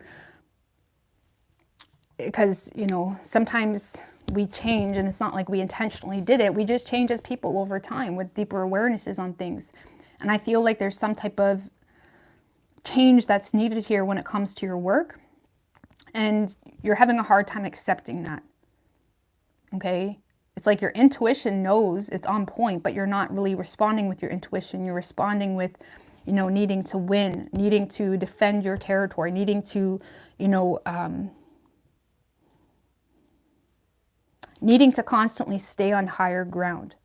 because, you know, sometimes we change and it's not like we intentionally did it. We just change as people over time with deeper awarenesses on things. And I feel like there's some type of change that's needed here when it comes to your work, and you're having a hard time accepting that. Okay? It's like your intuition knows it's on point, but you're not really responding with your intuition. You're responding with, you know, needing to win, needing to defend your territory, needing to, you know, needing to constantly stay on higher ground.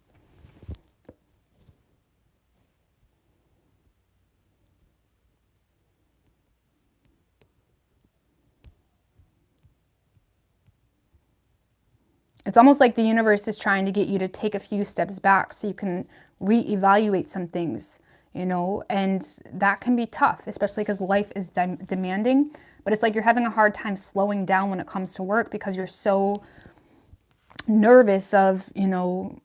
It's almost like the universe is trying to get you to take a few steps back so you can reevaluate some things, you know, and that can be tough, especially because life is demanding. But it's like you're having a hard time slowing down when it comes to work, because you're so nervous of, you know,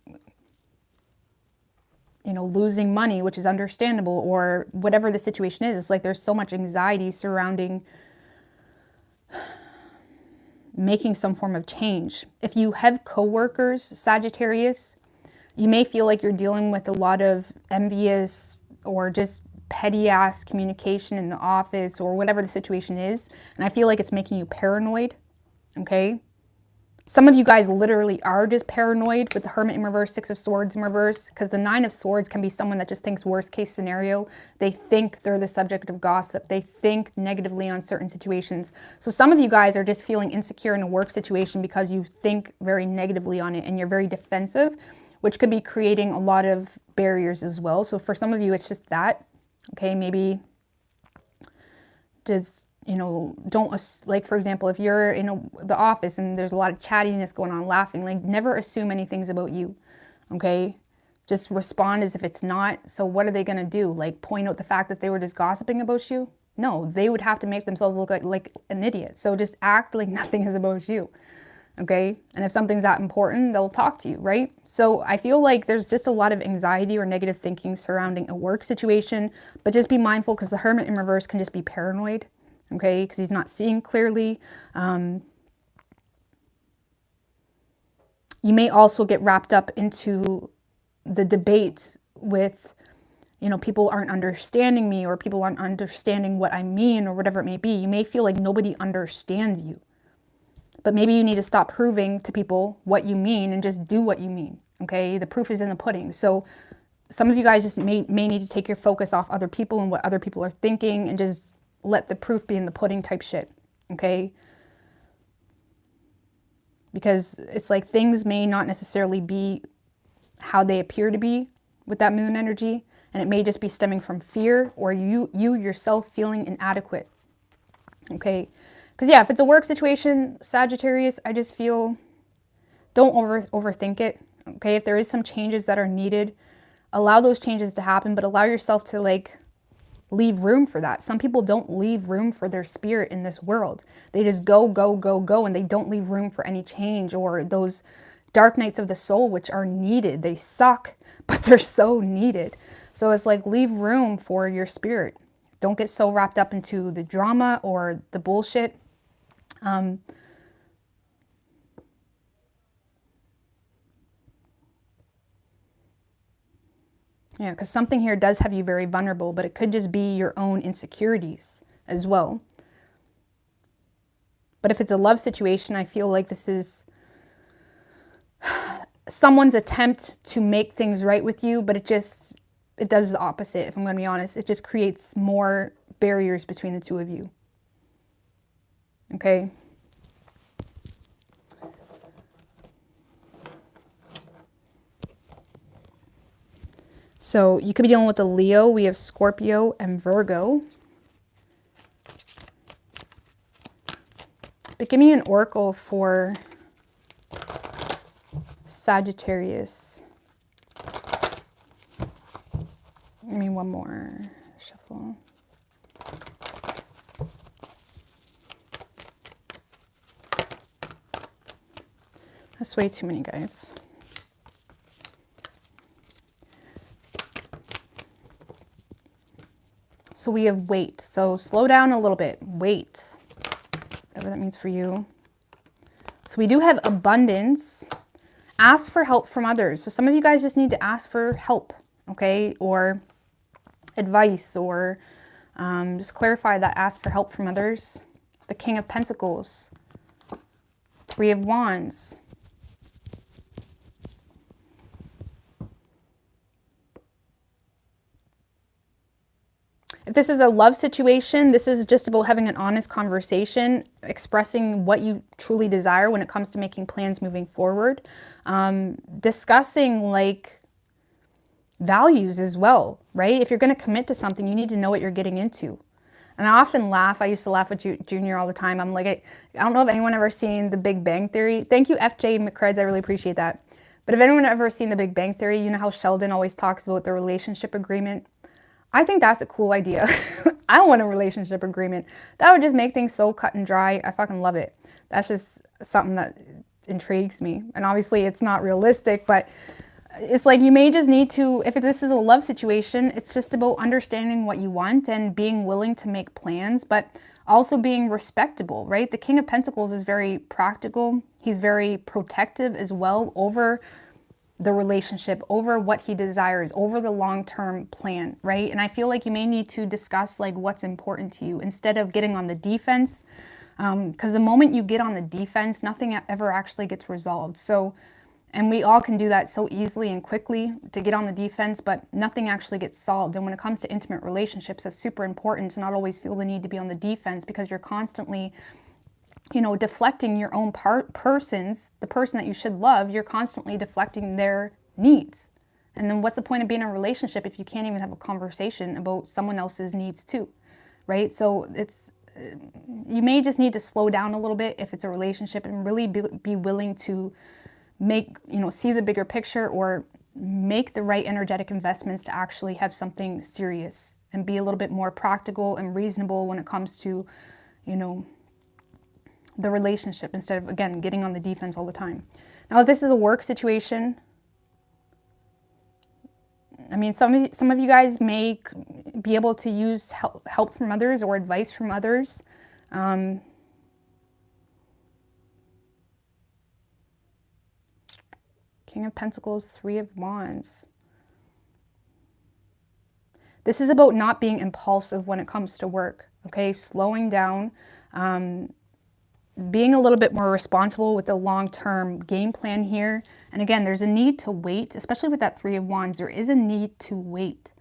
losing money, which is understandable, or whatever the situation is. It's like there's so much anxiety surrounding making some form of change. If you have coworkers, Sagittarius, you may feel like you're dealing with a lot of envious or just petty ass communication in the office, or whatever the situation is. And I feel like it's making you paranoid. Okay. Some of you guys literally are just paranoid with the Hermit in reverse, Six of Swords in reverse, because the Nine of Swords can be someone that just thinks worst case scenario. They think they're the subject of gossip. They think negatively on certain situations. So some of you guys are just feeling insecure in a work situation because you think very negatively on it, and you're very defensive, which could be creating a lot of barriers as well. So for some of you, it's just that. Okay, maybe just, you know, don't, like, for example, if you're in the office and there's a lot of chattiness going on, laughing, like, never assume anything's about you, okay? Just respond as if it's not. So what are they going to do? Like, point out the fact that they were just gossiping about you? No, they would have to make themselves look like an idiot. So just act like nothing is about you, okay? And if something's that important, they'll talk to you, right? So I feel like there's just a lot of anxiety or negative thinking surrounding a work situation, but just be mindful, because the Hermit in reverse can just be paranoid. Okay, because he's not seeing clearly. You may also get wrapped up into the debate with, you know, people aren't understanding me, or people aren't understanding what I mean, or whatever it may be. You may feel like nobody understands you. But maybe you need to stop proving to people what you mean and just do what you mean. Okay, the proof is in the pudding. So some of you guys just may need to take your focus off other people and what other people are thinking and just let the proof be in the pudding type shit, okay? Because it's like things may not necessarily be how they appear to be with that moon energy, and it may just be stemming from fear or you yourself feeling inadequate, okay? Because yeah, if it's a work situation, Sagittarius, I just feel don't overthink it, okay? If there is some changes that are needed, allow those changes to happen, but allow yourself to like leave room for that. Some people don't leave room for their spirit in this world. They just go, go, go, go, and they don't leave room for any change or those dark nights of the soul, which are needed. They suck, but they're so needed. So it's like, leave room for your spirit. Don't get so wrapped up into the drama or the bullshit. Yeah, because something here does have you very vulnerable, but it could just be your own insecurities as well. But if it's a love situation, I feel like this is someone's attempt to make things right with you, but it does the opposite, if I'm going to be honest. It just creates more barriers between the two of you. Okay? So you could be dealing with a Leo. We have Scorpio and Virgo. But give me an oracle for Sagittarius. Give me one more shuffle. That's way too many, guys. So we have wait. So slow down a little bit. Wait. Whatever that means for you. So we do have abundance. Ask for help from others. So some of you guys just need to ask for help, okay? Or advice, or just clarify that ask for help from others. The King of Pentacles. Three of Wands. If this is a love situation, this is just about having an honest conversation, expressing what you truly desire when it comes to making plans moving forward. Discussing like values as well, right? If you're going to commit to something, you need to know what you're getting into. And I often laugh. I used to laugh with Junior all the time. I'm like, I don't know if anyone ever seen The Big Bang Theory. Thank you, FJ McCreds. I really appreciate that. But if anyone ever seen The Big Bang Theory, you know how Sheldon always talks about the relationship agreement. I think that's a cool idea. I want a relationship agreement. That would just make things so cut and dry. I fucking love it. That's just something that intrigues me. And obviously it's not realistic, but it's like you may just need to, if this is a love situation, it's just about understanding what you want and being willing to make plans, but also being respectable, right? The King of Pentacles is very practical. He's very protective as well over the relationship, over what he desires, over the long-term plan, right? And I feel like you may need to discuss like what's important to you instead of getting on the defense, because the moment you get on the defense, nothing ever actually gets resolved. So, and we all can do that so easily and quickly to get on the defense, but nothing actually gets solved. And when it comes to intimate relationships, it's super important to not always feel the need to be on the defense, because you're constantly, you know, deflecting your own the person that you should love, you're constantly deflecting their needs. And then what's the point of being in a relationship if you can't even have a conversation about someone else's needs too, right? So it's, you may just need to slow down a little bit if it's a relationship and really be willing to make, you know, see the bigger picture or make the right energetic investments to actually have something serious and be a little bit more practical and reasonable when it comes to, you know, the relationship instead of, again, getting on the defense all the time. Now, if this is a work situation, I mean, some of you guys may be able to use help from others or advice from others. King of Pentacles, Three of Wands. This is about not being impulsive when it comes to work, okay? Slowing down, being a little bit more responsible with the long-term game plan here. And again, there's a need to wait, especially with that Three of Wands. There is a need to wait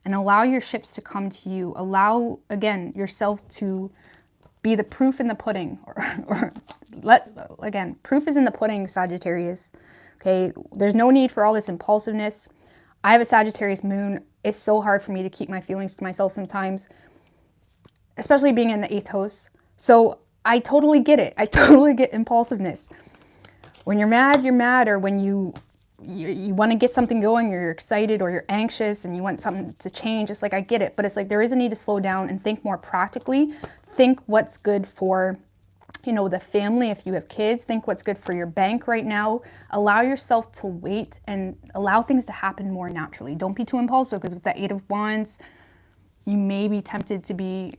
and allow your ships to come to you. Allow, again, yourself to be the proof in the pudding. Again, proof is in the pudding, Sagittarius. Okay, there's no need for all this impulsiveness. I have a Sagittarius moon. It's so hard for me to keep my feelings to myself sometimes, especially being in the 8th house. So I totally get it. I totally get impulsiveness. When you're mad, or when you want to get something going, or you're excited, or you're anxious and you want something to change. It's like, I get it, but it's like there is a need to slow down and think more practically. Think what's good for, you know, the family. If you have kids, think what's good for your bank right now. Allow yourself to wait and allow things to happen more naturally. Don't be too impulsive, because with that 8 of Wands, you may be tempted to be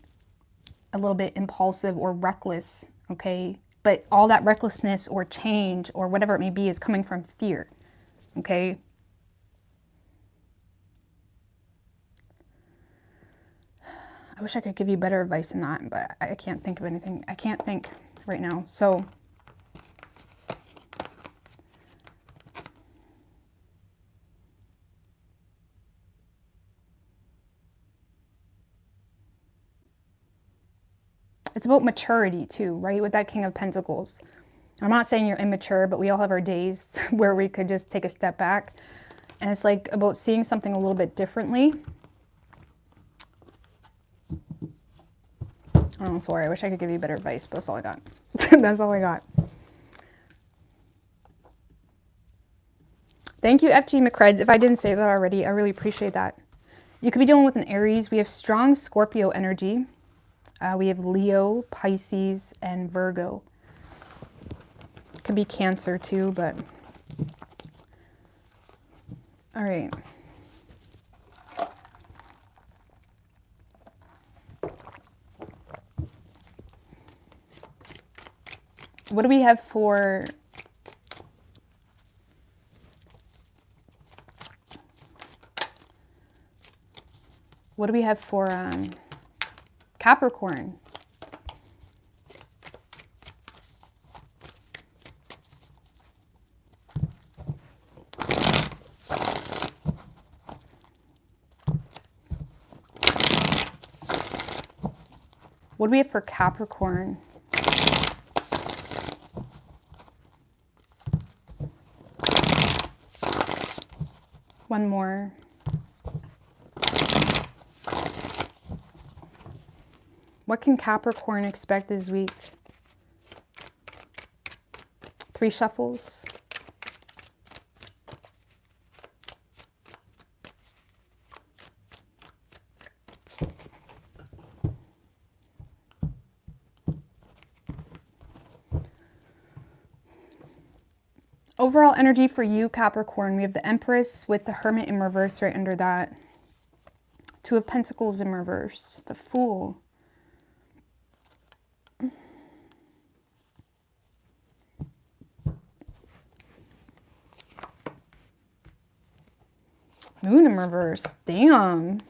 a little bit impulsive or reckless, okay? But all that recklessness or change or whatever it may be is coming from fear, okay? I wish I could give you better advice than that, but I can't think of anything. I can't think right now. So it's about maturity too, right? With that King of Pentacles. I'm not saying you're immature, but we all have our days where we could just take a step back. And it's like about seeing something a little bit differently. Oh, sorry. I wish I could give you better advice, but that's all I got. That's all I got. Thank you, FG McCreds. If I didn't say that already, I really appreciate that. You could be dealing with an Aries. We have strong Scorpio energy. We have Leo, Pisces, and Virgo. It could be Cancer too, but all right. What do we have for Capricorn? What do we have for Capricorn? One more. What can Capricorn expect this week? 3 shuffles. Overall energy for you, Capricorn, we have the Empress with the Hermit in reverse right under that. 2 of Pentacles in reverse. The Fool. Moon in reverse. Damn.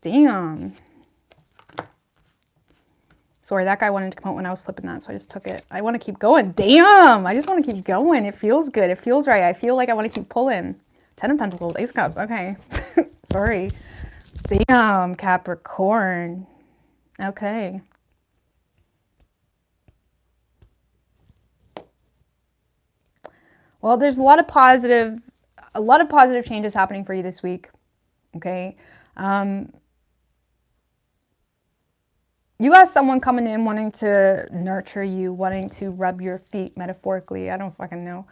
Damn. Sorry, that guy wanted to come out when I was flipping that, so I just took it. I want to keep going. Damn! I just want to keep going. It feels good. It feels right. I feel like I want to keep pulling. 10 of Pentacles, Ace of Cups. Okay. Sorry. Damn, Capricorn. Okay. Well, there's a lot of positive changes happening for you this week. Okay. You got someone coming in wanting to nurture you, wanting to rub your feet metaphorically. I don't fucking know.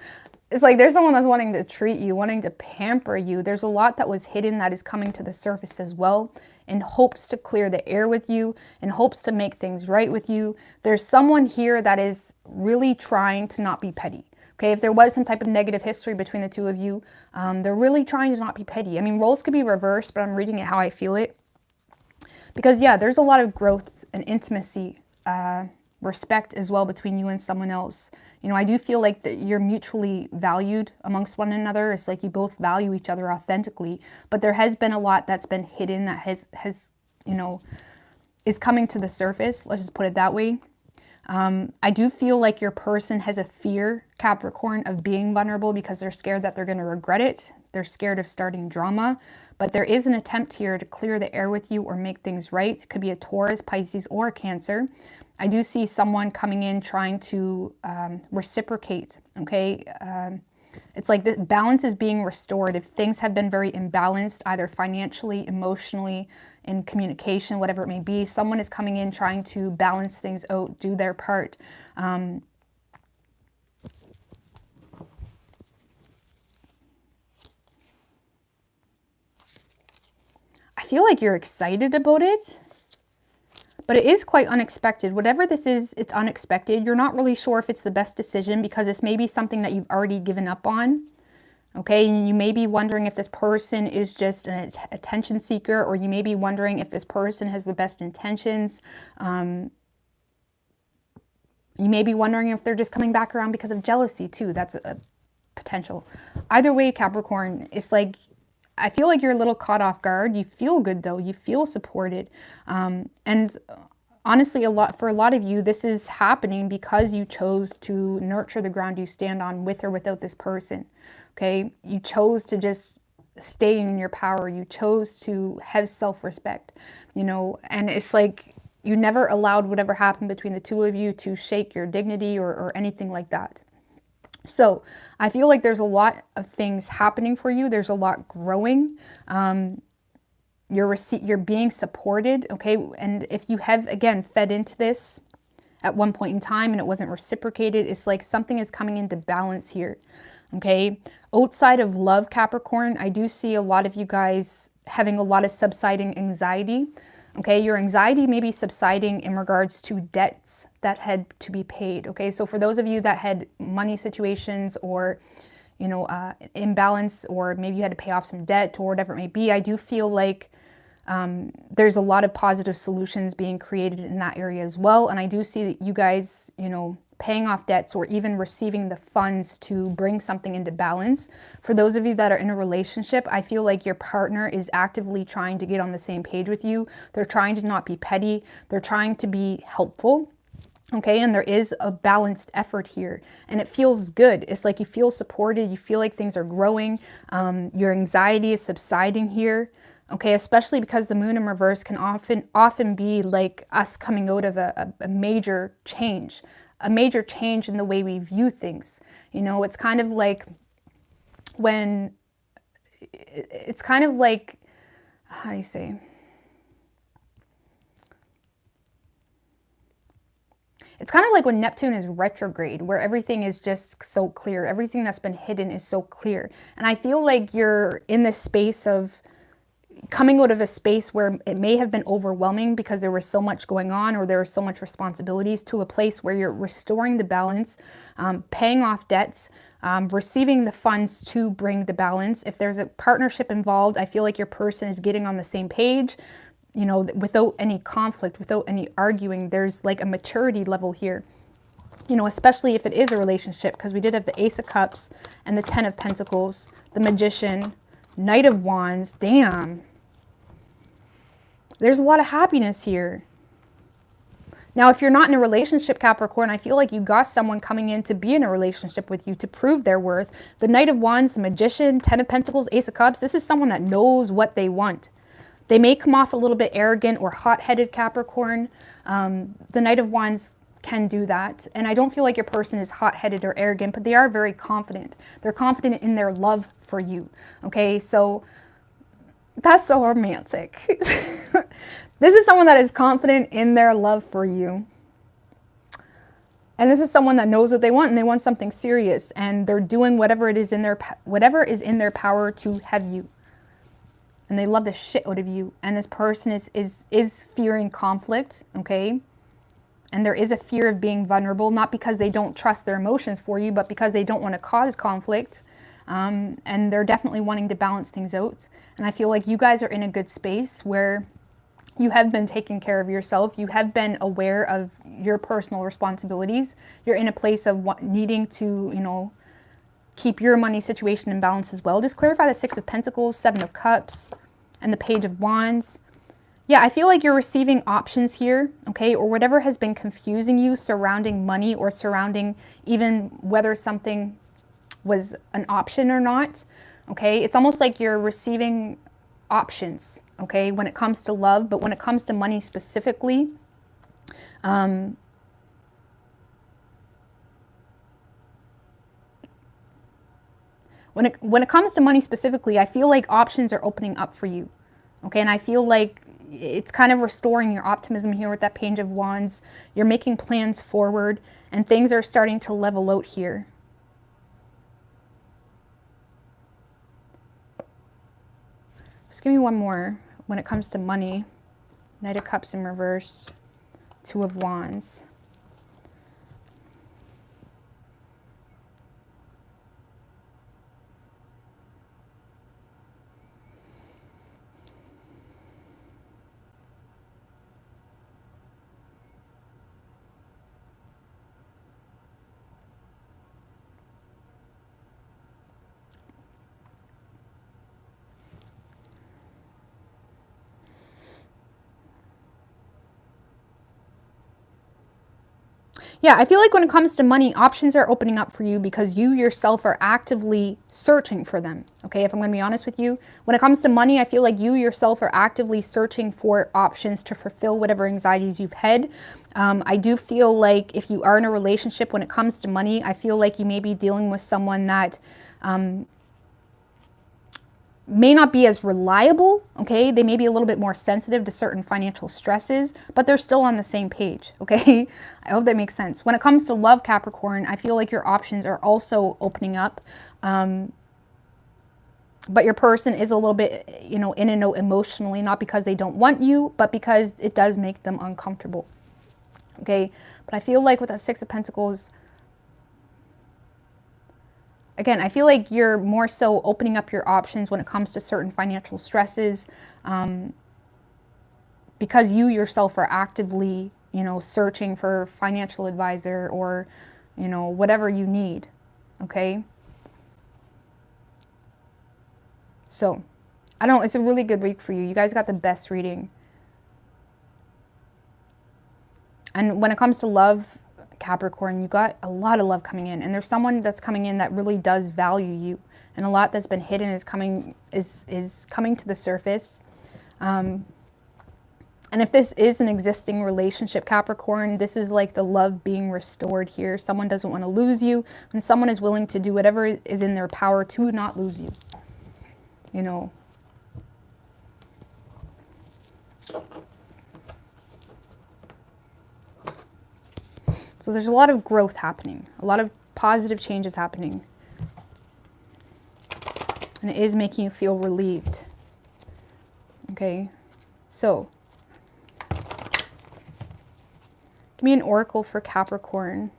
It's like there's someone that's wanting to treat you, wanting to pamper you. There's a lot that was hidden that is coming to the surface as well, in hopes to clear the air with you, in hopes to make things right with you. There's someone here that is really trying to not be petty. Okay, if there was some type of negative history between the two of you, they're really trying to not be petty. I mean, roles could be reversed, but I'm reading it how I feel it. Because yeah, there's a lot of growth and intimacy, respect as well between you and someone else. You know, I do feel like that you're mutually valued amongst one another. It's like you both value each other authentically, but there has been a lot that's been hidden that has, you know, is coming to the surface. Let's just put it that way. I do feel like your person has a fear, Capricorn, of being vulnerable because they're scared that they're going to regret it. They're scared of starting drama. But there is an attempt here to clear the air with you or make things right. It could be a Taurus, Pisces, or a Cancer. I do see someone coming in trying to reciprocate, okay? It's like the balance is being restored. If things have been very imbalanced, either financially, emotionally, in communication, whatever it may be, someone is coming in trying to balance things out, do their part. I feel like you're excited about it, but it is quite unexpected. Whatever this is, it's unexpected. You're not really sure if it's the best decision because this may be something that you've already given up on. Okay, and you may be wondering if this person is just an attention seeker, or you may be wondering if this person has the best intentions. You may be wondering if they're just coming back around because of jealousy too. That's a potential. Either way, Capricorn, it's like, I feel like you're a little caught off guard. You feel good though. You feel supported. And honestly, for a lot of you, this is happening because you chose to nurture the ground you stand on with or without this person. Okay, you chose to just stay in your power. You chose to have self-respect, you know, and it's like you never allowed whatever happened between the two of you to shake your dignity or anything like that. So I feel like there's a lot of things happening for you. There's a lot growing. You're being supported, okay? And if you have, again, fed into this at one point in time and it wasn't reciprocated, it's like something is coming into balance here, okay? Outside of love, Capricorn, I do see a lot of you guys having a lot of subsiding anxiety, okay? Your anxiety may be subsiding in regards to debts that had to be paid, okay? So for those of you that had money situations or, you know, imbalance, or maybe you had to pay off some debt or whatever it may be, I do feel like there's a lot of positive solutions being created in that area as well. And I do see that you guys, you know, paying off debts or even receiving the funds to bring something into balance. For those of you that are in a relationship, I feel like your partner is actively trying to get on the same page with you. They're trying to not be petty. They're trying to be helpful. Okay, and there is a balanced effort here and it feels good. It's like you feel supported. You feel like things are growing. Your anxiety is subsiding here. Okay, especially because the moon in reverse can often be like us coming out of a major change in the way we view things. You know, it's kind of like when, it's kind of like, how do you say? It's kind of like when Neptune is retrograde, where everything is just so clear. Everything that's been hidden is so clear. And I feel like you're in this space of coming out of a space where it may have been overwhelming because there was so much going on or there was so much responsibilities, to a place where you're restoring the balance, paying off debts, receiving the funds to bring the balance. If there's a partnership involved, I feel like your person is getting on the same page, you know, without any conflict, without any arguing. There's like a maturity level here, you know, especially if it is a relationship, because we did have the Ace of Cups and the Ten of Pentacles, the Magician, Knight of Wands. Damn. There's a lot of happiness here. Now, if you're not in a relationship, Capricorn, I feel like you got someone coming in to be in a relationship with you to prove their worth. The Knight of Wands, the Magician, Ten of Pentacles, Ace of Cups. This is someone that knows what they want. They may come off a little bit arrogant or hot-headed, Capricorn. The Knight of Wands can do that. And I don't feel like your person is hot-headed or arrogant, but they are very confident. They're confident in their love for you. Okay, so that's so romantic. This is someone that is confident in their love for you. And this is someone that knows what they want, and they want something serious, and they're doing whatever is in their power to have you. And they love the shit out of you. And this person is fearing conflict, okay? And there is a fear of being vulnerable, not because they don't trust their emotions for you, but because they don't want to cause conflict. And they're definitely wanting to balance things out. And I feel like you guys are in a good space where you have been taking care of yourself. You have been aware of your personal responsibilities. You're in a place of needing to, you know, keep your money situation in balance as well. Just clarify the Six of Pentacles, Seven of Cups, and the Page of Wands. Yeah, I feel like you're receiving options here, okay? Or whatever has been confusing you surrounding money or surrounding even whether something was an option or not, okay? It's almost like you're receiving options, okay, when it comes to love, but when it comes to money specifically, when it comes to money specifically, I feel like options are opening up for you, okay? And I feel like it's kind of restoring your optimism here with that Page of Wands. You're making plans forward, and things are starting to level out here. Just give me one more. When it comes to money, Knight of Cups in reverse, Two of Wands. Yeah, I feel like when it comes to money, options are opening up for you because you yourself are actively searching for them. Okay, if I'm going to be honest with you, when it comes to money, I feel like you yourself are actively searching for options to fulfill whatever anxieties you've had. I do feel like if you are in a relationship, when it comes to money, I feel like you may be dealing with someone that may not be as reliable, okay? They may be a little bit more sensitive to certain financial stresses, but they're still on the same page, okay? I hope that makes sense. When it comes to love, Capricorn, I feel like your options are also opening up, but your person is a little bit, you know, in and out emotionally, not because they don't want you, but because it does make them uncomfortable, okay? But I feel like with that Six of Pentacles, again, I feel like you're more so opening up your options when it comes to certain financial stresses, because you yourself are actively, you know, searching for financial advisor or, you know, whatever you need, okay? So, I don't know, it's a really good week for you. You guys got the best reading. And when it comes to love, Capricorn, you got a lot of love coming in, and there's someone that's coming in that really does value you, and a lot that's been hidden is coming to the surface. And if this is an existing relationship, Capricorn, this is like the love being restored here. Someone doesn't want to lose you, and someone is willing to do whatever is in their power to not lose you, you know. So there's a lot of growth happening, a lot of positive changes happening. And it is making you feel relieved. Okay, so give me an oracle for Capricorn.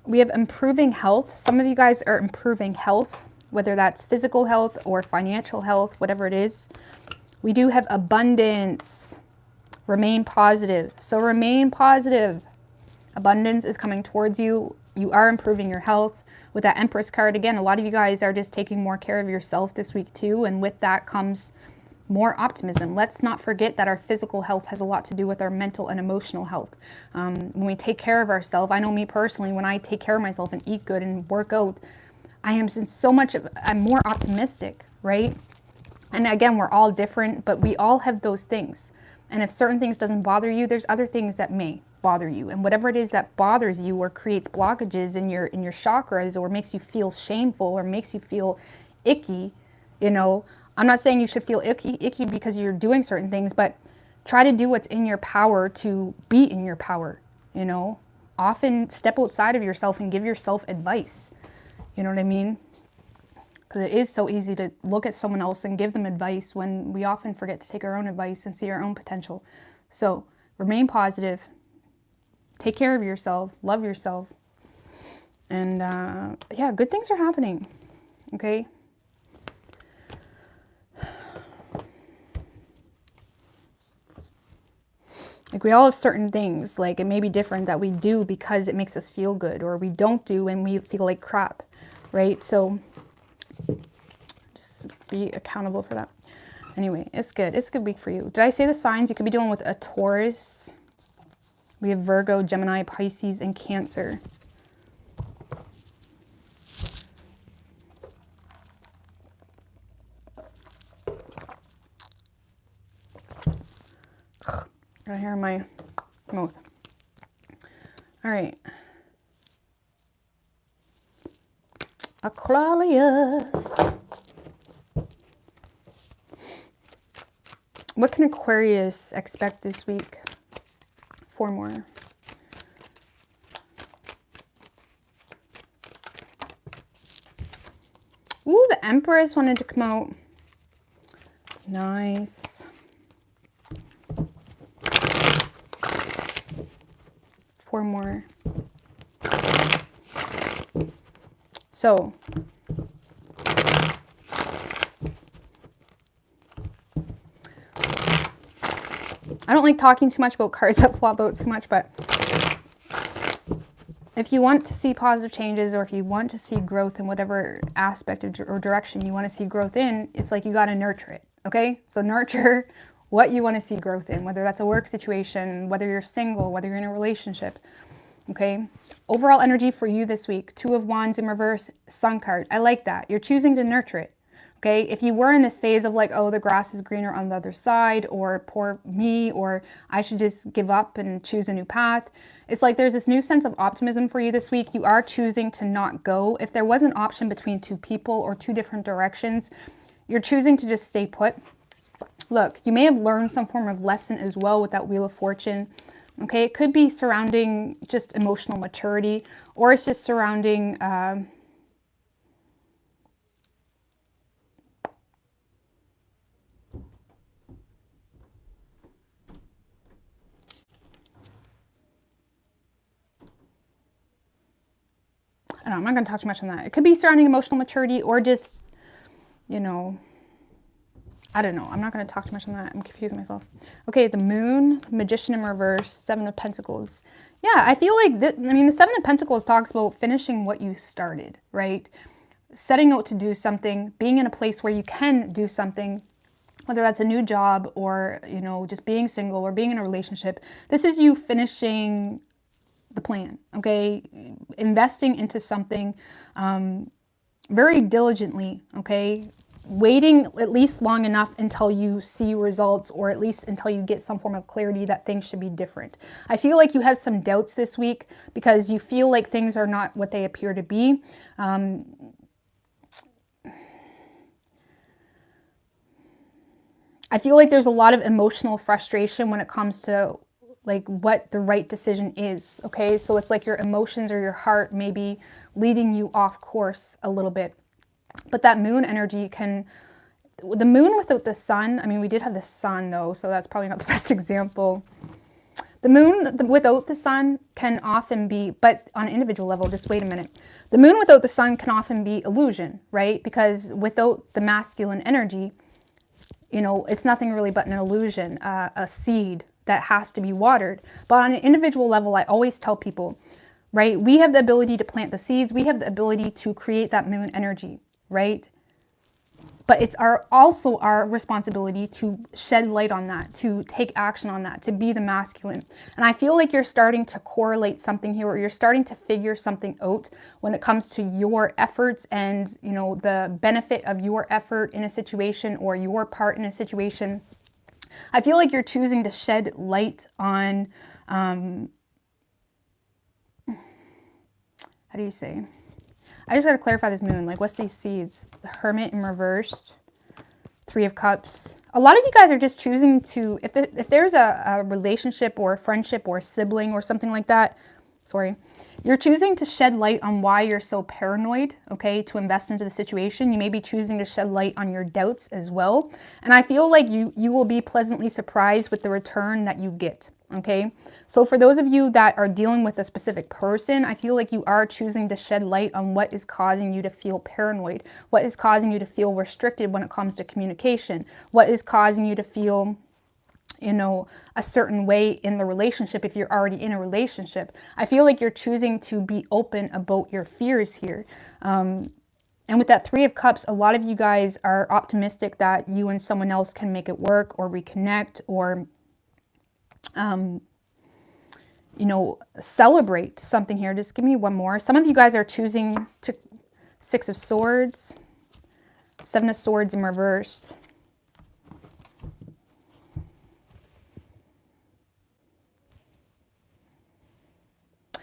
We have improving health. Some of you guys are improving health, whether that's physical health or financial health, whatever it is. We do have abundance. Remain positive. So remain positive. Abundance is coming towards you. You are improving your health. With that Empress card, again, a lot of you guys are just taking more care of yourself this week too. And with that comes more optimism. Let's not forget that our physical health has a lot to do with our mental and emotional health. When we take care of ourselves, I know me personally, when I take care of myself and eat good and work out, I'm more optimistic, right? And again, we're all different, but we all have those things. And if certain things doesn't bother you, there's other things that may bother you. And whatever it is that bothers you or creates blockages in your chakras or makes you feel shameful or makes you feel icky, you know, I'm not saying you should feel icky because you're doing certain things, but try to do what's in your power to be in your power, you know. Often step outside of yourself and give yourself advice. You know what I mean? Because it is so easy to look at someone else and give them advice when we often forget to take our own advice and see our own potential. So remain positive. Take care of yourself. Love yourself. And yeah, good things are happening. Okay? Like we all have certain things, like it may be different that we do because it makes us feel good, or we don't do and we feel like crap, right? So just be accountable for that. Anyway, it's good. It's a good week for you. Did I say the signs? You could be dealing with a Taurus. We have Virgo, Gemini, Pisces, and Cancer. Got hair in my mouth. All right. Aquarius. What can Aquarius expect this week? 4 more. Ooh, the Empress wanted to come out. Nice. 4 more. So, I don't like talking too much about cards that flop out too much, but if you want to see positive changes, or if you want to see growth in whatever aspect or direction you want to see growth in, it's like you got to nurture it, okay? So nurture what you want to see growth in, whether that's a work situation, whether you're single, whether you're in a relationship, okay? Overall energy for you this week, 2 of Wands in reverse, Sun card. I like that. You're choosing to nurture it, okay? If you were in this phase of like, oh, the grass is greener on the other side, or poor me, or I should just give up and choose a new path, it's like there's this new sense of optimism for you this week. You are choosing to not go. If there was an option between 2 people or 2 different directions, you're choosing to just stay put. Look, you may have learned some form of lesson as well with that Wheel of Fortune. Okay, it could be surrounding just emotional maturity, or it's just surrounding I don't know, I'm not going to talk too much on that. It could be surrounding emotional maturity, or just, you know, I don't know. I'm not going to talk too much on that. I'm confusing myself. Okay, the Moon, Magician in reverse, 7 of Pentacles. Yeah, I feel like, the 7 of Pentacles talks about finishing what you started, right? Setting out to do something, being in a place where you can do something, whether that's a new job, or, you know, just being single, or being in a relationship. This is you finishing the plan, okay? Investing into something very diligently, okay? Waiting at least long enough until you see results, or at least until you get some form of clarity that things should be different. I feel like you have some doubts this week because you feel like things are not what they appear to be. I feel like there's a lot of emotional frustration when it comes to like what the right decision is, okay? So it's like your emotions or your heart may be leading you off course a little bit. But that Moon energy can, the Moon without the Sun, I mean, we did have the Sun though, so that's probably not the best example. The Moon without the Sun can often be, but on an individual level, just wait a minute. The Moon without the Sun can often be illusion, right? Because without the masculine energy, you know, it's nothing really but an illusion, a seed that has to be watered. But on an individual level, I always tell people, right, we have the ability to plant the seeds. We have the ability to create that Moon energy, right? But it's also our responsibility to shed light on that, to take action on that, to be the masculine. And I feel like you're starting to correlate something here, or you're starting to figure something out when it comes to your efforts and, you know, the benefit of your effort in a situation, or your part in a situation. I feel like you're choosing to shed light on, how do you say? I just got to clarify this Moon. Like, what's these seeds? The Hermit in reversed, 3 of Cups. A lot of you guys are just choosing to, if there's a relationship or a friendship or a sibling or something like that, sorry, you're choosing to shed light on why you're so paranoid, okay, to invest into the situation. You may be choosing to shed light on your doubts as well. And I feel like you will be pleasantly surprised with the return that you get, okay? So for those of you that are dealing with a specific person, I feel like you are choosing to shed light on what is causing you to feel paranoid, what is causing you to feel restricted when it comes to communication, what is causing you to feel, you know, a certain way in the relationship if you're already in a relationship. I feel like you're choosing to be open about your fears here. And with that Three of Cups, a lot of you guys are optimistic that you and someone else can make it work or reconnect or, you know, celebrate something here. Just give me one more. Some of you guys are choosing to, Six of Swords, Seven of Swords in reverse.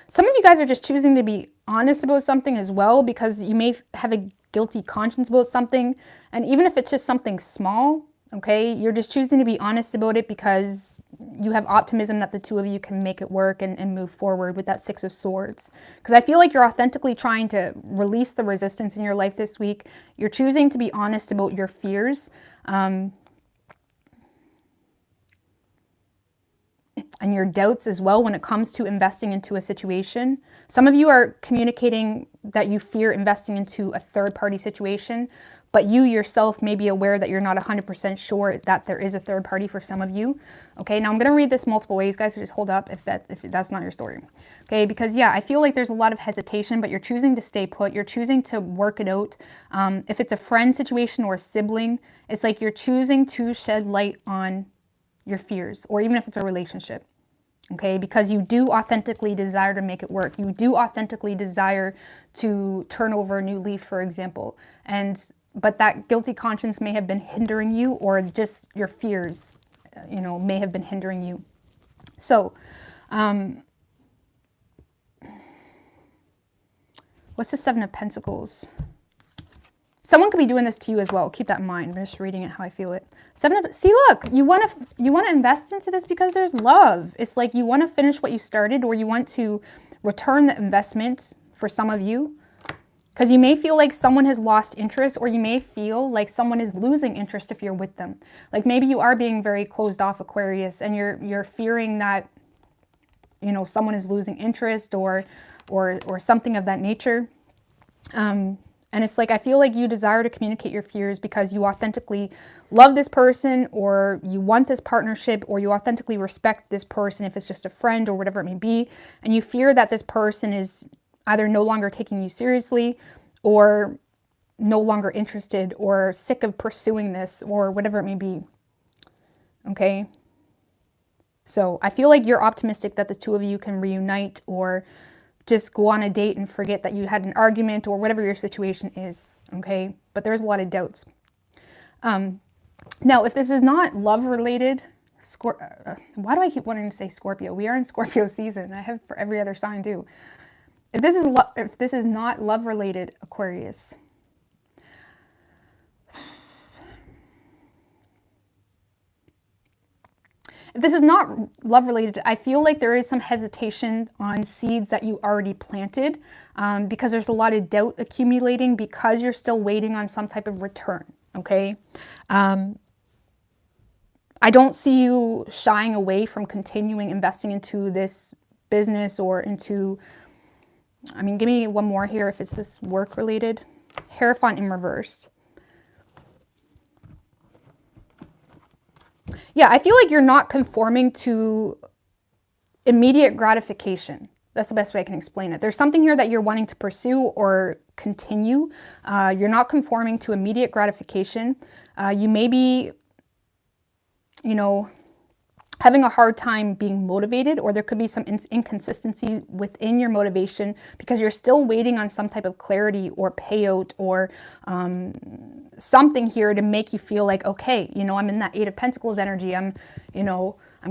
Some of you guys are just choosing to be honest about something as well, because you may have a guilty conscience about something. And even if it's just something small, okay, you're just choosing to be honest about it because you have optimism that the two of you can make it work and move forward with that Six of Swords. Because I feel like you're authentically trying to release the resistance in your life this week. You're choosing to be honest about your fears. And your doubts as well when it comes to investing into a situation. Some of you are communicating that you fear investing into a third-party situation, but you yourself may be aware that you're not 100% sure that there is a third party for some of you. Okay, now I'm going to read this multiple ways, guys, so just hold up if that's not your story. Okay, because yeah, I feel like there's a lot of hesitation, but you're choosing to stay put. You're choosing to work it out. If it's a friend situation or a sibling, it's like you're choosing to shed light on your fears, or even if it's a relationship. Okay, because you do authentically desire to make it work. You do authentically desire to turn over a new leaf, for example. But that guilty conscience may have been hindering you, or just your fears, you know, may have been hindering you. So, what's the Seven of Pentacles? Someone could be doing this to you as well. Keep that in mind. I'm just reading it how I feel it. See, look, you want to invest into this because there's love. It's like you want to finish what you started, or you want to return the investment for some of you. Because you may feel like someone has lost interest, or you may feel like someone is losing interest if you're with them. Like maybe you are being very closed off, Aquarius, and you're fearing that, you know, someone is losing interest or something of that nature. And it's like, I feel like you desire to communicate your fears because you authentically love this person, or you want this partnership, or you authentically respect this person if it's just a friend or whatever it may be. And you fear that this person is either no longer taking you seriously, or no longer interested, or sick of pursuing this, or whatever it may be. Okay? So I feel like you're optimistic that the two of you can reunite, or just go on a date and forget that you had an argument, or whatever your situation is, okay? But there's a lot of doubts. Now, if this is not love-related, why do I keep wanting to say Scorpio? We are in Scorpio season. I have for every other sign too. If this is not love-related, Aquarius, if this is not love-related, I feel like there is some hesitation on seeds that you already planted, because there's a lot of doubt accumulating because you're still waiting on some type of return, okay? I don't see you shying away from continuing investing into this business or into, I mean, give me one more here if it's this work-related. Hierophant in reverse. Yeah, I feel like you're not conforming to immediate gratification. That's the best way I can explain it. There's something here that you're wanting to pursue or continue. You're not conforming to immediate gratification. You may be, you know, having a hard time being motivated, or there could be some inconsistency within your motivation because you're still waiting on some type of clarity or payout, or something here to make you feel like, okay, you know, I'm in that Eight of Pentacles energy. I'm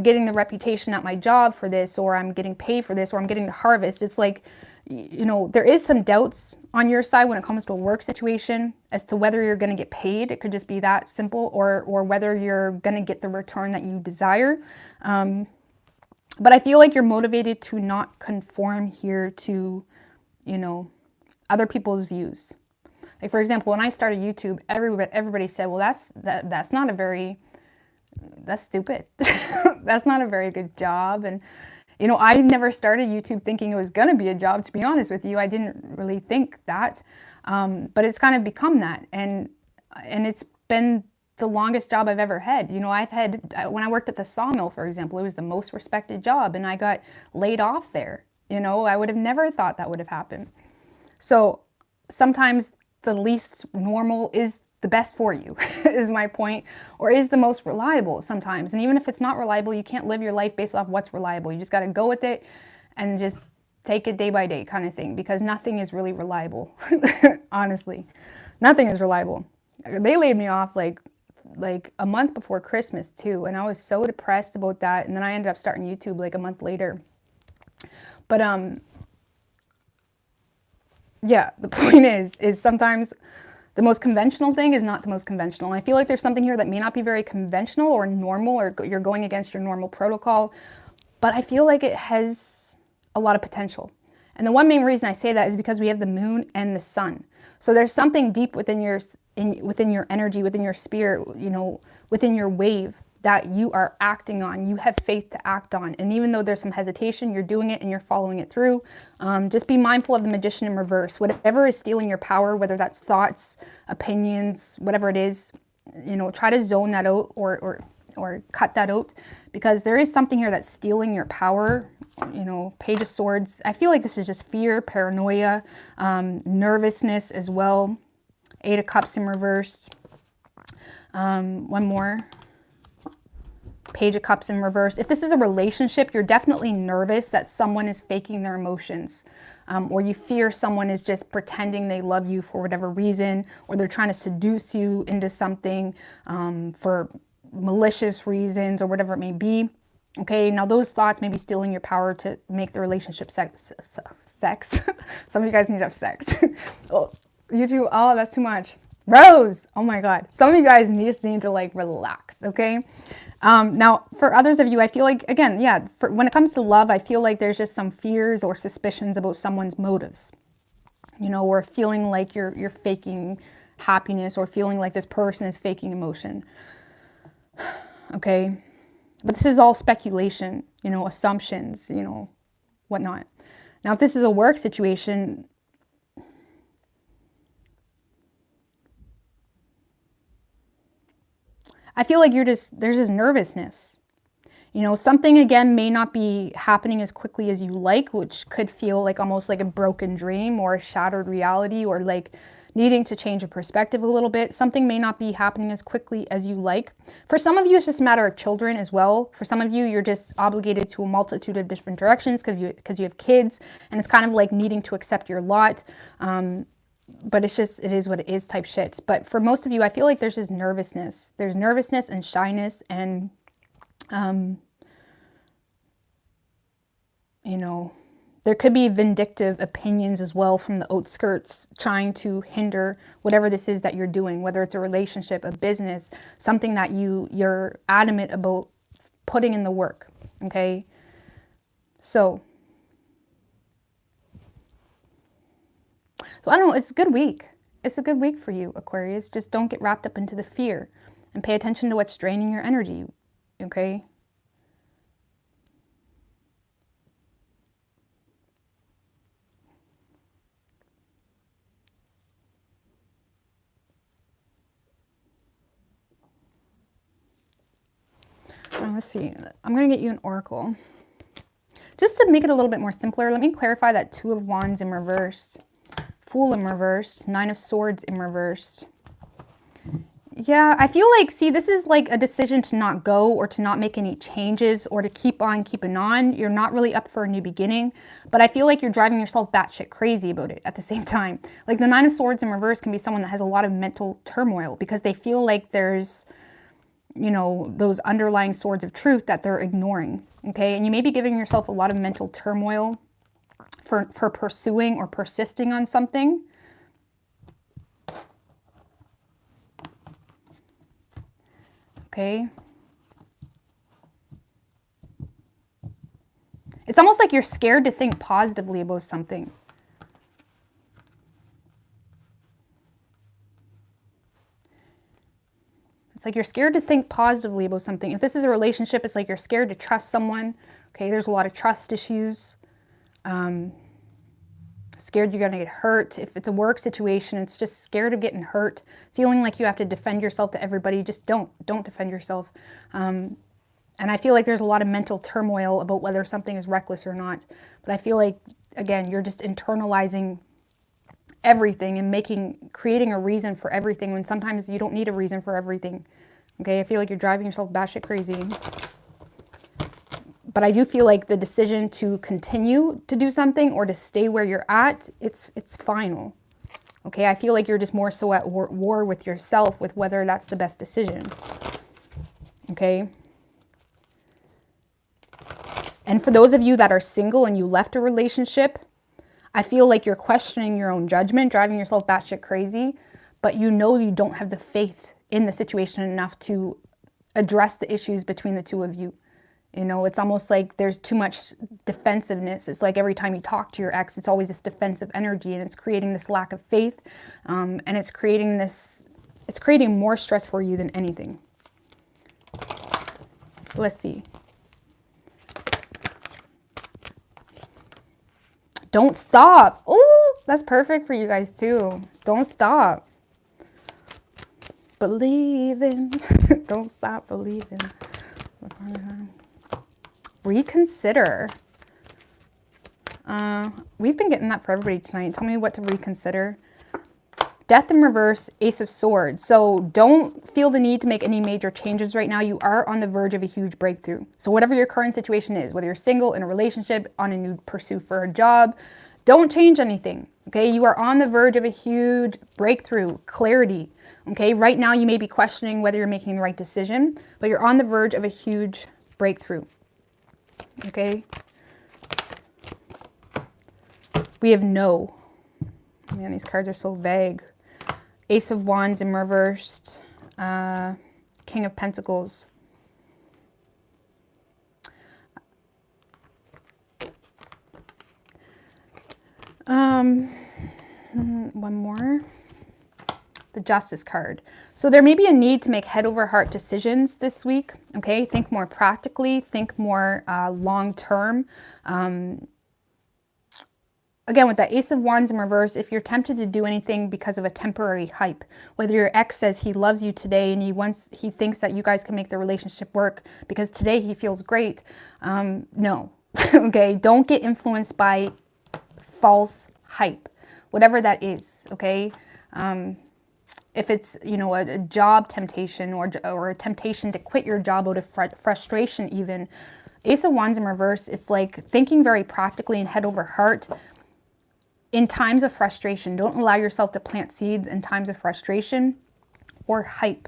getting the reputation at my job for this, or I'm getting paid for this, or I'm getting the harvest. It's like, you know, there is some doubts on your side when it comes to a work situation as to whether you're going to get paid. It could just be that simple, or whether you're going to get the return that you desire. But I feel like you're motivated to not conform here to, you know, other people's views. Like, for example, when I started YouTube, everybody said, well, that's not a very, that's stupid. That's not a very good job. And, you know, I never started YouTube thinking it was going to be a job, to be honest with you. I didn't really think that. But it's kind of become that. And it's been the longest job I've ever had. You know, I've had, when I worked at the sawmill, for example, it was the most respected job, and I got laid off there. You know, I would have never thought that would have happened. So sometimes the least normal is the best for you, is my point, or is the most reliable sometimes. And even if it's not reliable, you can't live your life based off what's reliable. You just got to go with it and just take it day by day kind of thing, because nothing is really reliable. Honestly, nothing is reliable. They laid me off like a month before Christmas too, and I was so depressed about that. And then I ended up starting YouTube like a month later. But yeah, the point is sometimes the most conventional thing is not the most conventional. I feel like there's something here that may not be very conventional or normal, or you're going against your normal protocol, but I feel like it has a lot of potential. And the one main reason I say that is because we have the moon and the sun. So there's something deep within your energy, within your spirit, you know, within your wave that you are acting on. You have faith to act on. And even though there's some hesitation, you're doing it and you're following it through. Just be mindful of the Magician in reverse. Whatever is stealing your power, whether that's thoughts, opinions, whatever it is, you know, try to zone that out or cut that out, because there is something here that's stealing your power. You know, Page of Swords. I feel like this is just fear, paranoia, nervousness as well. Eight of Cups in reverse. One more. Page of Cups in reverse. If this is a relationship, you're definitely nervous that someone is faking their emotions, or you fear someone is just pretending they love you for whatever reason, or they're trying to seduce you into something for malicious reasons or whatever it may be. Okay, now those thoughts may be stealing your power to make the relationship sex. Some of you guys need to have sex. Oh, you two, oh, that's too much. Rose, oh my God. Some of you guys just need to like relax, okay? Now, for others of you, I feel like, again, yeah, when it comes to love, I feel like there's just some fears or suspicions about someone's motives, you know, or feeling like you're faking happiness, or feeling like this person is faking emotion, okay? But this is all speculation, you know, assumptions, you know, whatnot. Now, if this is a work situation, I feel like there's this nervousness. You know, something again may not be happening as quickly as you like, which could feel like almost like a broken dream or a shattered reality, or like needing to change your perspective a little bit. Something may not be happening as quickly as you like. For some of you, it's just a matter of children as well. For some of you, you're just obligated to a multitude of different directions because you have kids, and it's kind of like needing to accept your lot. But it's just, it is what it is type shit. But for most of you, I feel like there's this nervousness. There's nervousness and shyness, and, you know, there could be vindictive opinions as well from the outskirts trying to hinder whatever this is that you're doing, whether it's a relationship, a business, something that you're adamant about putting in the work, okay? So I don't know, it's a good week. It's a good week for you, Aquarius. Just don't get wrapped up into the fear, and pay attention to what's draining your energy, okay? Let's see. I'm going to get you an oracle. Just to make it a little bit more simpler, let me clarify that Two of Wands in reversed, Fool in reversed, Nine of Swords in reversed. Yeah, I feel like, see, this is like a decision to not go, or to not make any changes, or to keep on keeping on. You're not really up for a new beginning, but I feel like you're driving yourself batshit crazy about it at the same time. Like the Nine of Swords in reverse can be someone that has a lot of mental turmoil because they feel like there's, you know, those underlying swords of truth that they're ignoring, okay? And you may be giving yourself a lot of mental turmoil for pursuing or persisting on something. Okay? It's almost like you're scared to think positively about something. It's like you're scared to think positively about something. If this is a relationship, it's like you're scared to trust someone. Okay, there's a lot of trust issues. Scared you're going to get hurt. If it's a work situation, it's just scared of getting hurt, feeling like you have to defend yourself to everybody. Just don't defend yourself. And I feel like there's a lot of mental turmoil about whether something is reckless or not. But I feel like, again, you're just internalizing everything and creating a reason for everything when sometimes you don't need a reason for everything. Okay, I feel like you're driving yourself batshit crazy. But I do feel like the decision to continue to do something or to stay where you're at, it's final. Okay, I feel like you're just more so at war with yourself with whether that's the best decision. Okay. And for those of you that are single and you left a relationship, I feel like you're questioning your own judgment, driving yourself batshit crazy, but you know you don't have the faith in the situation enough to address the issues between the two of you. You know, it's almost like there's too much defensiveness. It's like every time you talk to your ex, it's always this defensive energy, and it's creating this lack of faith, and it's creating more stress for you than anything. Let's see. Don't stop. Oh, that's perfect for you guys too. Don't stop. Believing. Don't stop believing. Reconsider. We've been getting that for everybody tonight. Tell me what to reconsider. Death in reverse, Ace of Swords. So don't feel the need to make any major changes right now. You are on the verge of a huge breakthrough. So whatever your current situation is, whether you're single, in a relationship, on a new pursuit for a job, don't change anything. Okay, you are on the verge of a huge breakthrough, clarity. Okay, right now you may be questioning whether you're making the right decision, but you're on the verge of a huge breakthrough. Okay, we have no. Man, these cards are so vague. Ace of Wands in reversed, King of Pentacles. One more. The Justice card. So there may be a need to make head over heart decisions this week. Okay, think more practically, think more long term. Again, with that Ace of Wands in reverse, if you're tempted to do anything because of a temporary hype, whether your ex says he loves you today and he thinks that you guys can make the relationship work because today he feels great, no. Okay, don't get influenced by false hype, whatever that is. Okay, if it's, you know, a job temptation or a temptation to quit your job out of frustration, even Ace of Wands in reverse, it's like thinking very practically and head over heart. In times of frustration, don't allow yourself to plant seeds in times of frustration or hype,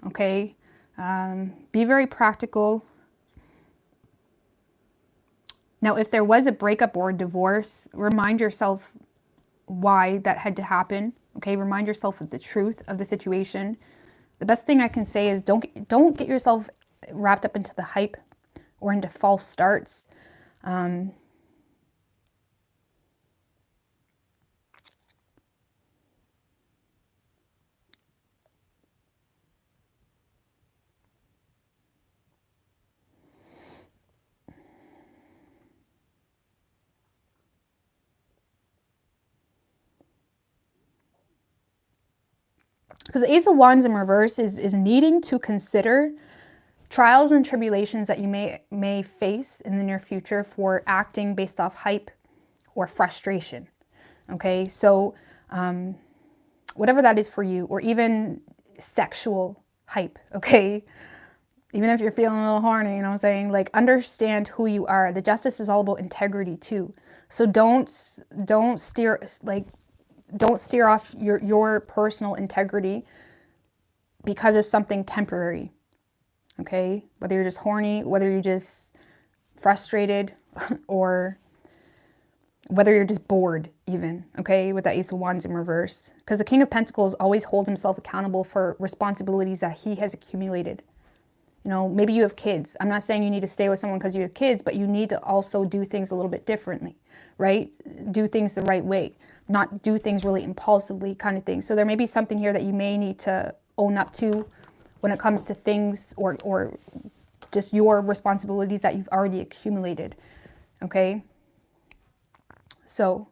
okay? Be very practical. Now, if there was a breakup or a divorce, remind yourself why that had to happen, okay? Remind yourself of the truth of the situation. The best thing I can say is don't get yourself wrapped up into the hype or into false starts. Because the Ace of Wands in reverse is needing to consider trials and tribulations that you may face in the near future for acting based off hype or frustration. Okay, so whatever that is for you, or even sexual hype, okay? Even if you're feeling a little horny, you know what I'm saying? Like, understand who you are. The Justice is all about integrity too. So don't steer off your personal integrity because of something temporary, okay? Whether you're just horny, whether you're just frustrated, or whether you're just bored even, okay, with that Ace of Wands in reverse. Because the King of Pentacles always holds himself accountable for responsibilities that he has accumulated. You know, maybe you have kids. I'm not saying you need to stay with someone because you have kids, but you need to also do things a little bit differently, right? Do things the right way, not do things really impulsively kind of thing. So there may be something here that you may need to own up to when it comes to things or just your responsibilities that you've already accumulated, okay? So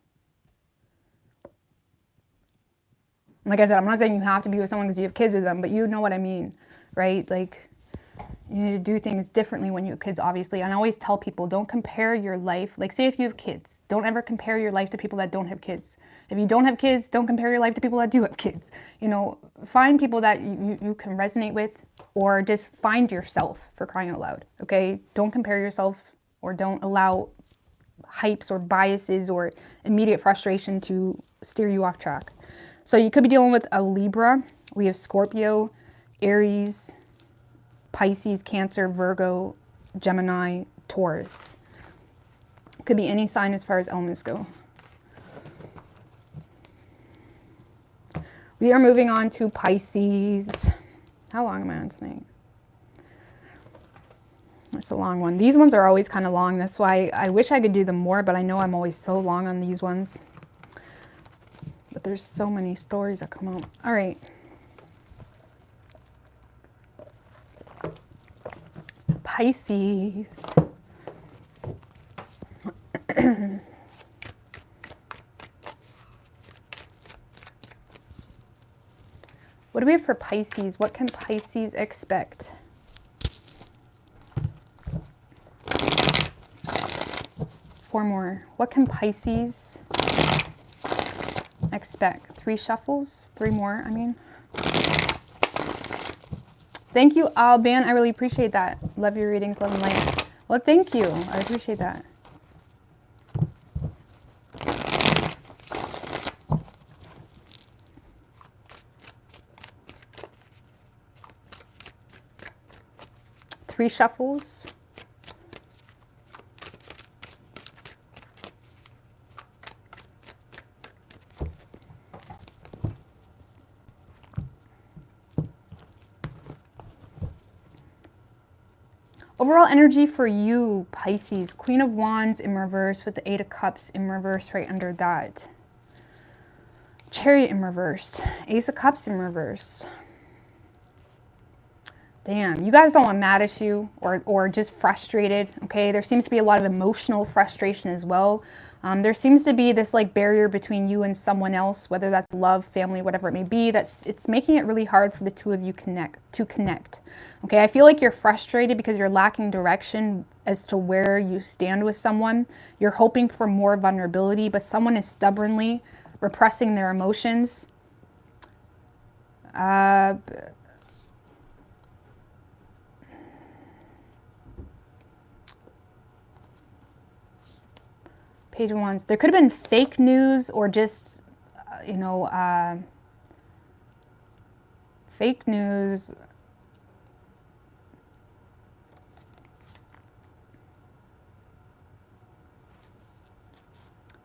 Like I said, I'm not saying you have to be with someone because you have kids with them, but you know what I mean, right? Like, you need to do things differently when you have kids, obviously. And I always tell people, don't compare your life. Like, say if you have kids, don't ever compare your life to people that don't have kids. If you don't have kids, don't compare your life to people that do have kids. You know, find people that you can resonate with, or just find yourself, for crying out loud, okay? Don't compare yourself, or don't allow hypes or biases or immediate frustration to steer you off track. So you could be dealing with a Libra. We have Scorpio, Aries, Pisces, Cancer, Virgo, Gemini, Taurus. Could be any sign as far as elements go. We are moving on to Pisces. How long am I on tonight? It's a long one. These ones are always kind of long. That's why I wish I could do them more, but I know I'm always so long on these ones. But there's so many stories that come out. All right. Pisces. What do we have for Pisces? What can Pisces expect? Four more. What can Pisces expect? 3 shuffles? 3 more, I mean. Thank you, Alban. I really appreciate that. Love your readings, love and light. Well, thank you. I appreciate that. Three shuffles. Overall energy for you, Pisces. Queen of Wands in reverse with the 8 of Cups in reverse right under that. Chariot in reverse. Ace of Cups in reverse. Damn, you guys don't want mad at you or just frustrated, okay? There seems to be a lot of emotional frustration as well. There seems to be this like barrier between you and someone else, whether that's love, family, whatever it may be. It's making it really hard for the two of you to connect. Okay, I feel like you're frustrated because you're lacking direction as to where you stand with someone. You're hoping for more vulnerability, but someone is stubbornly repressing their emotions. Page of Wands. There could have been fake news or just, you know, fake news.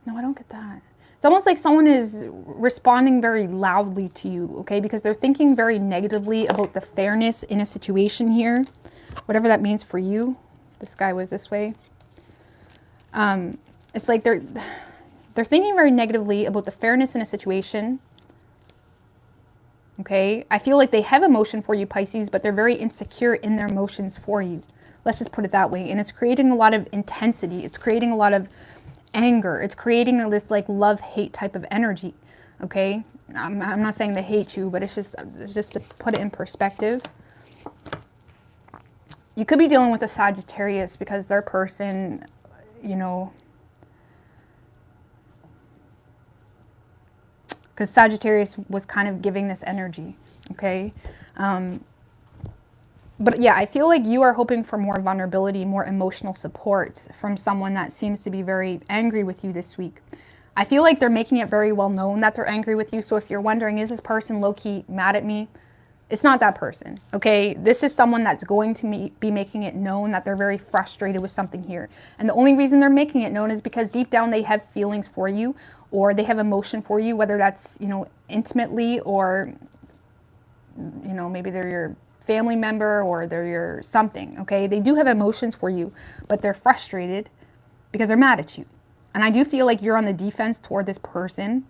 No, I don't get that. It's almost like someone is responding very loudly to you, okay? Because they're thinking very negatively about the fairness in a situation here. Whatever that means for you. This guy was this way. It's like they're thinking very negatively about the fairness in a situation. Okay? I feel like they have emotion for you, Pisces, but they're very insecure in their emotions for you. Let's just put it that way. And it's creating a lot of intensity. It's creating a lot of anger. It's creating this like love-hate type of energy. Okay? I'm not saying they hate you, but it's just to put it in perspective. You could be dealing with a Sagittarius because their person, you know, because Sagittarius was kind of giving this energy, okay? But yeah, I feel like you are hoping for more vulnerability, more emotional support from someone that seems to be very angry with you this week. I feel like they're making it very well known that they're angry with you. So if you're wondering, is this person low-key mad at me? It's not that person, okay? This is someone that's going to be making it known that they're very frustrated with something here. And the only reason they're making it known is because deep down they have feelings for you, or they have emotion for you, whether that's, you know, intimately or, you know, maybe they're your family member or they're your something, okay? They do have emotions for you, but they're frustrated because they're mad at you. And I do feel like you're on the defense toward this person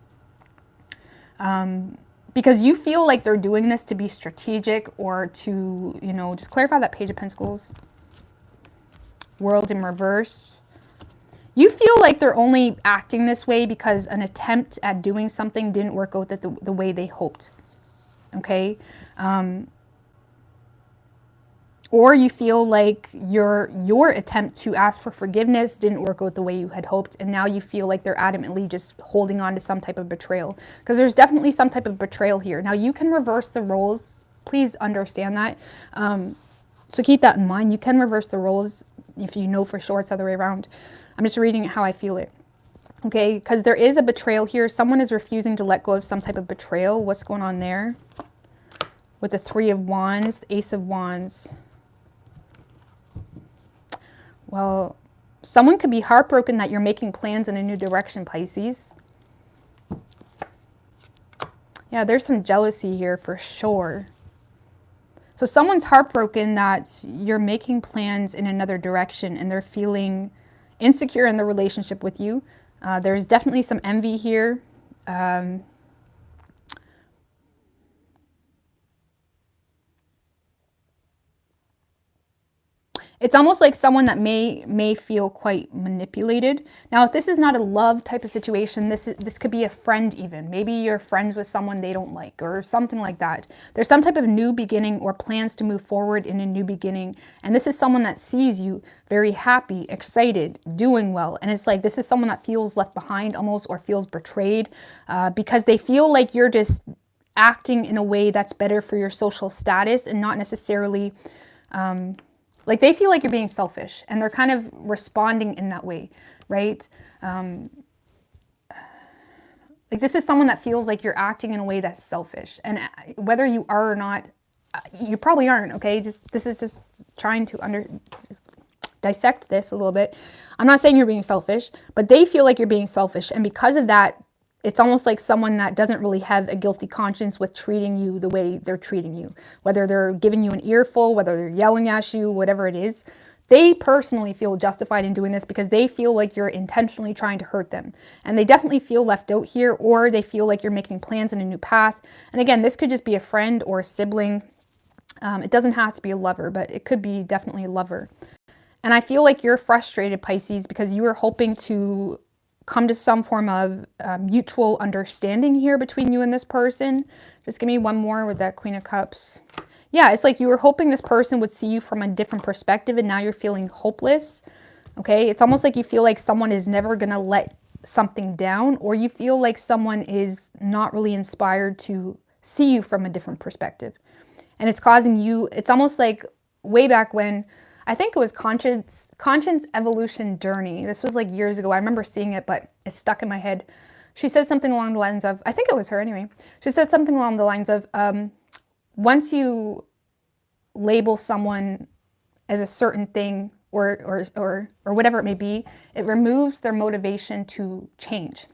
because you feel like they're doing this to be strategic or to, you know, just clarify that Page of Pentacles. World in reverse. You feel like they're only acting this way because an attempt at doing something didn't work out the way they hoped. Okay? Or you feel like your attempt to ask for forgiveness didn't work out the way you had hoped, and now you feel like they're adamantly just holding on to some type of betrayal. Because there's definitely some type of betrayal here. Now you can reverse the roles. Please understand that. So keep that in mind. You can reverse the roles if you know for sure it's the other way around. I'm just reading how I feel it. Okay, because there is a betrayal here. Someone is refusing to let go of some type of betrayal. What's going on there? With the Three of Wands, the Ace of Wands. Well, someone could be heartbroken that you're making plans in a new direction, Pisces. Yeah, there's some jealousy here for sure. So someone's heartbroken that you're making plans in another direction and they're feeling insecure in the relationship with you. There's definitely some envy here. It's almost like someone that may feel quite manipulated. Now, if this is not a love type of situation, this could be a friend even. Maybe you're friends with someone they don't like or something like that. There's some type of new beginning or plans to move forward in a new beginning. And this is someone that sees you very happy, excited, doing well. And it's like this is someone that feels left behind almost or feels betrayed because they feel like you're just acting in a way that's better for your social status and not necessarily... like they feel like you're being selfish and they're kind of responding in that way, right? Like this is someone that feels like you're acting in a way that's selfish. And whether you are or not, you probably aren't, okay? This is just trying to dissect this a little bit. I'm not saying you're being selfish, but they feel like you're being selfish. And because of that, it's almost like someone that doesn't really have a guilty conscience with treating you the way they're treating you. Whether they're giving you an earful, whether they're yelling at you, whatever it is, they personally feel justified in doing this because they feel like you're intentionally trying to hurt them. And they definitely feel left out here, or they feel like you're making plans in a new path. And again, this could just be a friend or a sibling. It doesn't have to be a lover, but it could be definitely a lover. And I feel like you're frustrated, Pisces, because you were hoping to come to some form of mutual understanding here between you and this person. Just give me one more with that Queen of Cups. Yeah, it's like you were hoping this person would see you from a different perspective and now you're feeling hopeless. Okay, it's almost like you feel like someone is never going to let something down, or you feel like someone is not really inspired to see you from a different perspective. And it's causing you, it's almost like way back when, I think it was Conscience Evolution Journey. This was like years ago. I remember seeing it, but it's stuck in my head. She said something along the lines of, I think it was her anyway. She said something along the lines of, once you label someone as a certain thing or whatever it may be, it removes their motivation to change.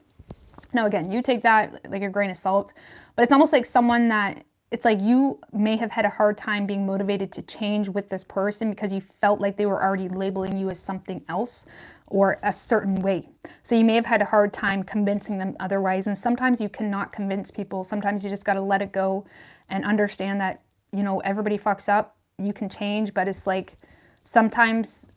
Now, again, you take that like a grain of salt, but it's almost like someone that, it's like you may have had a hard time being motivated to change with this person because you felt like they were already labeling you as something else or a certain way. So you may have had a hard time convincing them otherwise. And sometimes you cannot convince people. Sometimes you just got to let it go and understand that, you know, everybody fucks up. You can change, but it's like sometimes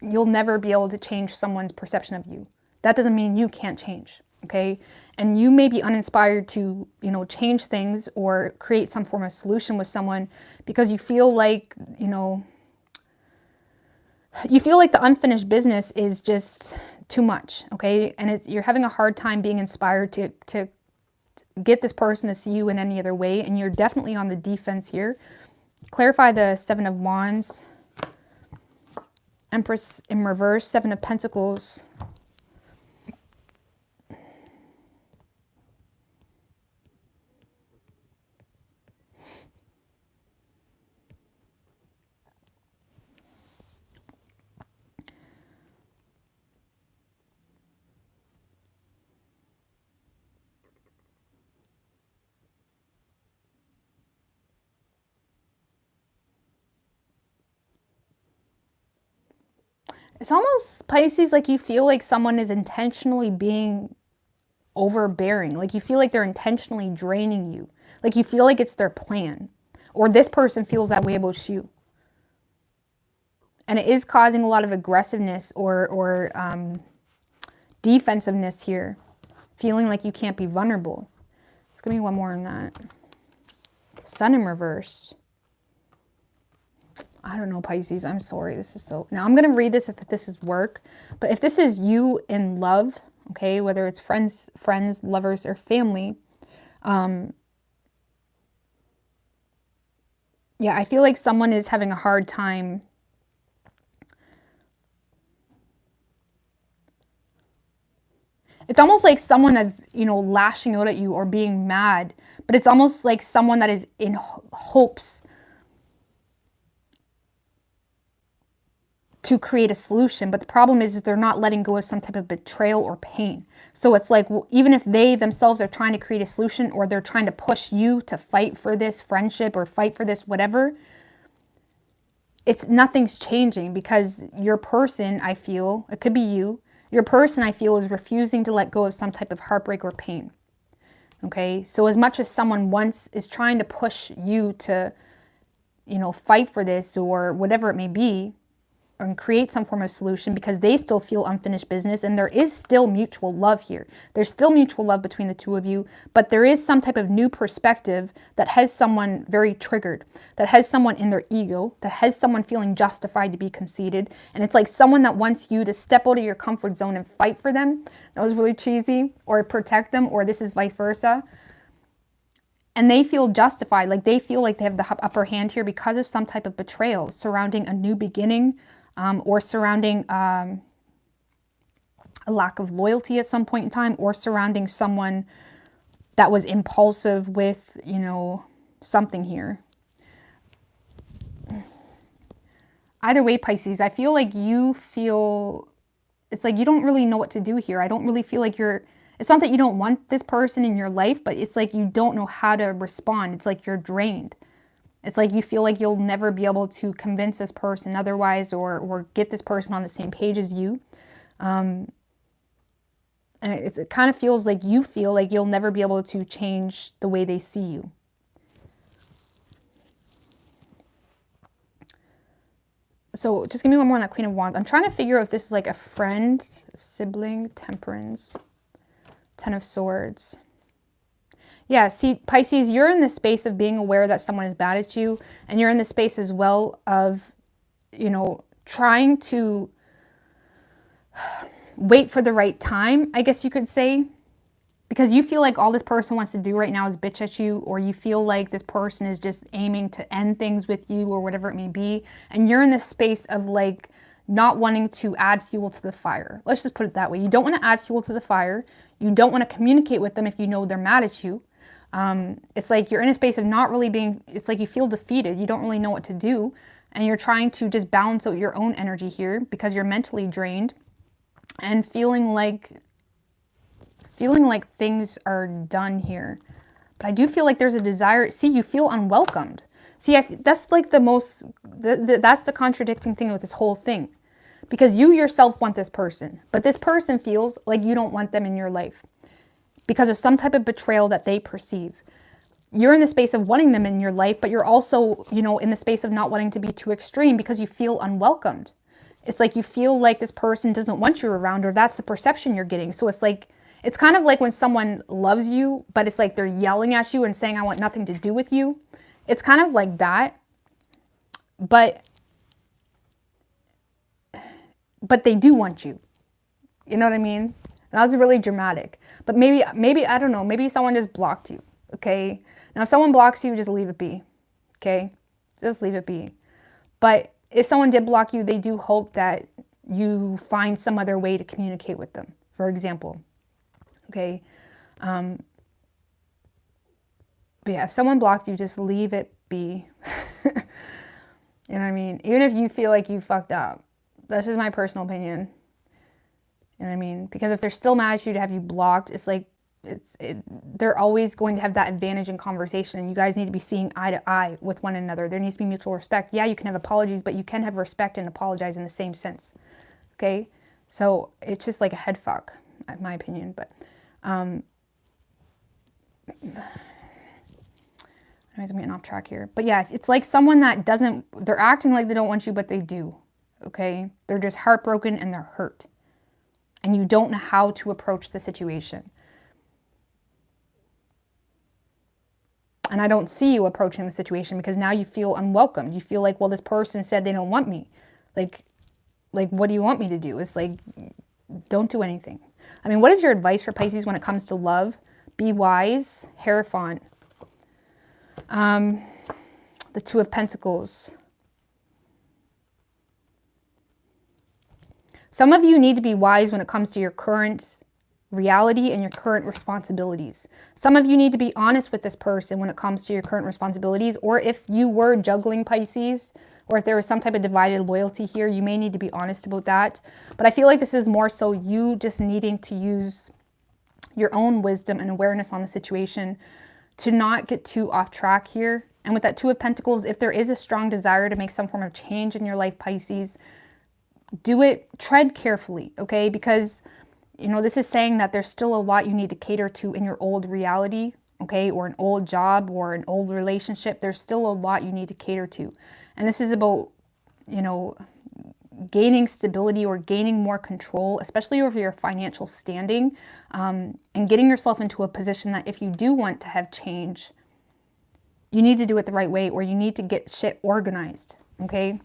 you'll never be able to change someone's perception of you. That doesn't mean you can't change. Okay. And you may be uninspired to, you know, change things or create some form of solution with someone because you feel like, you know, you feel like the unfinished business is just too much. Okay. And you're having a hard time being inspired to get this person to see you in any other way. And you're definitely on the defense here. Clarify the Seven of Wands, Empress in reverse, Seven of Pentacles. It's almost, Pisces, like you feel like someone is intentionally being overbearing. Like you feel like they're intentionally draining you. Like you feel like it's their plan. Or this person feels that way about you. And it is causing a lot of aggressiveness or defensiveness here. Feeling like you can't be vulnerable. Let's give me one more on that. Sun in reverse. I don't know, Pisces. I'm sorry. This is so... Now, I'm going to read this if this is work. But if this is you in love, okay, whether it's friends, lovers, or family, yeah, I feel like someone is having a hard time. It's almost like someone that's, you know, lashing out at you or being mad. But it's almost like someone that is in hopes to create a solution. But the problem is they're not letting go of some type of betrayal or pain. So it's like, well, even if they themselves are trying to create a solution, or they're trying to push you to fight for this friendship or fight for this whatever, nothing's changing, because your person, I feel, it could be you, your person, I feel, is refusing to let go of some type of heartbreak or pain. Okay, so as much as someone once is trying to push you to, you know, fight for this or whatever it may be, and create some form of solution, because they still feel unfinished business, and there is still mutual love here. There's still mutual love between the two of you, but there is some type of new perspective that has someone very triggered, that has someone in their ego, that has someone feeling justified to be conceited. And it's like someone that wants you to step out of your comfort zone and fight for them. That was really cheesy. Or protect them, or this is vice versa. And they feel justified, like they feel like they have the upper hand here because of some type of betrayal surrounding a new beginning, or surrounding a lack of loyalty at some point in time, or surrounding someone that was impulsive with, you know, something here. Either way, Pisces, I feel like you feel, it's like you don't really know what to do here. I don't really feel like it's not that you don't want this person in your life, but it's like you don't know how to respond. It's like you're drained. It's like you feel like you'll never be able to convince this person otherwise, or get this person on the same page as you. And it kind of feels like you feel like you'll never be able to change the way they see you. So just give me one more on that Queen of Wands. I'm trying to figure out if this is like a friend, sibling, Temperance, Ten of Swords. Yeah, see, Pisces, you're in the space of being aware that someone is mad at you. And you're in the space as well of, you know, trying to wait for the right time, I guess you could say. Because you feel like all this person wants to do right now is bitch at you. Or you feel like this person is just aiming to end things with you, or whatever it may be. And you're in this space of like not wanting to add fuel to the fire. Let's just put it that way. You don't want to add fuel to the fire. You don't want to communicate with them if you know they're mad at you. It's like you're in a space of not really being, it's like you feel defeated. You don't really know what to do. And you're trying to just balance out your own energy here because you're mentally drained and feeling like things are done here. But I do feel like there's a desire. See, you feel unwelcomed. See, that's like the most, that's the contradicting thing with this whole thing. Because you yourself want this person, but this person feels like you don't want them in your life because of some type of betrayal that they perceive. You're in the space of wanting them in your life, but you're also, you know, in the space of not wanting to be too extreme because you feel unwelcomed. It's like you feel like this person doesn't want you around, or that's the perception you're getting. So it's like, it's kind of like when someone loves you, but it's like they're yelling at you and saying, I want nothing to do with you. It's kind of like that, but they do want you. You know what I mean? That's really dramatic. But maybe, I don't know, maybe someone just blocked you, okay? Now, if someone blocks you, just leave it be, okay? Just leave it be. But if someone did block you, they do hope that you find some other way to communicate with them, for example, okay? But yeah, if someone blocked you, just leave it be. You know what I mean? Even if you feel like you fucked up. That's just my personal opinion. You know what I mean? Because if they're still mad at you to have you blocked, it's like, they're always going to have that advantage in conversation. And you guys need to be seeing eye to eye with one another. There needs to be mutual respect. Yeah, you can have apologies, but you can have respect and apologize in the same sense. Okay? So it's just like a head fuck, in my opinion. But, anyways, I'm getting off track here. But yeah, it's like someone that they're acting like they don't want you, but they do. Okay? They're just heartbroken and they're hurt. and you don't know how to approach the situation. And I don't see you approaching the situation because now you feel unwelcomed. You feel like, well, this person said they don't want me. Like what do you want me to do? It's like, don't do anything. I mean, what is your advice for Pisces when it comes to love? Be wise, Hierophant. The Two of Pentacles. Some of you need to be wise when it comes to your current reality and your current responsibilities. Some of you need to be honest with this person when it comes to your current responsibilities, or if you were juggling Pisces, or if there was some type of divided loyalty here, you may need to be honest about that. But I feel like this is more so you just needing to use your own wisdom and awareness on the situation to not get too off track here. And with that Two of Pentacles, if there is a strong desire to make some form of change in your life, Pisces, do it, tread carefully, okay? Because, you know, this is saying that there's still a lot you need to cater to in your old reality, okay? Or an old job or an old relationship. There's still a lot you need to cater to. And this is about, you know, gaining stability or gaining more control, especially over your financial standing, and getting yourself into a position that if you do want to have change, you need to do it the right way, or you need to get shit organized, okay?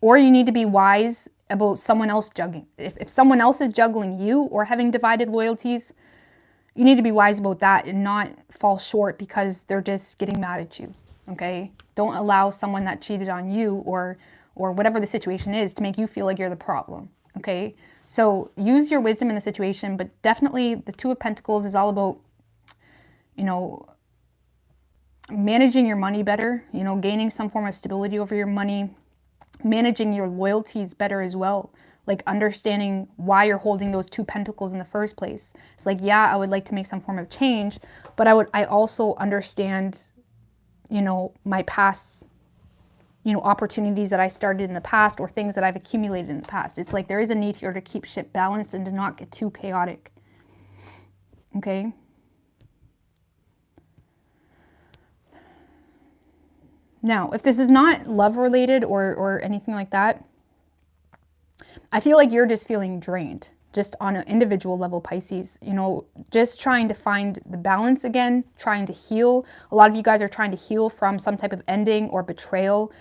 Or you need to be wise about someone else juggling. If someone else is juggling you or having divided loyalties, you need to be wise about that and not fall short because they're just getting mad at you, okay? Don't allow someone that cheated on you or whatever the situation is to make you feel like you're the problem, okay? So use your wisdom in the situation, but definitely the Two of Pentacles is all about, you know, managing your money better, you know, gaining some form of stability over your money, managing your loyalties better as well, like understanding why you're holding those Two Pentacles in the first place. It's like, yeah, I would like to make some form of change, but I also understand, you know, my past, you know, opportunities that I started in the past or things that I've accumulated in the past. It's like there is a need here to keep shit balanced and to not get too chaotic, okay? Now, if this is not love related or anything like that, I feel like you're just feeling drained, just on an individual level, Pisces, you know, just trying to find the balance again, trying to heal. A lot of you guys are trying to heal from some type of ending or betrayal.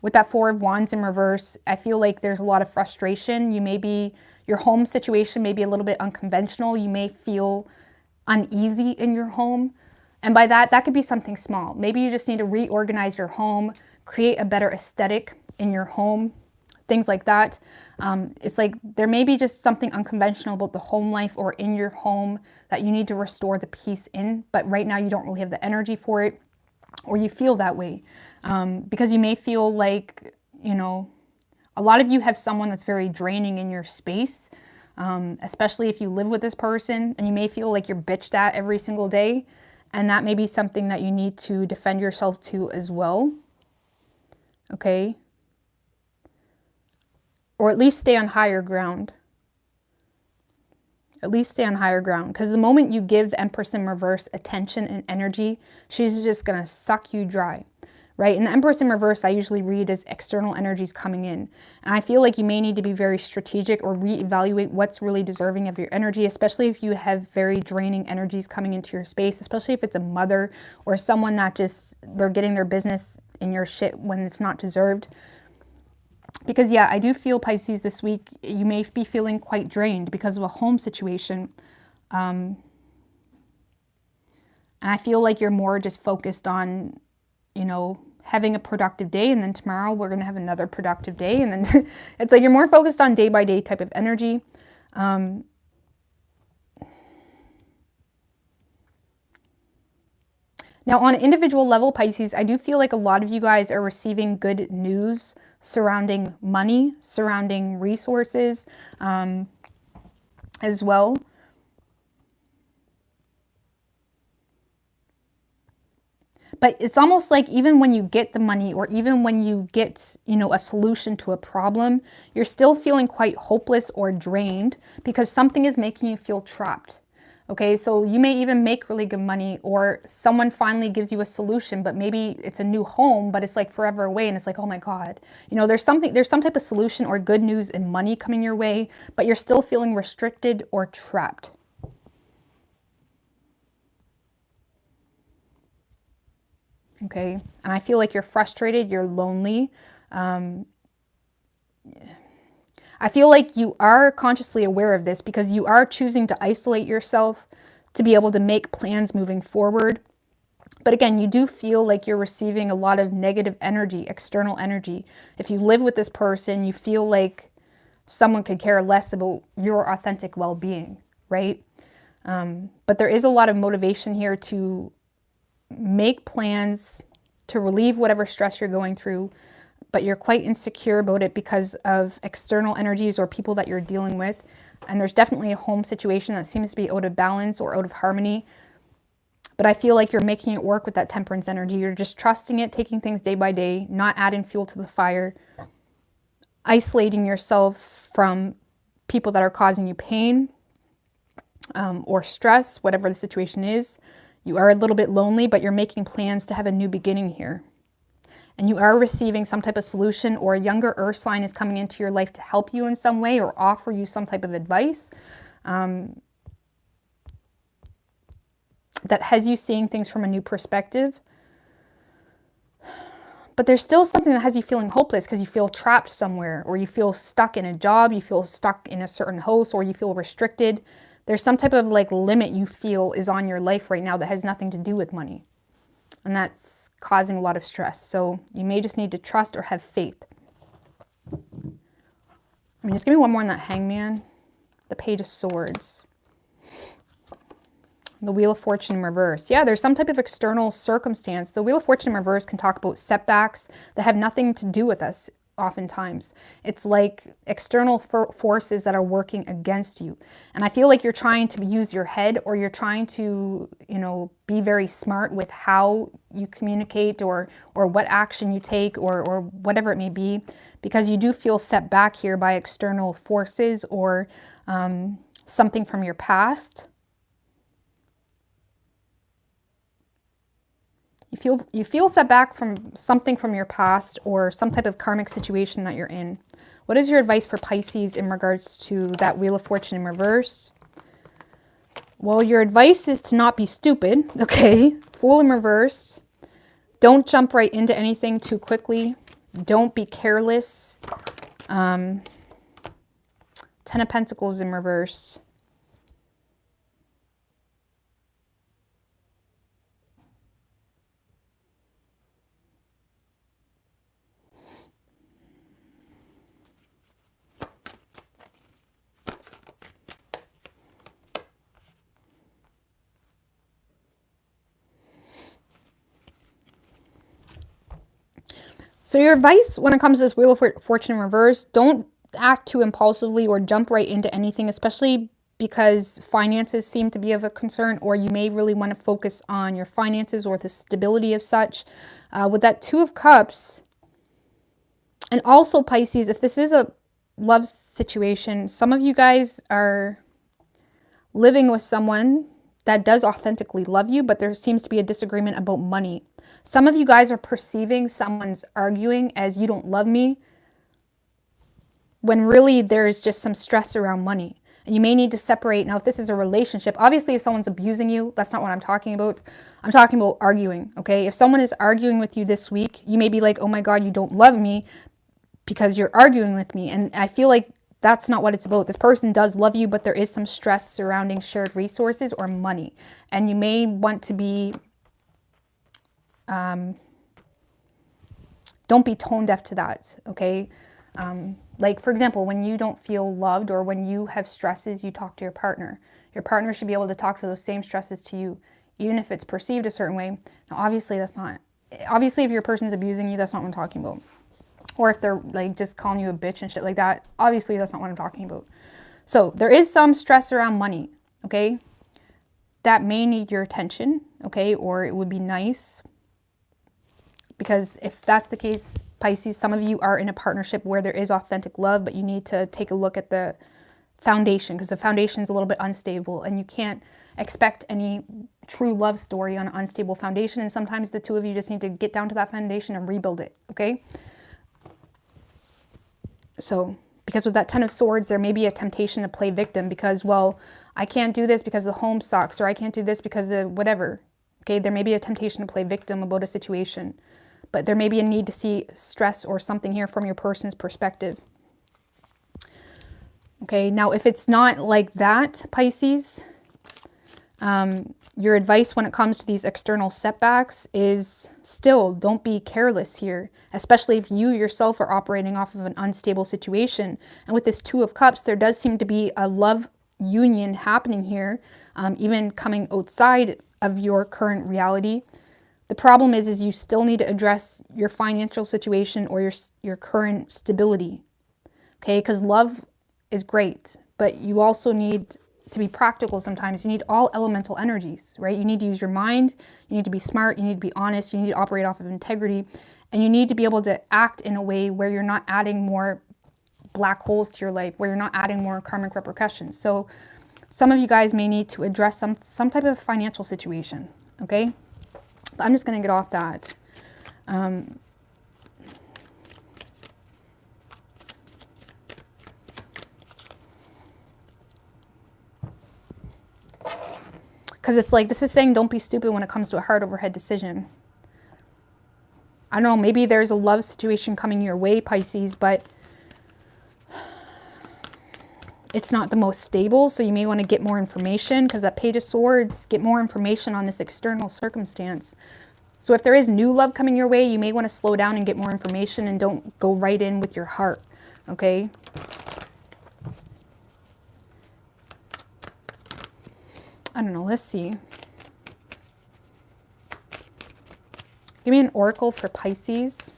With that Four of Wands in reverse, I feel like there's a lot of frustration. Your home situation may be a little bit unconventional. You may feel uneasy in your home. And by that could be something small. Maybe you just need to reorganize your home, create a better aesthetic in your home, things like that. It's like there may be just something unconventional about the home life or in your home that you need to restore the peace in, but right now you don't really have the energy for it, or you feel that way. Because you may feel like, you know, a lot of you have someone that's very draining in your space, especially if you live with this person, and you may feel like you're bitched at every single day. And that may be something that you need to defend yourself to as well, okay? Or at least stay on higher ground. At least stay on higher ground. Because the moment you give the Empress in reverse attention and energy, she's just going to suck you dry, right? And the Empress in reverse, I usually read as external energies coming in. And I feel like you may need to be very strategic or reevaluate what's really deserving of your energy, especially if you have very draining energies coming into your space, especially if it's a mother or someone that just, they're getting their business in your shit when it's not deserved. Because yeah, I do feel, Pisces, this week, you may be feeling quite drained because of a home situation. And I feel like you're more just focused on, you know, having a productive day, and then tomorrow we're going to have another productive day. And then it's like you're more focused on day by day type of energy. Now, on an individual level, Pisces, I do feel like a lot of you guys are receiving good news surrounding money, surrounding resources, as well. But it's almost like even when you get the money, or even when you get, you know, a solution to a problem, you're still feeling quite hopeless or drained because something is making you feel trapped. Okay, so you may even make really good money, or someone finally gives you a solution, but maybe it's a new home, but it's like forever away, and it's like, oh my God, you know, there's some type of solution or good news and money coming your way, but you're still feeling restricted or trapped. Okay, and I feel like you're frustrated, you're lonely. I feel like you are consciously aware of this because you are choosing to isolate yourself to be able to make plans moving forward. But again, you do feel like you're receiving a lot of negative energy, external energy. If you live with this person, you feel like someone could care less about your authentic well-being, right? But there is a lot of motivation here to make plans to relieve whatever stress you're going through, but you're quite insecure about it because of external energies or people that you're dealing with. And there's definitely a home situation that seems to be out of balance or out of harmony. But I feel like you're making it work with that temperance energy. You're just trusting it, taking things day by day, not adding fuel to the fire, isolating yourself from people that are causing you pain or stress, whatever the situation is. You are a little bit lonely, but you're making plans to have a new beginning here. And you are receiving some type of solution, or a younger earth sign is coming into your life to help you in some way or offer you some type of advice that has you seeing things from a new perspective. But there's still something that has you feeling hopeless because you feel trapped somewhere, or you feel stuck in a job, you feel stuck in a certain house, or you feel restricted. There's some type of like limit you feel is on your life right now that has nothing to do with money. And that's causing a lot of stress. So you may just need to trust or have faith. I mean, just give me one more on that Hangman. The Page of Swords. The Wheel of Fortune in reverse. Yeah, there's some type of external circumstance. The Wheel of Fortune in reverse can talk about setbacks that have nothing to do with us oftentimes. It's like external forces that are working against you. And I feel like you're trying to use your head, or you're trying to, you know, be very smart with how you communicate or what action you take or whatever it may be, because you do feel set back here by external forces or something from your past. You feel set back from something from your past or some type of karmic situation that you're in. What is your advice for Pisces in regards to that Wheel of Fortune in reverse? Well, your advice is to not be stupid, okay? Fool in reverse. Don't jump right into anything too quickly. Don't be careless. 10 of Pentacles in reverse. So your advice when it comes to this Wheel of Fortune in reverse, don't act too impulsively or jump right into anything, especially because finances seem to be of a concern, or you may really want to focus on your finances or the stability of such. With that Two of Cups, and also Pisces, if this is a love situation, some of you guys are living with someone that does authentically love you, but there seems to be a disagreement about money. Some of you guys are perceiving someone's arguing as you don't love me, when really there's just some stress around money. And you may need to separate. Now, if this is a relationship, obviously if someone's abusing you, that's not what I'm talking about. I'm talking about arguing, okay? If someone is arguing with you this week, you may be like, oh my God, you don't love me because you're arguing with me. And I feel like that's not what it's about. This person does love you, but there is some stress surrounding shared resources or money. And you may want to be, don't be tone deaf to that, okay? Like, for example, when you don't feel loved or when you have stresses, you talk to your partner. Your partner should be able to talk to those same stresses to you, even if it's perceived a certain way. Now, obviously, if your person's abusing you, that's not what I'm talking about. Or if they're like just calling you a bitch and shit like that, obviously that's not what I'm talking about. So there is some stress around money, okay? That may need your attention, okay? Or it would be nice. Because if that's the case, Pisces, some of you are in a partnership where there is authentic love, but you need to take a look at the foundation, because the foundation is a little bit unstable, and you can't expect any true love story on an unstable foundation. And sometimes the two of you just need to get down to that foundation and rebuild it, okay? So, because with that Ten of Swords, there may be a temptation to play victim because, well, I can't do this because the home sucks, or I can't do this because of whatever. Okay, there may be a temptation to play victim about a situation, but there may be a need to see stress or something here from your person's perspective. Okay, now if it's not like that, Pisces, your advice when it comes to these external setbacks is still don't be careless here, especially if you yourself are operating off of an unstable situation. And with this Two of Cups, there does seem to be a love union happening here, even coming outside of your current reality. The problem is you still need to address your financial situation or your current stability, okay? Because love is great, but you also need to be practical sometimes. You need all elemental energies, right? You need to use your mind, you need to be smart, you need to be honest, you need to operate off of integrity, and you need to be able to act in a way where you're not adding more black holes to your life, where you're not adding more karmic repercussions. So some of you guys may need to address some type of financial situation, okay? But I'm just going to get off that. Because it's like, this is saying don't be stupid when it comes to a heart over head decision. I don't know, maybe there's a love situation coming your way, Pisces, but it's not the most stable, so you may want to get more information, because that Page of Swords, get more information on this external circumstance. So if there is new love coming your way, you may want to slow down and get more information and don't go right in with your heart, okay? I don't know, let's see. Give me an oracle for Pisces.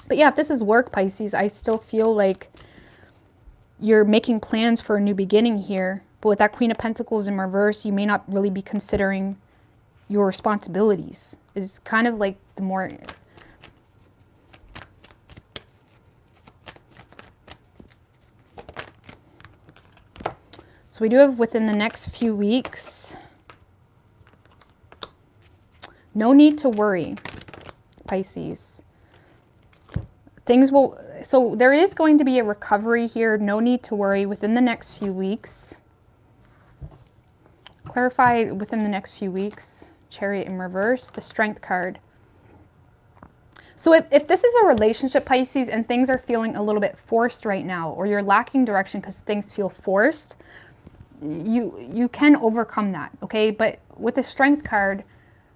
But yeah, if this is work, Pisces, I still feel like you're making plans for a new beginning here. But with that Queen of Pentacles in reverse, you may not really be considering your responsibilities. Is kind of like the more... So we do have within the next few weeks. No need to worry, Pisces. Things will... So there is going to be a recovery here. No need to worry within the next few weeks. Clarify within the next few weeks. Chariot in reverse. The Strength card. So if this is a relationship, Pisces, and things are feeling a little bit forced right now, or you're lacking direction because things feel forced, you can overcome that, okay? But with the Strength card,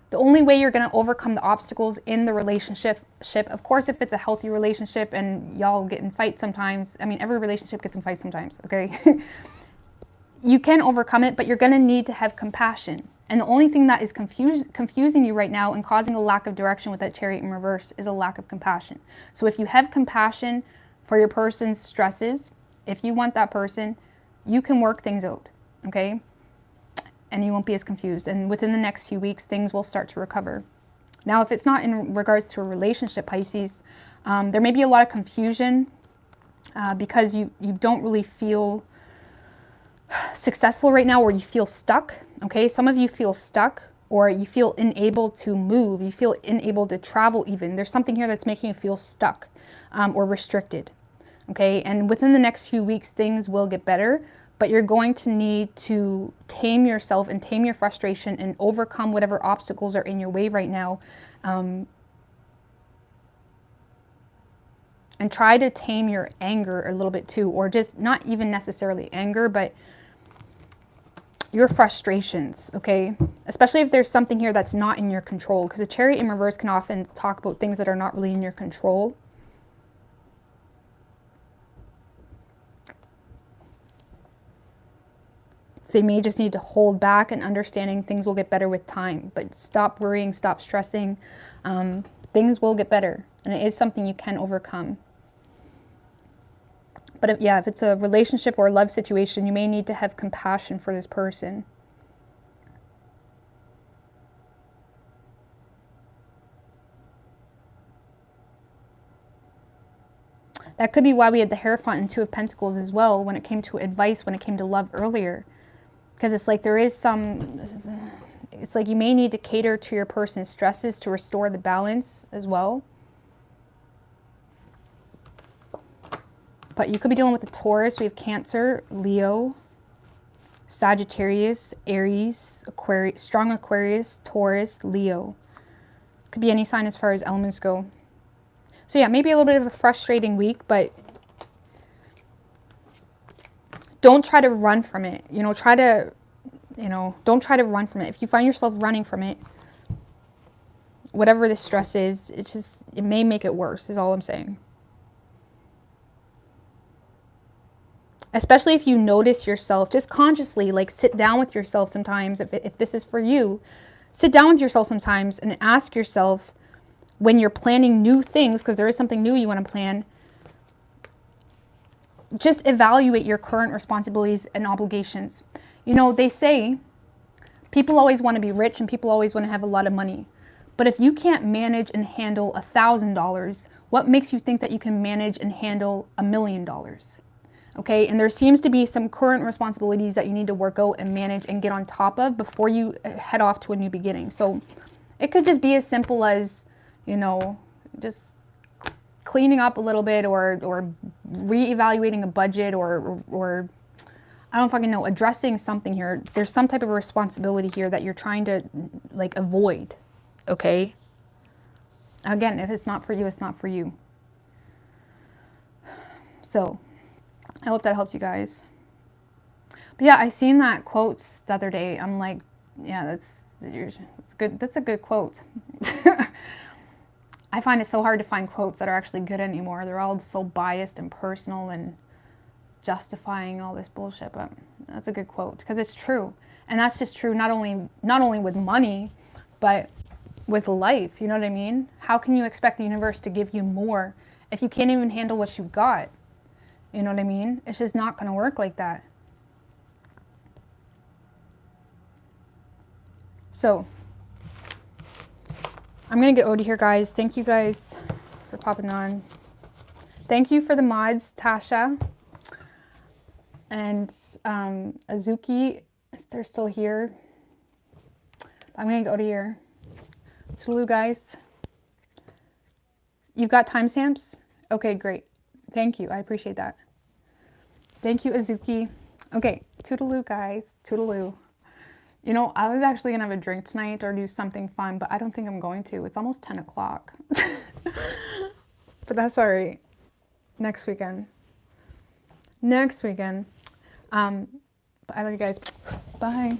the only way you're going to overcome the obstacles in the relationship, of course, if it's a healthy relationship and y'all get in fights sometimes, I mean, every relationship gets in fights sometimes, okay? You can overcome it, but you're going to need to have compassion. And the only thing that is confusing you right now and causing a lack of direction with that Chariot in reverse is a lack of compassion. So if you have compassion for your person's stresses, if you want that person, you can work things out, okay? And you won't be as confused. And within the next few weeks, things will start to recover. Now, if it's not in regards to a relationship, Pisces, there may be a lot of confusion because you don't really feel successful right now, or you feel stuck, okay? Some of you feel stuck, or you feel unable to move. You feel unable to travel even. There's something here that's making you feel stuck or restricted, okay? And within the next few weeks, things will get better. But you're going to need to tame yourself and tame your frustration and overcome whatever obstacles are in your way right now. And try to tame your anger a little bit too, or just not even necessarily anger, but your frustrations, okay? Especially if there's something here that's not in your control, because the Chariot in reverse can often talk about things that are not really in your control. So you may just need to hold back, and understanding things will get better with time. But stop worrying, stop stressing. Things will get better, and it is something you can overcome. But if it's a relationship or a love situation, you may need to have compassion for this person. That could be why we had the Hierophant and Two of Pentacles as well when it came to advice, when it came to love earlier. Because it's like there is some, it's like you may need to cater to your person's stresses to restore the balance as well. But you could be dealing with the Taurus. We have Cancer, Leo, Sagittarius, Aries, Aquarius, strong Aquarius, Taurus, Leo. Could be any sign as far as elements go. So yeah, maybe a little bit of a frustrating week, but don't try to run from it. You know, don't try to run from it. If you find yourself running from it, whatever the stress is, it may make it worse, is all I'm saying. Especially if you notice yourself, just consciously, like sit down with yourself sometimes. If this is for you, sit down with yourself sometimes and ask yourself when you're planning new things, because there is something new you want to plan, just evaluate your current responsibilities and obligations. You know, they say people always want to be rich and people always want to have a lot of money. But if you can't manage and handle $1,000, what makes you think that you can manage and handle $1 million? Okay, and there seems to be some current responsibilities that you need to work out and manage and get on top of before you head off to a new beginning. So it could just be as simple as, you know, just cleaning up a little bit or reevaluating a budget or I don't fucking know, addressing something here. There's some type of responsibility here that you're trying to like avoid, okay? Again, if it's not for you, it's not for you. So I hope that helped you guys. But yeah, I seen that quote the other day. I'm like, yeah, that's good. That's a good quote. I find it so hard to find quotes that are actually good anymore. They're all so biased and personal and justifying all this bullshit. But that's a good quote because it's true, and that's just true not only with money, but with life. You know what I mean? How can you expect the universe to give you more if you can't even handle what you got? You know what I mean? It's just not going to work like that. So, I'm going to get out of here, guys. Thank you guys for popping on. Thank you for the mods, Tasha and Azuki, if they're still here. I'm going to go out of here. Toodaloo, guys. You've got timestamps? Okay, great. Thank you. I appreciate that. Thank you, Azuki. Okay, toodaloo, guys. Toodaloo. You know, I was actually going to have a drink tonight or do something fun, but I don't think I'm going to. It's almost 10 o'clock. But that's all right. Next weekend. Next weekend. But I love you guys. Bye.